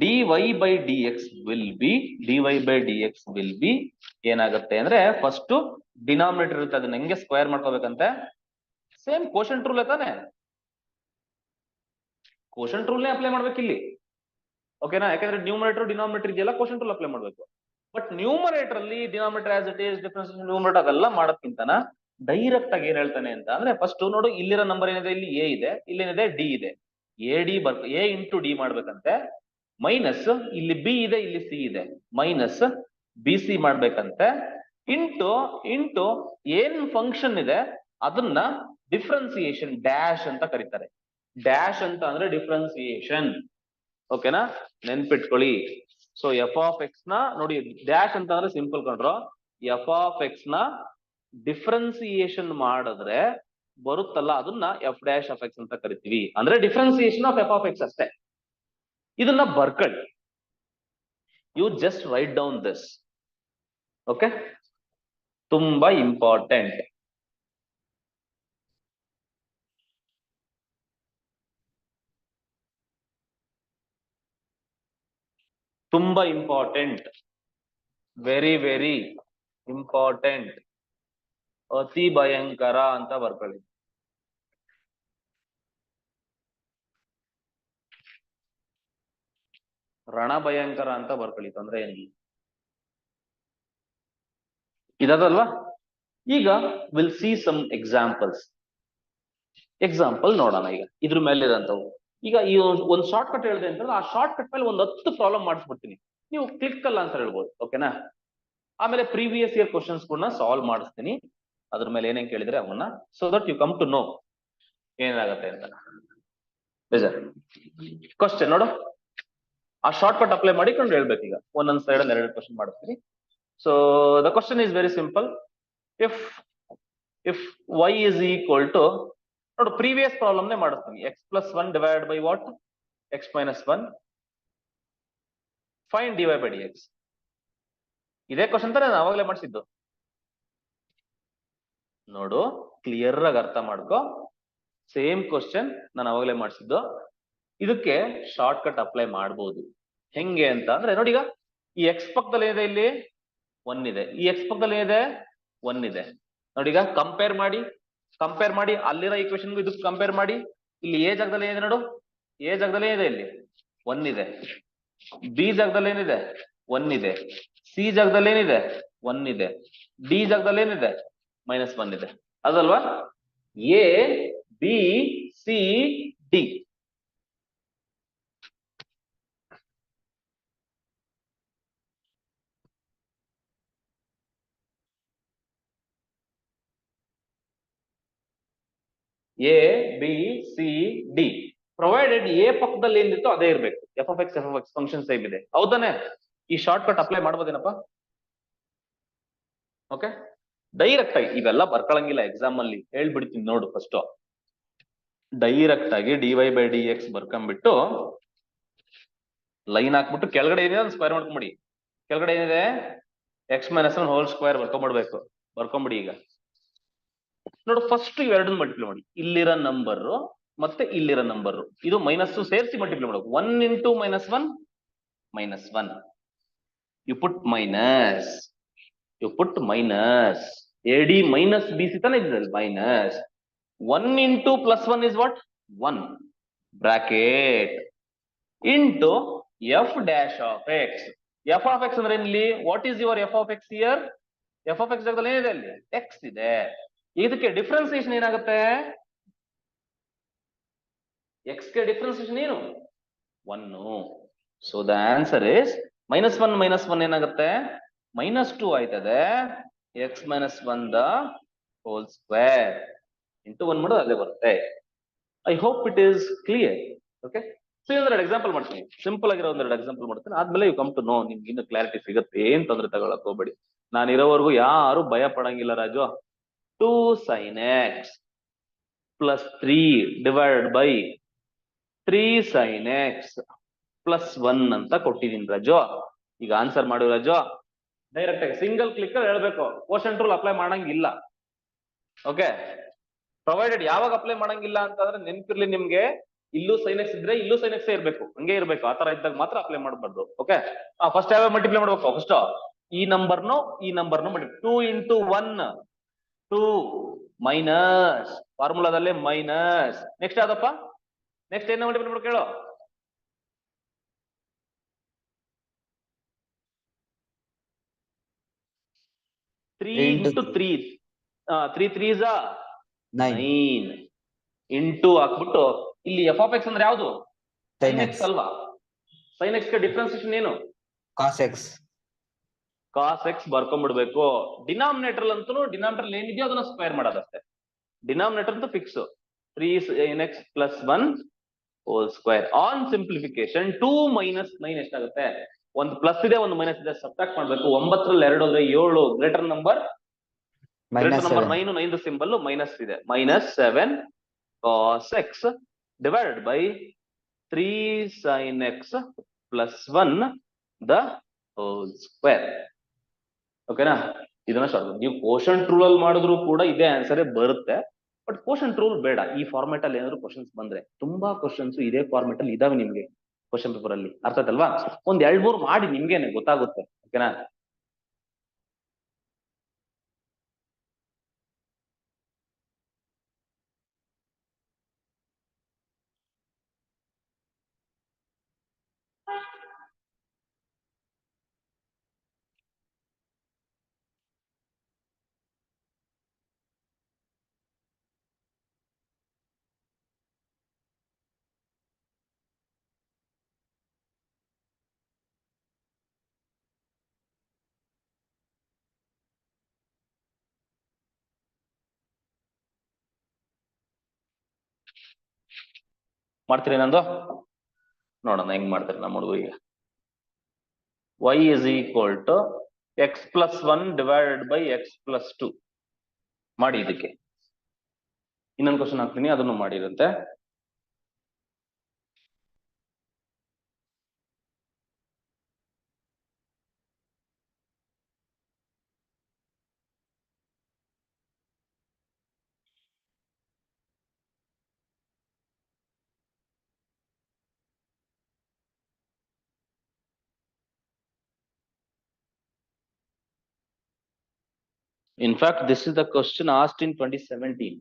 dy by dx will be ಏನಾಗುತ್ತೆ ಅಂದ್ರೆ, ಫಸ್ಟ್ ಡಿನಾಮಿನೇಟರ್ ಇರುತ್ತೆ, ಅದನ್ನ ಹೆಂಗೆ ಸ್ಕ್ವೇರ್ ಮಾಡ್ಕೋಬೇಕಂತೆ. ಸೇಮ್ ಕೋಶಂಟ್ ರೂಲ್ ತಾನೆ, ಕೋಶಂಟ್ ರೂಲ್ ನೇ ಅಪ್ಲೈ ಮಾಡ್ಬೇಕಿಲ್ಲಿ. ಓಕೆನಾ, ಯಾಕಂದ್ರೆ ನ್ಯೂಮರೇಟರ್ ಡಿನಾಮಿನೇಟರ್ ಇದೆಯಲ್ಲ, ಕೋಶಂಟ್ ರೂಲ್ ಅಪ್ಲೈ ಮಾಡ್ಬೇಕು. ಬಟ್ ನ್ಯೂಮರೇಟರ್ ಅಲ್ಲಿ denominator as it is, difference numerator ಅದೆಲ್ಲ ಮಾಡೋದ್ಕಿಂತನ ಡೈರೆಕ್ಟ್ ಆಗಿ ಏನ್ ಹೇಳ್ತಾನೆ ಅಂತ ಅಂದ್ರೆ, ಫಸ್ಟ್ ನೋಡು, ಇಲ್ಲಿರೋ ನಂಬರ್ ಏನಿದೆ, ಇಲ್ಲಿ ಎ ಇದೆ, ಇಲ್ಲೇನಿದೆ ಡಿ ಇದೆ. ಎ ಇಂಟು ಡಿ ಮಾಡ್ಬೇಕಂತೆ, ಮೈನಸ್ ಇಲ್ಲಿ ಬಿ ಇದೆ, ಇಲ್ಲಿ ಸಿ ಇದೆ, ಮೈನಸ್ ಬಿ ಸಿ ಮಾಡ್ಬೇಕಂತೆ, ಇಂಟು ಏನ್ ಫಂಕ್ಷನ್ ಇದೆ ಅದನ್ನ ಡಿಫ್ರೆನ್ಸಿಯೇಷನ್ ಡ್ಯಾಶ್ ಅಂತ ಕರೀತಾರೆ. ಡ್ಯಾಶ್ ಅಂತ ಅಂದ್ರೆ ಡಿಫ್ರೆನ್ಸಿಯೇಷನ್. ಓಕೆನಾ, ನೆನ್ಪಿಟ್ಕೊಳ್ಳಿ. ಸೊ ಎಫ್ ಆಫ್ ಎಕ್ಸ್ ನ ನೋಡಿ, ಡ್ಯಾಶ್ ಅಂತ ಅಂದ್ರೆ ಸಿಂಪಲ್ ಕಂಡ್ರು, ಎಫ್ ಆಫ್ ಎಕ್ಸ್ ನ ಡಿಫ್ರೆನ್ಸಿಯೇಷನ್ ಮಾಡಿದ್ರೆ ಬರುತ್ತಲ್ಲ, ಅದನ್ನ ಎಫ್ ಡ್ಯಾಶ್ ಆಫ್ ಎಕ್ಸ್ ಅಂತ ಕರಿತೀವಿ. ಅಂದ್ರೆ differentiation of f of x ಅಷ್ಟೇ. ಇದನ್ನ ಬರ್ಕೊಳ್ಳಿ. You just write down this. Okay, ತುಂಬಾ ಇಂಪಾರ್ಟೆಂಟ್. ತುಂಬಾ ಇಂಪಾರ್ಟೆಂಟ್, ವೆರಿ ವೆರಿ ಇಂಪಾರ್ಟೆಂಟ್, ಅತಿ ಭಯಂಕರ ಅಂತ ಬರ್ಕೊಳ್ಳಿ. ರಣ ಭಯಂಕರ ಅಂತ ಬರ್ಕೊಳ್ಳಿ, ತೊಂದ್ರೆ ಏನಿಲ್ಲ. ಇದಲ್ವಾ? ಈಗ will see some examples. Example ನೋಡೋಣ. ಈಗ ಇದ್ರ ಮೇಲೆ ಇರೋಂಥವು. ಈಗ ಈ ಒಂದು ಶಾರ್ಟ್ ಕಟ್ ಹೇಳಿದೆ ಅಂತಂದ್ರೆ, ಆ ಶಾರ್ಟ್ ಕಟ್ ಮೇಲೆ ಒಂದು 10 ಪ್ರಾಬ್ಲಮ್ ಮಾಡಿಸ್ಬಿಡ್ತೀನಿ, ನೀವು ಕ್ಲಿಕ್ ಅಲ್ಲಿ ಆನ್ಸರ್ ಹೇಳ್ಬೋದು. ಓಕೆನಾ, ಆಮೇಲೆ ಪ್ರೀವಿಯಸ್ ಇಯರ್ ಕ್ವಶನ್ಸ್ ಕೂಡ ಸಾಲ್ವ್ ಮಾಡಿಸ್ತೀನಿ, ಅದ್ರ ಮೇಲೆ ಏನೇನ್ ಕೇಳಿದ್ರೆ ಅವನ್ನ, so that you come to know ಏನಾಗತ್ತೆ ಅಂತ. ಕ್ವಶನ್ ನೋಡು, ಆ ಶಾರ್ಟ್ ಕಟ್ ಅಪ್ಲೈ ಮಾಡಿಕೊಂಡು ಹೇಳ್ಬೇಕು. ಈಗ ಒಂದೊಂದ್ ಸೈಡ್ ಅಲ್ಲಿ 2 ಕ್ವಶನ್ ಮಾಡಿಸ್ತೀನಿ. So the question is very simple. If y is equal to, ನೋಡು ಪ್ರೀವಿಯಸ್ ಪ್ರಾಬ್ಲಮ್ ನೇ ಮಾಡಿಸ್ತೀನಿ. x plus 1 divided by what? x minus 1. Find dy by dx. ಇದೇ ಕ್ವಶನ್ ತಾನೇ ನಾನು ಅವಾಗಲೇ ಮಾಡಿಸಿದ್ದು. ನೋಡು, ಕ್ಲಿಯರ್ ಆಗಿ ಅರ್ಥ ಮಾಡ್ಕೋ. ಸೇಮ್ ಕ್ವಶನ್ ನಾನು ಅವಾಗಲೇ ಮಾಡಿಸಿದ್ದು. ಇದಕ್ಕೆ ಶಾರ್ಟ್ ಕಟ್ ಅಪ್ಲೈ ಮಾಡ್ಬೋದು. ಹೆಂಗೆ ಅಂತ ಅಂದ್ರೆ, ನೋಡಿ, ಈಗ ಈ ಎಕ್ಸ್ ಪಕ್ಕದಲ್ಲಿ ಏನಿದೆ, ಇಲ್ಲಿ 1 ಇದೆ, ಈ ಎಕ್ಸ್ ಪಕ್ಕದಲ್ಲಿ ಏನಿದೆ, 1 ಇದೆ. ನೋಡಿ, ಈಗ ಕಂಪೇರ್ ಮಾಡಿ ಅಲ್ಲಿರೋ ಈಕ್ವೇಶನ್ ಇದಕ್ಕೆ ಕಂಪೇರ್ ಮಾಡಿ. ಇಲ್ಲಿ ಎ ಜಾಗದಲ್ಲಿ ಏನಿದೆ ನೋಡು, ಎ ಜಾಗದಲ್ಲಿ ಏನಿದೆ, ಇಲ್ಲಿ 1 ಇದೆ. ಬಿ ಜಾಗದಲ್ಲಿ ಏನಿದೆ, 1 ಇದೆ. ಸಿ ಜಾಗದಲ್ಲಿ ಏನಿದೆ, 1 ಇದೆ. ಡಿ ಜಾಗದಲ್ಲಿ ಏನಿದೆ, -1 ಇದೆ. ಅದಲ್ವಾ? A b c d. A b c d provided a ಪಕ್ಕದಲ್ಲಿ ಏನಿತ್ತು ಅದೇ ಇರ್ಬೇಕು. F of x function same ಇದೆ, ಹೌದಾನೆ? ಈ ಶಾರ್ಟ್ ಕಟ್ ಅಪ್ಲೈ ಮಾಡ್ಬೋದೇನಪ್ಪ? ಓಕೆ, ಡೈರೆಕ್ಟ್ ಆಗಿ ಇವೆಲ್ಲ ಬರ್ಕೊಳಂಗಿಲ್ಲ ಎಕ್ಸಾಮ್ ಅಲ್ಲಿ, ಹೇಳ್ಬಿಡ್ತೀನಿ ನೋಡು. ಫಸ್ಟ್ ಡೈರೆಕ್ಟ್ ಆಗಿ dy ಬೈ ಡಿ ಎಕ್ಸ್ ಬರ್ಕೊಂಡ್ಬಿಟ್ಟು ಲೈನ್ ಹಾಕ್ಬಿಟ್ಟು ಕೆಳಗಡೆ ಏನಿದೆ ಅದು ಸ್ಕ್ವೇರ್ ಮಾಡ್ಕೊಂಬಿಡಿ. ಕೆಳಗಡೆ ಏನಿದೆ x minus one whole square ಬರ್ಕೊಂಡ್ಬಿಡ್ಬೇಕು. ಬರ್ಕೊಂಬಿಡಿ. ಈಗ ನೋಡು, ಫಸ್ಟ್ ಇವೆರಡನ್ನ ಮಲ್ಟಿಪ್ಲೈ ಮಾಡಿ. ಇಲ್ಲಿರೋ ನಂಬರ್ ಮತ್ತೆ ಇಲ್ಲಿರೋ ನಂಬರ್ ಇದು ಮೈನಸ್ ಸೇರಿಸಿ ಮಲ್ಟಿಪ್ಲೈ ಮಾಡಬೇಕು. 1 into -1 -1. You put minus a d minus b c ತಾನೆ ಇದ್ದಲ್ಲಿ minus 1 into +1 is what 1 bracket into f dash of x. F of x ಅಂದ್ರೆ ಇಲ್ಲಿ what is your f of x here? F of x ಜಾಗದಲ್ಲಿ ಏನಿದೆ? ಅಲ್ಲಿ X ಇದೆ. ಇದಕ್ಕೆ differentiation ಏನಾಗುತ್ತೆ? ಎಕ್ಸ್ ಗೆ ಡಿಫ್ರೆನ್ಸಿಯೇಷನ್ ಏನು? 1. ಸೊ ದ ಆನ್ಸರ್ ಇಸ್ -1 ಏನಾಗುತ್ತೆ? -2 ಆಯ್ತದೆ. X -1 the whole square into 1 ಮಾಡೋದು ಅಲ್ಲೇ ಬರುತ್ತೆ. I hope it is clear. Okay, so ಒಂದೆರಡು ಎಕ್ಸಾಂಪಲ್ ಮಾಡ್ತೀನಿ. ಸಿಂಪಲ್ ಆಗಿರೋ ಒಂದೆರಡು ಎಕ್ಸಾಂಪಲ್ ಮಾಡ್ತೀನಿ, ಆದ್ಮೇಲೆ ಯು ಕಮ್ ಟು ನೋ. ನಿಮ್ಗೆ ಇನ್ನು ಕ್ಲಾರಿಟಿ ಸಿಗುತ್ತೆ. ಏನ್ ತೊಂದ್ರೆ ತಗೊಳಕ್ ಹೋಗ್ಬೇಡಿ. ನಾನು ಇರೋವರೆಗೂ ಯಾರು ಭಯ ಪಡಂಗಿಲ್ಲ Raju. 2 sin x plus 3 divided by 3 sin x plus 1 ಅಂತ ಕೊಟ್ಟಿದ್ದೀನಿ ರಾಜು. ಈಗ ಆನ್ಸರ್ ಮಾಡು ರಾಜು. ಡೈರೆಕ್ಟ್ ಆಗಿ ಸಿಂಗಲ್ ಕ್ಲಿಕ್ ಅಲ್ಲಿ ಹೇಳ್ಬೇಕು. ಕ್ವೋಷಂಟ್ ರೂಲ್ ಅಪ್ಲೈ ಮಾಡಂಗಿಲ್ಲ. ಓಕೆ, ಪ್ರೊವೈಡೆಡ್ ಯಾವಾಗ ಅಪ್ಲೈ ಮಾಡಂಗಿಲ್ಲ ಅಂತಂದ್ರೆ ನೆನ್ಪಿರ್ಲಿ ನಿಮ್ಗೆ, ಇಲ್ಲೂ sin x ಇದ್ರೆ ಇಲ್ಲೂ sin x ಇರ್ಬೇಕು, ಹಂಗೆ ಇರ್ಬೇಕು. ಆತರ ಇದ್ದಾಗ ಮಾತ್ರ ಅಪ್ಲೈ ಮಾಡಬಾರ್ದು. ಓಕೆ, ಫಸ್ಟ್ ಯಾವ ಮಲ್ಟಿಪ್ಲೈ ಮಾಡ್ಬೇಕು? ಫಸ್ಟ್ ಈ ನಂಬರ್ನು ಮಾಡಿ 2 ಇಂಟು 1 2 ಮೈನಸ್ ಫಾರ್ಮುಲಾದಲ್ಲಿ ಮೈನಸ್. ನೆಕ್ಸ್ಟ್ ಯಾವ್ದಪ್ಪ? ನೆಕ್ಸ್ಟ್ ಏನ ಮಲ್ಟಿಪ್ಲೈ ಮಾಡ್ಬೇಕು ಕೇಳು? 3 ಇಂಟು 3 3 3s 9 ಇಂಟು ಹಾಕ್ಬಿಟ್ಟು ಇಲ್ಲಿ ಎಫ್ ಆಫ್ ಎಕ್ಸ್ ಅಂದ್ರೆ ಯಾವ್ದು? sin x ಅಲ್ವಾ? sin x ಗೆ ಡಿಫ್ರೆನ್ಸಿಯೇಷನ್ ಏನು? cos x ಬರ್ಕೊಂಡ್ಬಿಡ್ಬೇಕು. ಡಿನಾಮಿನೇಟರ್ ಅಂತೂ ಡಿನಾಮಿನೇಟರ್ ಏನಿದೆಯೋ ಅದನ್ನ ಸ್ಕ್ವೇರ್ ಮಾಡೋದಷ್ಟೇ. ಡಿನಾಮಿನೇಟರ್ ಅಂತೂ fix 3 sin x plus 1 whole square. On simplification 2 minus 9 ಎಷ್ಟಾಗುತ್ತೆ? ಒಂದು ಪ್ಲಸ್ ಇದೆ, ಒಂದು ಮೈನಸ್ ಇದೆ, ಸಬ್ಟ್ರಾಕ್ಟ್ ಮಾಡ್ಬೇಕು. 9 ರಲ್ಲಿ 2 ಹೋದ್ರೆ 7. ಗ್ರೇಟರ್ ನಂಬರ್ 9, 9 ಸಿಂಬಲ್ ಮೈನಸ್ ಇದೆ. -7 cos x divided by 3 sin x plus 1 the whole square. ಓಕೆನಾ? ಇದನ್ನ ಶಾರ್ಟ್. ನೀವು ಕ್ವೋಷಂಟ್ ರೂಲ್ ಅಲ್ಲಿ ಮಾಡಿದ್ರು ಕೂಡ ಇದೇ ಆನ್ಸರೇ ಬರುತ್ತೆ. ಬಟ್ ಕ್ವೋಷಂಟ್ ರೂಲ್ ಬೇಡ. ಈ ಫಾರ್ಮೆಟ್ ಅಲ್ಲಿ ಏನಾದ್ರು ಕ್ವಶನ್ಸ್ ಬಂದ್ರೆ, ತುಂಬಾ ಕ್ವಶನ್ಸ್ ಇದೇ ಫಾರ್ಮೆಟ್ ಅಲ್ಲಿ ಇದಾವೆ ನಿಮ್ಗೆ ಕ್ವಶನ್ ಪೇಪರ್ ಅಲ್ಲಿ. ಅರ್ಥ ಆಯ್ತಲ್ವಾ? ಒಂದ್ 2-3 ಮಾಡಿ ನಿಮ್ಗೇನೆ ಗೊತ್ತಾಗುತ್ತೆ. ಓಕೆನಾ? ಮಾಡ್ತೀರಿ ನಂದು? ನೋಡೋಣ ಹೆಂಗ್ ಮಾಡ್ತಾರೆ ನಮ್ಮ ಹುಡುಗರಿಗೆ. y is equal to x plus 1 divided by x plus 2 ಮಾಡಿ. ಇದಕ್ಕೆ ಇನ್ನೊಂದು ಕ್ವಶನ್ ಹಾಕ್ತೀನಿ, ಅದನ್ನು ಮಾಡಿರುತ್ತೆ. In fact, this is the question asked in 2017.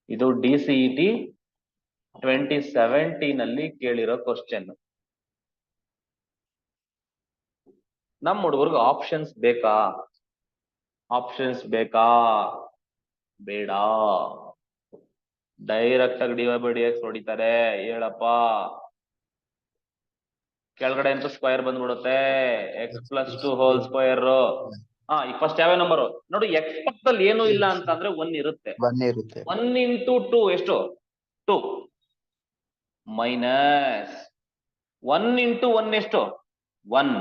ಇದು DCET 2017 ಅಲ್ಲಿ ಕೇಳಿರೋ ಕ್ವಶನ್. ನಮ್ಮ ಹುಡುಗರಿಗೆ ಆಪ್ಷನ್ಸ್ ಬೇಕಾ? ಬೇಡ, ಡೈರೆಕ್ಟ್ ಆಗಿ ಡಿವೈ ಬೈ ಡಿ ಎಕ್ಸ್ ಹೊಡಿತಾರೆ. ಹೇಳಪ್ಪ, ಕೆಳಗಡೆ ಅಂತ ಸ್ಕ್ವೇರ್ ಬಂದ್ಬಿಡುತ್ತೆ, X plus two whole square. ಈ ಫಸ್ಟ್ ಯಾವ ನಂಬರ್ ನೋಡಿ, ಎಕ್ಸ್ ಪಕ್ಕದಲ್ಲಿ ಏನು ಇಲ್ಲ ಅಂತಂದ್ರೆ 1 ಇರುತ್ತೆ. 1 ಇರುತ್ತೆ. 1 ಇಂಟು 2 ಎಷ್ಟು? 2 ಮೈನಸ್ 1 ಇಂಟು 1 ಎಷ್ಟು? 1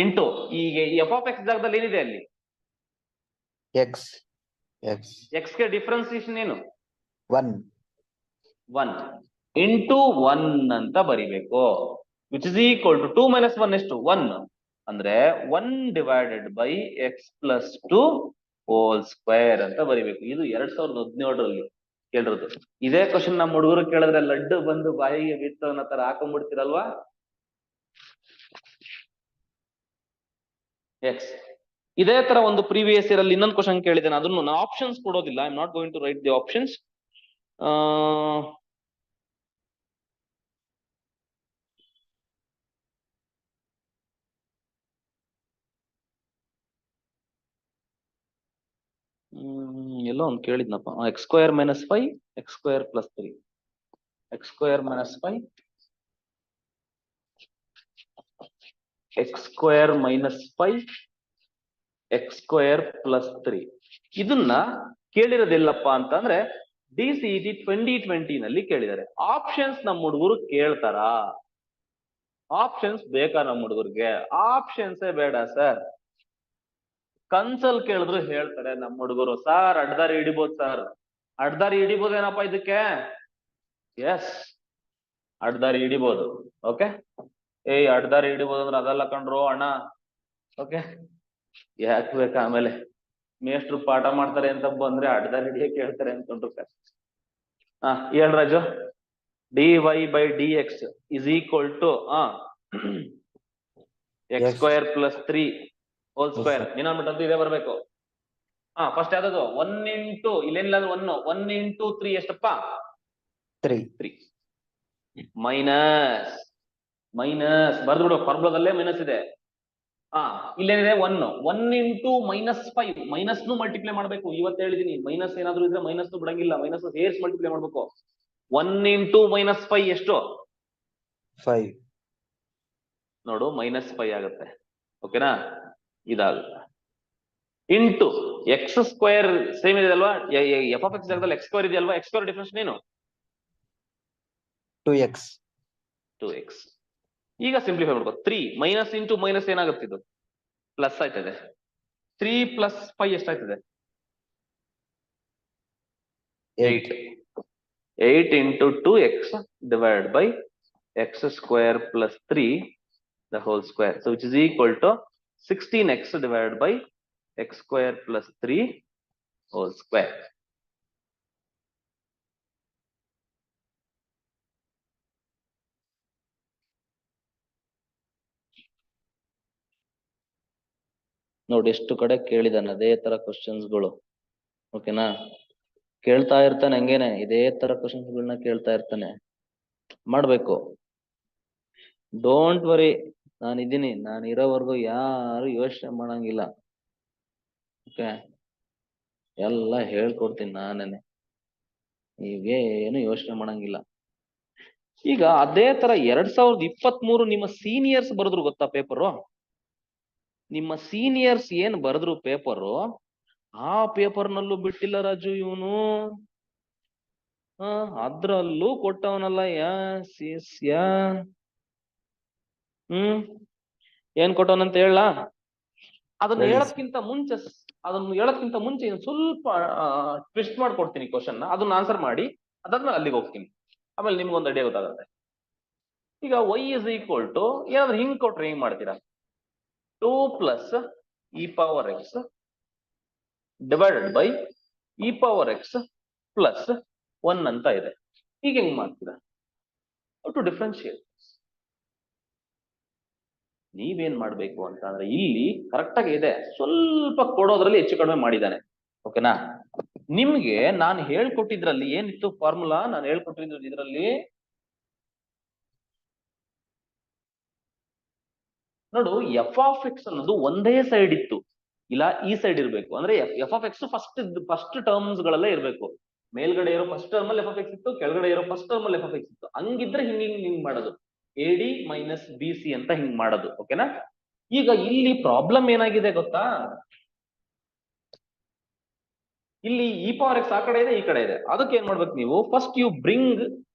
ಇಂಟು ಈಗ ಎಫ್ ಆಫ್ ಎಕ್ಸ್ ಜಾಗದಲ್ಲಿ ಏನಿದೆ ಅಲ್ಲಿ? ಎಕ್ಸ್ ಎಕ್ಸ್ ಗೆ ಡಿಫ್ರೆನ್ಸಿಯೇಷನ್ ಏನು? 1 ಇಂಟು 1 ಅಂತ ಬರಿಬೇಕು, which is equal to 2 minus 1 ಎಷ್ಟು? 1 ಅಂದ್ರೆ 1 divided by x plus 2 whole square ಅಂತ ಬರಿಬೇಕು. ಇದು 2017ರಲ್ಲಿ ಕೇಳಿರೋದು. ಇದೇ ಕ್ವಶನ್ ನಮ್ಮ ಹುಡುಗರು ಕೇಳಿದ್ರೆ ಲಡ್ಡು ಬಂದು ಬಾಯಿಗೆ ಬಿತ್ತು ಅನ್ನೋ ತರ ಹಾಕೊಂಡ್ಬಿಡ್ತೀರಲ್ವಾ? ಎಕ್ಸ್ ಇದೇ ತರ ಒಂದು ಪ್ರೀವಿಯಸ್ ಇಯರ್ ಅಲ್ಲಿ ಇನ್ನೊಂದು ಕ್ವಶನ್ ಕೇಳಿದ್ದೇನೆ, ಅದನ್ನು ನಾನು ಆಪ್ಷನ್ಸ್ ಕೊಡೋದಿಲ್ಲ. I am not going to write the options. ಎಲ್ಲೋ ಒಂದು ಕೇಳಿದ್ನಪ್ಪ, x square minus 5 x square plus 3 x square minus 5 x square minus 5 x square plus 3. ಇದನ್ನ ಕೇಳಿರೋದಿಲ್ಲಪ್ಪ ಅಂತಂದ್ರೆ DCET 2020 ನಲ್ಲಿ ಕೇಳಿದ್ದಾರೆ. ಆಪ್ಷನ್ಸ್ ನಮ್ಮ ಹುಡುಗರು ಕೇಳ್ತಾರ? ಆಪ್ಷನ್ಸ್ ಬೇಕಾ ನಮ್ಮ ಹುಡುಗರಿಗೆ? ಆಪ್ಷನ್ಸೇ ಬೇಡ ಸರ್. ಕನ್ಸಲ್ ಕೇಳಿದ್ರು ಹೇಳ್ತಾರೆ ನಮ್ಮ ಹುಡುಗರು, ಸರ್ ಅಡ್ದಾರಿ ಹಿಡಿಬೋದು ಸರ್. ಅಡ್ದಾರಿ ಹಿಡಿಬೋದೇನಪ್ಪ ಇದಕ್ಕೆ? ಎಸ್, ಅಡ್ದಾರಿ ಹಿಡಿಬೋದು. ಓಕೆ, ಅಡ್ದಾರಿ ಹಿಡಿಬೋದು ಅಂದ್ರೆ ಅದೆಲ್ಲ ಕಂಡ್ರು ಅಣ್ಣ. ಓಕೆ, ಯಾಕೆ ಬೇಕಾ ಆಮೇಲೆ ಮೇಷ್ಟ್ರು ಪಾಠ ಮಾಡ್ತಾರೆ ಅಂತ ಬಂದ್ರೆ ಅಡ್ದಾರಿ ಹಿಡಿಯಕ್ಕೆ ಹೇಳ್ತಾರೆ ಅನ್ಕೊಂಡ್ರು. ಹೇಳ್ Raju, dy by dx is equal to x square plus 3 whole square. Denominator ಇದೇ ಬರ್ಬೇಕು. ಫಸ್ಟ್ ಯಾವ್ದು? 1 ಇಂಟು ಇಲ್ಲೇನಿಲ್ಲ 1 ಇಂಟು 3 ಎಷ್ಟಪ್ಪ? 3 ಮೈನಸ್ ಮೈನಸ್ ಬರ್ದ್ಬಿಡು, ಫಾರ್ಮುಲಾದಲ್ಲೇ ಮೈನಸ್ ಇದೆ. ಇಲ್ಲೇನಿದೆ 1 ಇಂಟು ಮೈನಸ್ 5, ಮೈನಸ್ ಮಲ್ಟಿಪ್ಲೈ ಮಾಡ್ಬೇಕು. ಇವತ್ತು ಹೇಳಿದೀನಿ, ಮೈನಸ್ ಏನಾದ್ರು ಇದ್ರೆ ಮೈನಸ್ ಬಿಡಂಗಿಲ್ಲ, ಮೈನಸ್ ಹೇರ್ಸ್ ಮಲ್ಟಿಪ್ಲೈ ಮಾಡ್ಬೇಕು. 1 ಇಂಟು ಮೈನಸ್ 5 ಎಷ್ಟು? 5 ನೋಡು, ಮೈನಸ್ 5 ಆಗುತ್ತೆ. ಓಕೆನಾ? ಇದಾಗುತ್ತೆ. ಇಂಟು ಎಕ್ಸ್ ಸ್ಕ್ವೇರ್ ಸೇಮ್ ಇದೆ ಅಲ್ವಾ? ಎಫ್ ಆಫ್ ಎಕ್ಸ್ ಜಾಗದಲ್ಲಿ ಎಕ್ಸ್ ಸ್ಕ್ವೇರ್ ಇದೆಯಲ್ವಾ? ಎಕ್ಸ್ ಸ್ಕ್ವೇರ್ ಡಿಫರೆನ್ಸ್ ಏನು? 2x. ಈಗ ಸಿಂಪ್ಲಿಫೈ ಮಾಡ್ಕೋ. 3 ಮೈನಸ್ ಇಂಟು ಮೈನಸ್ ಏನಾಗುತ್ತೆ? ಇದು ಪ್ಲಸ್ ಆಯ್ತದೆ. 3 plus 5 ಎಷ್ಟಾಯ್ತದೆ? 8 into 2x divided by x square plus 3 the whole square. So which is equal to 16x divided by x square plus 3 whole square. ನೋಡಿ ಎಷ್ಟು ಕಡೆ ಕೇಳಿದಾನೆ ಅದೇ ತರ ಕ್ವಶನ್ಸ್ಗಳು. ಓಕೆನಾ? ಕೇಳ್ತಾ ಇರ್ತಾನೆ ಹಂಗೇನೆ, ಇದೇ ತರ ಕ್ವಶನ್ಸ್ಗಳನ್ನ ಕೇಳ್ತಾ ಇರ್ತಾನೆ. ಮಾಡ್ಬೇಕು. ಡೋಂಟ್ ವರಿ, ನಾನಿದ್ದೀನಿ, ನಾನು ಇರೋವರೆಗೂ ಯಾರು ಯೋಚನೆ ಮಾಡಂಗಿಲ್ಲ. ಓಕೆ, ಎಲ್ಲ ಹೇಳ್ಕೊಡ್ತೀನಿ ನಾನೇನೆ, ನೀವೇನು ಯೋಚನೆ ಮಾಡಂಗಿಲ್ಲ. ಈಗ ಅದೇ ತರ 2023 ನಿಮ್ಮ ಸೀನಿಯರ್ಸ್ ಬರೆದ್ರು ಗೊತ್ತಾ ಪೇಪರು? ನಿಮ್ಮ ಸೀನಿಯರ್ಸ್ ಏನ್ ಬರೆದ್ರು ಪೇಪರು, ಆ ಪೇಪರ್ನಲ್ಲೂ ಬಿಟ್ಟಿಲ್ಲ ರಾಜು ಇವನು. ಅದ್ರಲ್ಲೂ ಕೊಟ್ಟವನಲ್ಲ. ಏನ್ ಕೊಟ್ಟವನಂತ ಹೇಳ? ಅದನ್ನ ಹೇಳೋದ್ಕಿಂತ ಮುಂಚೆ ಸ್ವಲ್ಪ ಟ್ವಿಸ್ಟ್ ಮಾಡ್ಕೊಡ್ತೀನಿ ಕ್ವಶನ್, ಅದನ್ನ ಆನ್ಸರ್ ಮಾಡಿ ಅದಾದ್ಮೇಲೆ ಅಲ್ಲಿಗೆ ಹೋಗ್ತೀನಿ. ಆಮೇಲೆ ನಿಮ್ಗೊಂದು ಐಡಿಯಾ ಗೊತ್ತಾಗುತ್ತೆ. ಈಗ y is equal to ಏನಾದ್ರು ಹಿಂಗ್ ಕೊಟ್ರೆ ಹೆಂಗ್ ಮಾಡ್ತೀರಾ? 2 plus e power x divided by e power x plus 1 ಅಂತ ಇದೆ. ಈಗ ಹೆಂಗ್ ಮಾಡ್ತೀರಾ? To differentiate. ನೀವೇನ್ ಮಾಡ್ಬೇಕು ಅಂತ ಅಂದ್ರೆ, ಇಲ್ಲಿ ಕರೆಕ್ಟ್ ಆಗಿ ಇದೆ, ಸ್ವಲ್ಪ ಕೊಡೋದ್ರಲ್ಲಿ ಹೆಚ್ಚು ಕಡಿಮೆ ಮಾಡಿದ್ದಾನೆ. ಓಕೆನಾ? ನಿಮ್ಗೆ ನಾನು ಹೇಳ್ಕೊಟ್ಟಿದ್ರಲ್ಲಿ ಏನಿತ್ತು ಫಾರ್ಮುಲಾ? ನಾನು ಹೇಳ್ಕೊಟ್ಟಿದ್ದು ಇದರಲ್ಲಿ ನೋಡು, ಎಫ್ ಆಫ್ ಎಕ್ಸ್ ಅನ್ನೋದು ಒಂದೇ ಸೈಡ್ ಇತ್ತು. ಇಲ್ಲ ಈ ಸೈಡ್ ಇರ್ಬೇಕು. ಅಂದ್ರೆ f of x first terms ಗಳಲ್ಲೇ ಇರ್ಬೇಕು. ಮೇಲ್ಗಡೆ ಇರೋ ಫಸ್ಟ್ ಟರ್ಮ್ ಅಲ್ಲಿ ಎಫ್ ಆಫ್ ಎಕ್ಸ್ ಇತ್ತು, ಕೆಳಗಡೆ ಇರೋ ಫಸ್ಟ್ ಟರ್ಮ್ ಅಲ್ಲಿ ಎಫ್ ಆಫ್ ಎಕ್ಸ್ ಇತ್ತು. ಹಂಗಿದ್ರೆ ಹಿಂಗ್ ಮಾಡೋದು, AD ಮೈನಸ್ BC ಅಂತ ಹಿಂಗ್ ಮಾಡೋದು. ಓಕೆನಾ? ಈಗ ಇಲ್ಲಿ ಪ್ರಾಬ್ಲಮ್ ಏನಾಗಿದೆ ಗೊತ್ತಾ? ಇಲ್ಲಿ ಇ ಪವರ್ ಎಕ್ಸ್ ಆ ಕಡೆ ಇದೆ, ಈ ಕಡೆ ಇದೆ. ಅದಕ್ಕೆ ಏನ್ ಮಾಡ್ಬೇಕು ನೀವು? First you bring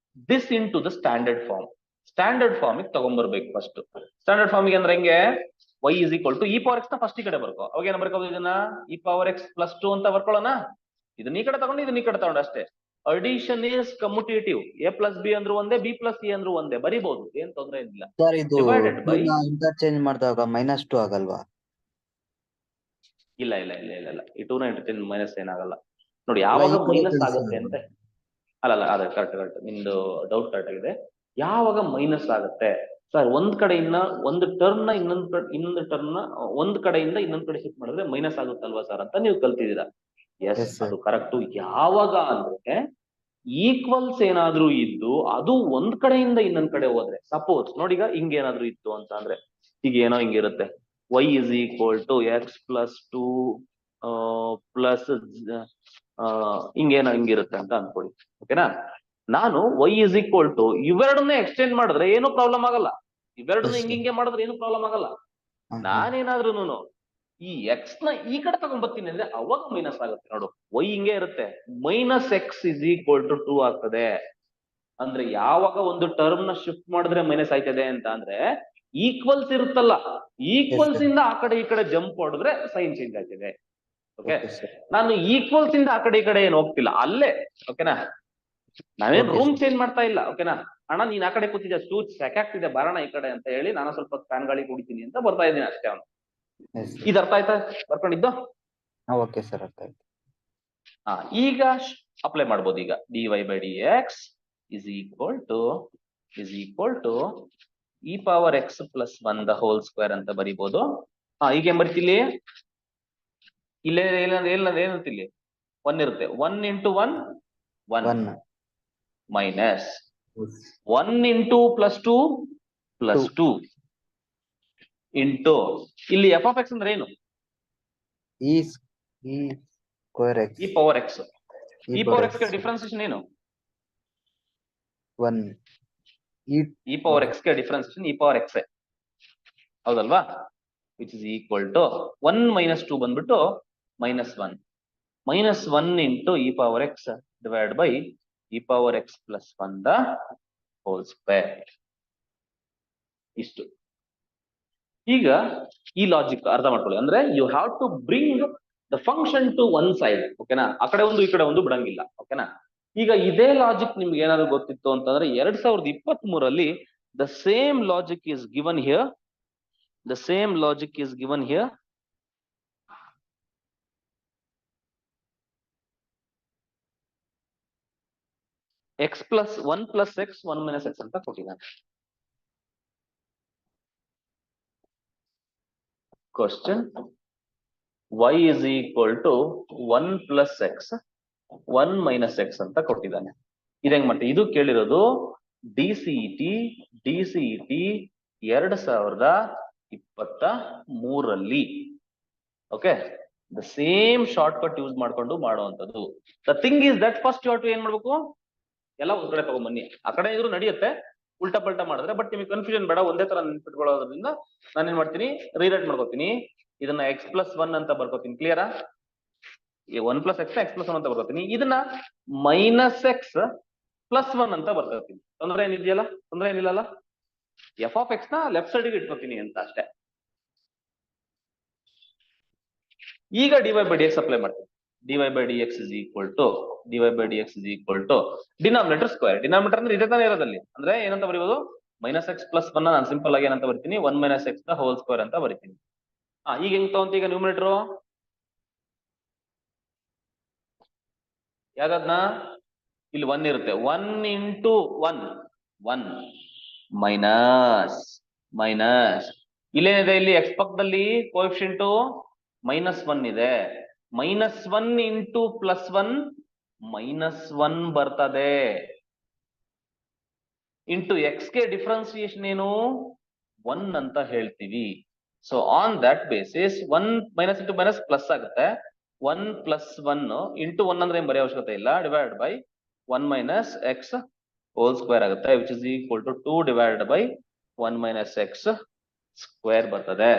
this into the standard form. Standard form ತಗೊಂಡ್ಬರ್ಬೇಕು ಫಸ್ಟ್. ಸ್ಟ್ಯಾಂಡರ್ಡ್ ಫಾರ್ಮ್ ಅಂದ್ರೆ ಹೆಂಗೆ? y is equal to e power x ನ ಫಸ್ಟ್ ಈ ಕಡೆ ಬರ್ಕೋ. ಅವಾಗ ಏನ್ ಬರ್ಕೋದು? ಇದನ್ನ ಇ ಪವರ್ ಎಕ್ಸ್ ಪ್ಲಸ್ 2 ಅಂತ ಬರ್ಕೊಳ್ಳೋಣ. ಇದನ್ನ ಈ ಕಡೆ ತಗೊಂಡು ಇದನ್ನ ಈ ಕಡೆ ತಗೊಂಡು ಅಷ್ಟೇ. Addition is commutative. a plus B ಅಂದ್ರೂ ಒಂದೇ, ಬಿ ಪ್ಲಸ್ ಸಿ ಅಂದ್ರೂ ಒಂದೇ, ಬರಿಬಹುದು, ಏನ್ ತೊಂದ್ರೆ ಏನಿಲ್ಲ. ಸರ್ ಇದು ಡಿವೈಡೆಡ್ ಬೈ ಇಂಟರ್ಚೇಂಜ್ ಮಾಡಿದಾಗ -2 ಆಗಲ್ವಾ? ಇಲ್ಲ ಇಲ್ಲ ಇಲ್ಲ ಇಲ್ಲ ಇಲ್ಲ, ಈ 2 ನ ಇಂಟರ್ಚೇಂಜ್ ಮೈನಸ್ ಏನಾಗಲ್ಲ ನೋಡಿ. ಯಾವಾಗ ಮೈನಸ್ ಆಗುತ್ತೆ ಅಂತ, ಅಲ್ಲ ಅದೇ ಕರೆಕ್ಟ್ ನಿಮ್ದು ಡೌಟ್ ಕರೆಕ್ಟ್ ಆಗಿದೆ. ಯಾವಾಗ ಮೈನಸ್ ಆಗುತ್ತೆ ಸರ್? ಒಂದ್ ಕಡೆಯಿಂದ ಒಂದು ಟರ್ಮ್ ನ ಇನ್ನೊಂದು ಟರ್ಮ್ ನ ಒಂದ್ ಕಡೆಯಿಂದ ಇನ್ನೊಂದ್ ಕಡೆ ಶಿಫ್ಟ್ ಮಾಡಿದ್ರೆ ಮೈನಸ್ ಆಗುತ್ತಲ್ವಾ ಸರ್ ಅಂತ ನೀವು ಕಲ್ತಿದ್ದೀರಾ. Yes, Yes, sir. ಅದು ಕರೆಕ್ಟ್. ಯಾವಾಗ ಅಂದ್ರೆ ಈಕ್ವಲ್ಸ್ ಏನಾದ್ರೂ ಇದ್ದು ಅದು ಒಂದ್ ಕಡೆಯಿಂದ ಇನ್ನೊಂದ್ ಕಡೆ ಹೋದ್ರೆ, ಸಪೋಸ್ ನೋಡಿ ಈಗ ಹಿಂಗೇನಾದ್ರೂ ಇತ್ತು ಅಂತ ಅಂದ್ರೆ, ಈಗ ಏನೋ ಹಿಂಗಿರುತ್ತೆ, y is equal to x plus 2 plus ಹಿಂಗೇನೋ ಹಿಂಗಿರುತ್ತೆ ಅಂತ ಅನ್ಕೊಳ್ಳಿ. ಓಕೆನಾ? ನಾನು y ಇಸ್ ಈಕ್ವಲ್ ಟು ಇವೆರಡನ್ನೇ ಎಕ್ಸ್ಟೆಂಡ್ ಮಾಡಿದ್ರೆ ಏನು ಪ್ರಾಬ್ಲಮ್ ಆಗಲ್ಲ. ಇವೆರಡನ್ನ Yes, sir. ಹಿಂಗೆ ಮಾಡಿದ್ರೆ ಏನು ಪ್ರಾಬ್ಲಮ್ ಆಗಲ್ಲ. ನಾನೇನಾದ್ರೂ ಈ ಎಕ್ಸ್ ನ ಈ ಕಡೆ ತಗೊಂಡ್ಬರ್ತೀನಿ ಅಂದ್ರೆ ಅವಾಗ ಮೈನಸ್ ಆಗುತ್ತೆ. ನೋಡು, y ಹಿಂಗೆ ಇರುತ್ತೆ, minus x is equal to 2 ಆಗ್ತದೆ. ಅಂದ್ರೆ ಯಾವಾಗ ಒಂದು ಟರ್ಮ್ ನ ಶಿಫ್ಟ್ ಮಾಡಿದ್ರೆ ಮೈನಸ್ ಆಯ್ತದೆ ಅಂತ ಅಂದ್ರೆ, ಈಕ್ವಲ್ಸ್ ಇರುತ್ತಲ್ಲ, ಈಕ್ವಲ್ಸ್ ಇಂದ ಆ ಕಡೆ ಈ ಕಡೆ ಜಂಪ್ ಮಾಡಿದ್ರೆ ಸೈನ್ ಚೇಂಜ್ ಆಗ್ತಿದೆ. ಓಕೆ? Okay, sir. ನಾನು ಈಕ್ವಲ್ಸ್ ಇಂದ ಆ ಕಡೆ ಈ ಕಡೆ ಏನು ಹೋಗ್ತಿಲ್ಲ, ಅಲ್ಲೇ. ಓಕೆನಾ? ನಾವೇನ್ Okay, ರೂಮ್ sir. ಚೇಂಜ್ ಮಾಡ್ತಾ ಇಲ್ಲ. ಓಕೆನಾ? ಅಣ್ಣ ನೀನ್ ಆ ಕಡೆ ಕೂತಿದ್ಯಾ, ಸಾಕಾಗ್ತಿದೆ, ಬರೋಣ ಈ ಕಡೆ ಅಂತ ಹೇಳಿ ನಾನು ಸ್ವಲ್ಪ ಫ್ಯಾನ್ ಗಾಳಿ ಕುಡಿತೀನಿ ಅಂತ ಬರ್ತಾ ಇದ್ದೀನಿ ಅಷ್ಟೇ. ಅವನು Yes, sir. ಇದು ಅರ್ಥ ಆಯ್ತಾ ಬರ್ಕೊಂಡಿದ್ದು? Okay, sir. ಅರ್ಥ ಆಯ್ತು. ಈಗ ಅಪ್ಲೈ ಮಾಡ್ಬೋದು. ಈಗ dy by dx is equal to e power x plus 1 the whole square ಅಂತ ಬರಿಬೋದು. ಈಗ ಏನ್ ಬರಿತಿಲ್ಲಿ? ಇಲ್ಲೇ ಏನಂತ ಇಲ್ಲಿ 1 ಇರುತ್ತೆ. 1 into 1 1 minus 1 into plus 2 plus 2 into ಇಲ್ಲಿ ಎಫ್ ಆಫ್ ಎಕ್ಸ್ ಅಂದ್ರೆ ಏನು? E square x. E power x. E power x ಗೆ ಡಿಫ್ರೆನ್ಸಿಯೇಷನ್ ಏನು? 1. ಇ ಪವರ್ ಎಕ್ಸ್ ಗೆ ಡಿಫ್ರೆನ್ಸಿಯೇಷನ್ ಇ ಪವರ್ ಎಕ್ಸ್ ಹೌದಲ್ವಾ? Which is equal to 1 minus 2 ಬಂದ್ಬಿಟ್ಟು -1 -1 into e power x divide by e power x plus 1 the whole square. ಇಷ್ಟು. ಈಗ ಈ logic ಅರ್ಥ ಮಾಡ್ಕೊಳ್ಳಿ. ಅಂದ್ರೆ you have to bring the function to one side. ಓಕೆನಾ? ಆ ಕಡೆ ಒಂದು ಈ ಕಡೆ ಒಂದು ಬಿಡಂಗಿಲ್ಲ. ಓಕೆನಾ? ಈಗ ಇದೇ ಲಾಜಿಕ್ ನಿಮ್ಗೆ ಏನಾದ್ರು ಗೊತ್ತಿತ್ತು ಅಂತಂದ್ರೆ 2023 the same logic is given here. x plus 1 plus x 1 minus x ಅಂತ ಕೊಟ್ಟಿದ್ದಾನೆ. Question y is equal to 1 plus x 1 minus x ಅಂತ ಕೊಟ್ಟಿದ್ದಾನೆ. ಇದು ಹೆಂಗ್ ಮಾಡ್ತೀವಿ? ಇದು ಕೇಳಿರೋದು DCET 2023. Okay? The same shortcut use ಮಾಡ್ಕೊಂಡು ಮಾಡುವಂತದ್ದು. The thing is that first you ಏನ್ ಮಾಡ್ಬೇಕು? ಎಲ್ಲ ಒಂದ್ ಕಡೆ ತಗೊಂಡ್ಬನ್ನಿ. ಆ ಕಡೆ ಇದ್ರು ನಡೆಯುತ್ತೆ, ಉಲ್ಟಾ ಪಲ್ಟಾ ಮಾಡಿದ್ರೆ. ಬಟ್ ನಿಮಗೆ ಕನ್ಫ್ಯೂಷನ್ ಬೇಡ, ಒಂದೇ ತರ ನೆನ್ಪಿಟ್ಕೊಳ್ಳೋದ್ರಿಂದ ನಾನೇನ್ ಮಾಡ್ತೀನಿ, ರೀರೈಟ್ ಮಾಡ್ಕೋತೀನಿ. ಇದನ್ನ x plus 1 ಅಂತ ಬರ್ಕೋತೀನಿ. ಕ್ಲಿಯರಾ? 1 plus x x plus 1 ಅಂತ ಬರ್ಕೋತೀನಿ. ಇದನ್ನ -x plus 1 ಅಂತ ಬರ್ಕೋತೀನಿ. ತೊಂದ್ರೆ ಏನಿದೆಯಲ್ಲ? ತೊಂದ್ರೆ ಏನಿಲ್ಲಲ್ಲ? ಎಫ್ ಆಫ್ ಎಕ್ಸ್ ನ ಲೆಫ್ಟ್ ಸೈಡ್ಗೆ ಇಟ್ಕೋತೀನಿ ಅಂತ ಅಷ್ಟೇ. ಈಗ dy by dx ಅಪ್ಲೈ ಮಾಡ್ತೀನಿ. dy by dx is equal to denominator square. Denominator ಅಂದ್ರೆ ಇದೇ ತಾನೇ ಇರೋದಲ್ಲಿ. ಅಂದ್ರೆ ಏನಂತ ಬರೀಬಹುದು? -x plus 1 ನಾನು ಸಿಂಪಲ್ ಆಗಿ ಏನಂತ ಬರ್ತೀನಿ? 1 minus x the whole square ಅಂತ ಬರೀತೀನಿ. ಈಗ ಹೆಂಗ್ ತಗೊಂತ? ಈಗ ನ್ಯೂಮಿನೇಟರ್ ಯಾವ್ದನ್ನ? ಇಲ್ಲಿ 1 ಇರುತ್ತೆ. 1 into 1 1 ಮೈನಸ್ ಇಲ್ಲೇನಿದೆ? ಇಲ್ಲಿ ಎಕ್ಸ್ ಪಕ್ಕದಲ್ಲಿ ಕೋಎಫಿಷಿಯಂಟ್ -1 ಇದೆ. -1 ಇಂಟು +1 -1 ಬರ್ತದೆ. ಇಂಟು ಎಕ್ಸ್ ಗೆ ಡಿಫ್ರೆನ್ಸಿಯೇಷನ್ ಏನು? 1 ಅಂತ ಹೇಳ್ತೀವಿ. So on that basis 1 minus into minus plus ಆಗುತ್ತೆ. 1 ಪ್ಲಸ್ 1 ಇಂಟು 1 ಅಂದ್ರೆ ಏನ್ ಬರೆಯೋ ಅವಶ್ಯಕತೆ ಇಲ್ಲ, divide by 1 minus x whole square ಆಗುತ್ತೆ, which is equal to 2 divide by 1 minus x square ಬರ್ತದೆ.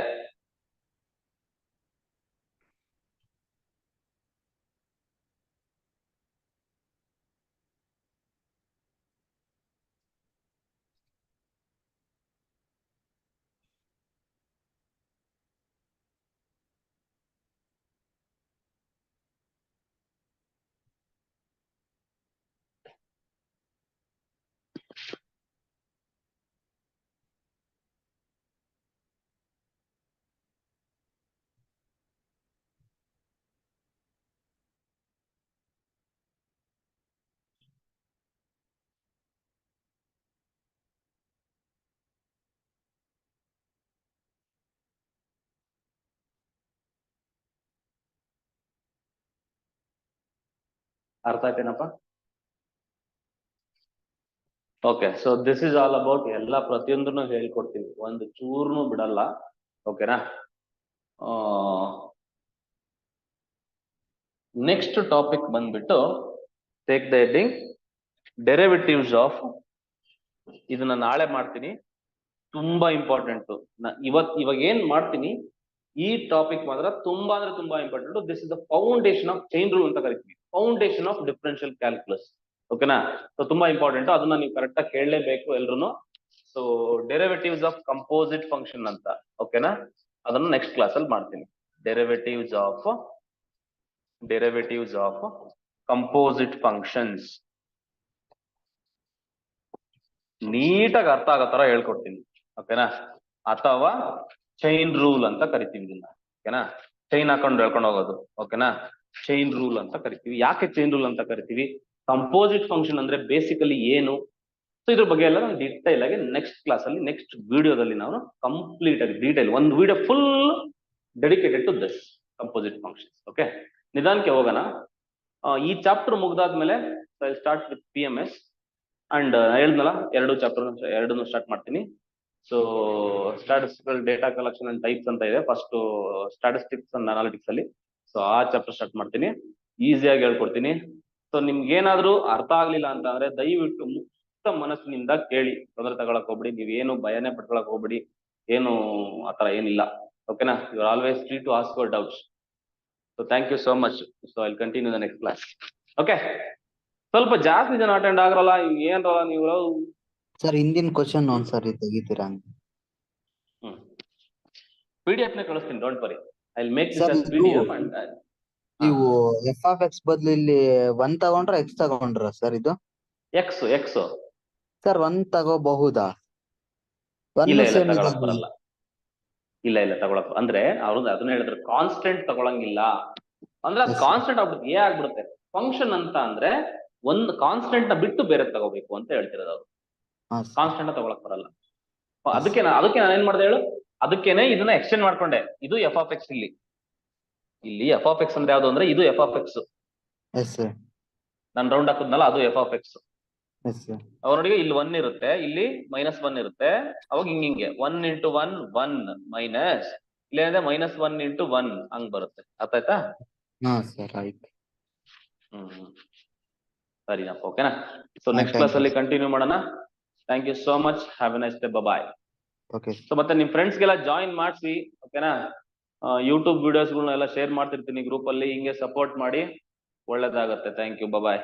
ಅರ್ಥ ಆಯ್ತೇನಪ್ಪ? Okay, so this is all about, ಎಲ್ಲ ಪ್ರತಿಯೊಂದನ್ನು ಹೇಳ್ಕೊಡ್ತೀನಿ, ಒಂದು ಚೂರ್ನು ಬಿಡಲ್ಲ. ಓಕೆನಾ? ನೆಕ್ಸ್ಟ್ ಟಾಪಿಕ್ ಬಂದ್ಬಿಟ್ಟು take the heading derivatives of. ಇದನ್ನ ನಾಳೆ ಮಾಡ್ತೀನಿ, ತುಂಬಾ ಇಂಪಾರ್ಟೆಂಟ್. ಇವಾಗ ಏನ್ ಮಾಡ್ತೀನಿ, ಈ ಟಾಪಿಕ್ ಮಾತ್ರ ತುಂಬಾ ಅಂದ್ರೆ ತುಂಬಾ important. This is the foundation of chain rule ಅಂತ ಕರಿತೀವಿ, ಫೌಂಡೇಶನ್ ಆಫ್ ಡಿಫರೆನ್ಷಿಯಲ್ ಕ್ಯಾಲ್ಕುಲಸ್. ಓಕೆನಾ? ಸೊ ತುಂಬಾ ಇಂಪಾರ್ಟೆಂಟ್, ಅದನ್ನ ನೀವು ಕರೆಕ್ಟ್ ಆಗಿ ಕೇಳಲೇಬೇಕು ಎಲ್ರು. So derivatives of composite function ಅಂತ. ಓಕೆನಾ? ಅದನ್ನ ನೆಕ್ಸ್ಟ್ ಕ್ಲಾಸ್ ಅಲ್ಲಿ ಮಾಡ್ತೀನಿ. ಡೆರಿವೇಟಿವ್ಸ್ ಆಫ್ ಕಂಪೋಸಿಟ್ ಫಂಕ್ಷನ್ಸ್ ನೀಟಾಗಿ ಅರ್ಥ ಆಗೋ ತರ ಹೇಳ್ಕೊಡ್ತೀನಿ. ಓಕೆನಾ? ಅಥವಾ ಚೈನ್ ರೂಲ್ ಅಂತ ಕರಿತೀವಿ ಇದನ್ನ. ಓಕೆನಾ? ಚೈನ್ ಹಾಕೊಂಡು ಹೇಳ್ಕೊಂಡು ಹೋಗೋದು. ಓಕೆನಾ? ಚೈನ್ ರೂಲ್ ಅಂತ ಕರಿತೀವಿ. ಯಾಕೆ ಚೈನ್ ರೂಲ್ ಅಂತ ಕರಿತೀವಿ? ಕಂಪೋಸಿಟ್ ಫಂಕ್ಷನ್ ಅಂದ್ರೆ ಬೇಸಿಕಲಿ ಏನು, ಸೊ ಇದ್ರ ಬಗ್ಗೆ ಎಲ್ಲ ನಾನು ಡೀಟೈಲ್ ಆಗಿ ನೆಕ್ಸ್ಟ್ ಕ್ಲಾಸ್ ಅಲ್ಲಿ, ನೆಕ್ಸ್ಟ್ ವಿಡಿಯೋದಲ್ಲಿ ನಾವು ಕಂಪ್ಲೀಟ್ ಆಗಿ ಡೀಟೈಲ್ ಒಂದು video full dedicated to this composite functions. Okay, ನಿಧಾನಕ್ಕೆ ಹೋಗೋಣ. ಈ ಚಾಪ್ಟರ್ ಮುಗ್ದಾದ್ಮೇಲೆ ಸ್ಟಾರ್ಟ್ ವಿತ್ PMS ಅಂಡ್ ಹೇಳಿದ್ನಲ್ಲ, ಎರಡನ್ನು ಸ್ಟಾರ್ಟ್ ಮಾಡ್ತೀನಿ. So statistical data collection and types ಅಂತ ಇದೆ, ಫಸ್ಟ್ ಸ್ಟಾಟಿಸ್ಟಿಕ್ಸ್ ಅಂಡ್ ಅನಾಲಿಟಿಕ್ಸ್ ಅಲ್ಲಿ. ಸೊ ಆ ಚಾಪ್ಟರ್ ಸ್ಟಾರ್ಟ್ ಮಾಡ್ತೀನಿ, ಈಸಿಯಾಗಿ ಹೇಳ್ಕೊಡ್ತೀನಿ. ಸೊ ನಿಮ್ಗೆ ಏನಾದ್ರೂ ಅರ್ಥ ಆಗ್ಲಿಲ್ಲ ಅಂತ ಅಂದ್ರೆ ದಯವಿಟ್ಟು ಮುಕ್ತ ಮನಸ್ಸಿನಿಂದ ಕೇಳಿ, ತೊಂದರೆ ತಗೊಳಕ್ ಹೋಗ್ಬಿಡಿ, ನೀವೇನು ಭಯನೇ ಪಟ್ಕೊಳಕ್ ಹೋಗ್ಬಿಡಿ, ಏನು ಆತರ ಏನಿಲ್ಲ. ಓಕೆನಾ? You are always free to ask your doubts. So thank you so much. So I will continue the next class. Okay, ಸ್ವಲ್ಪ ಜಾಸ್ತಿ ಜನ ಅಟೆಂಡ್ ಆಗ್ರಲ್ಲ, ಏನ್ರಲ್ಲ ನೀವು? ಸರ್ ಹಿಂದಿನ ಕ್ವಶನ್ ಒಂದ್ಸರಿ ತೆಗಿತೀರಾ? PDF ನ ಕಳಿಸ್ತೀನಿ, don't worry. I will make this Sir, as PDF and ನೀವು F of X ಬದಲು ಇಲ್ಲಿ 1 ತಗೊಂಡ್ರ ಎಕ್ಸ್ ತಗೊಂಡ್ರ ಸರ್? ಇದು ಎಕ್ಸ್ ಸರ್ 1 ತಗೋಬಹುದಾ? ಇಲ್ಲ ತಗೊಳಕ್ ಬರಲ್ಲ. ಇಲ್ಲ ತಗೊಳಕ್ ಅಂದ್ರೆ ಅವ್ರದ್ದು ಅದನ್ನ ಹೇಳಿದ್ರು, ಕಾನ್ಸ್ಟೆಂಟ್ ತಗೊಳಂಗಿಲ್ಲ ಅಂದ್ರೆ ಅದು ಕಾನ್ಸ್ಟೆಂಟ್ ಆಗ್ಬಿಡುತ್ತೆ, ಆಗ್ಬಿಡುತ್ತೆ. ಫಂಕ್ಷನ್ ಅಂತ ಅಂದ್ರೆ ಒಂದು ಕಾನ್ಸ್ಟೆಂಟ್ ನ ಬಿಟ್ಟು ಬೇರೆ ತಗೋಬೇಕು ಅಂತ ಹೇಳ್ತಿರೋದು ಅವ್ರು. ಕಾನ್ಸ್ಟೆಂಟ್ ತಗೊಳಕ್ ಬರಲ್ಲ. ಅದಕ್ಕೆ ನಾನು ಏನ್ ಮಾಡ್ದೆ ಹೇಳು, ಅದಕ್ಕೇನೆ ಇದನ್ನ ಎಕ್ಸ್ಟೆಂಡ್ ಮಾಡ್ಕೊಂಡೆ. ಇದು ಎಫ್ ಆಫ್ ಎಕ್ಸ್, ಇಲ್ಲಿ ಎಫ್ ಆಫ್ ಎಕ್ಸ್ ಅಂದ್ರೆ ಯಾವ್ದು ಅಂದ್ರೆ ಇದು ಎಫ್ ಆಫ್ ಎಕ್ಸ್. ನಾನು ರೌಂಡ್ ಹಾಕುದ್ನಲ್ಲ, ಅದು ಎಫ್ ಆಫ್ ಎಕ್ಸ್. ಅವ್ರೊಟ್ಟಿಗೆ ಇಲ್ಲಿ 1 ಇರುತ್ತೆ, ಇಲ್ಲಿ -1 ಇರುತ್ತೆ. ಅವಾಗ ಹಿಂಗೆ 1 × 1 1 ಮೈನಸ್, ಇಲ್ಲೇನಿದೆ -1 × 1 ಹಂಗ್ ಬರುತ್ತೆ. ಅರ್ಥ ಆಯ್ತಾ? ಆಯ್ತು. ಸರಿನಪ್ಪ, ಓಕೆನಾ? ಸೊ ನೆಕ್ಸ್ಟ್ ಕ್ಲಾಸ್ ಅಲ್ಲಿ ಕಂಟಿನ್ಯೂ ಮಾಡೋಣ. Thank you so much, have a nice day, bye. So ಮತ್ತೆ ನಿಮ್ ಫ್ರೆಂಡ್ಸ್ಗೆಲ್ಲ ಜಾಯಿನ್ ಮಾಡಿಸಿ. ಓಕೆನಾ? ಯೂಟ್ಯೂಬ್ ವಿಡಿಯೋಸ್ಗಳನ್ನೆಲ್ಲ ಶೇರ್ ಮಾಡ್ತಿರ್ತೀನಿ ಗ್ರೂಪ್ ಅಲ್ಲಿ, ಹಿಂಗೆ ಸಪೋರ್ಟ್ ಮಾಡಿ, ಒಳ್ಳೇದಾಗತ್ತೆ. Thank you, bye.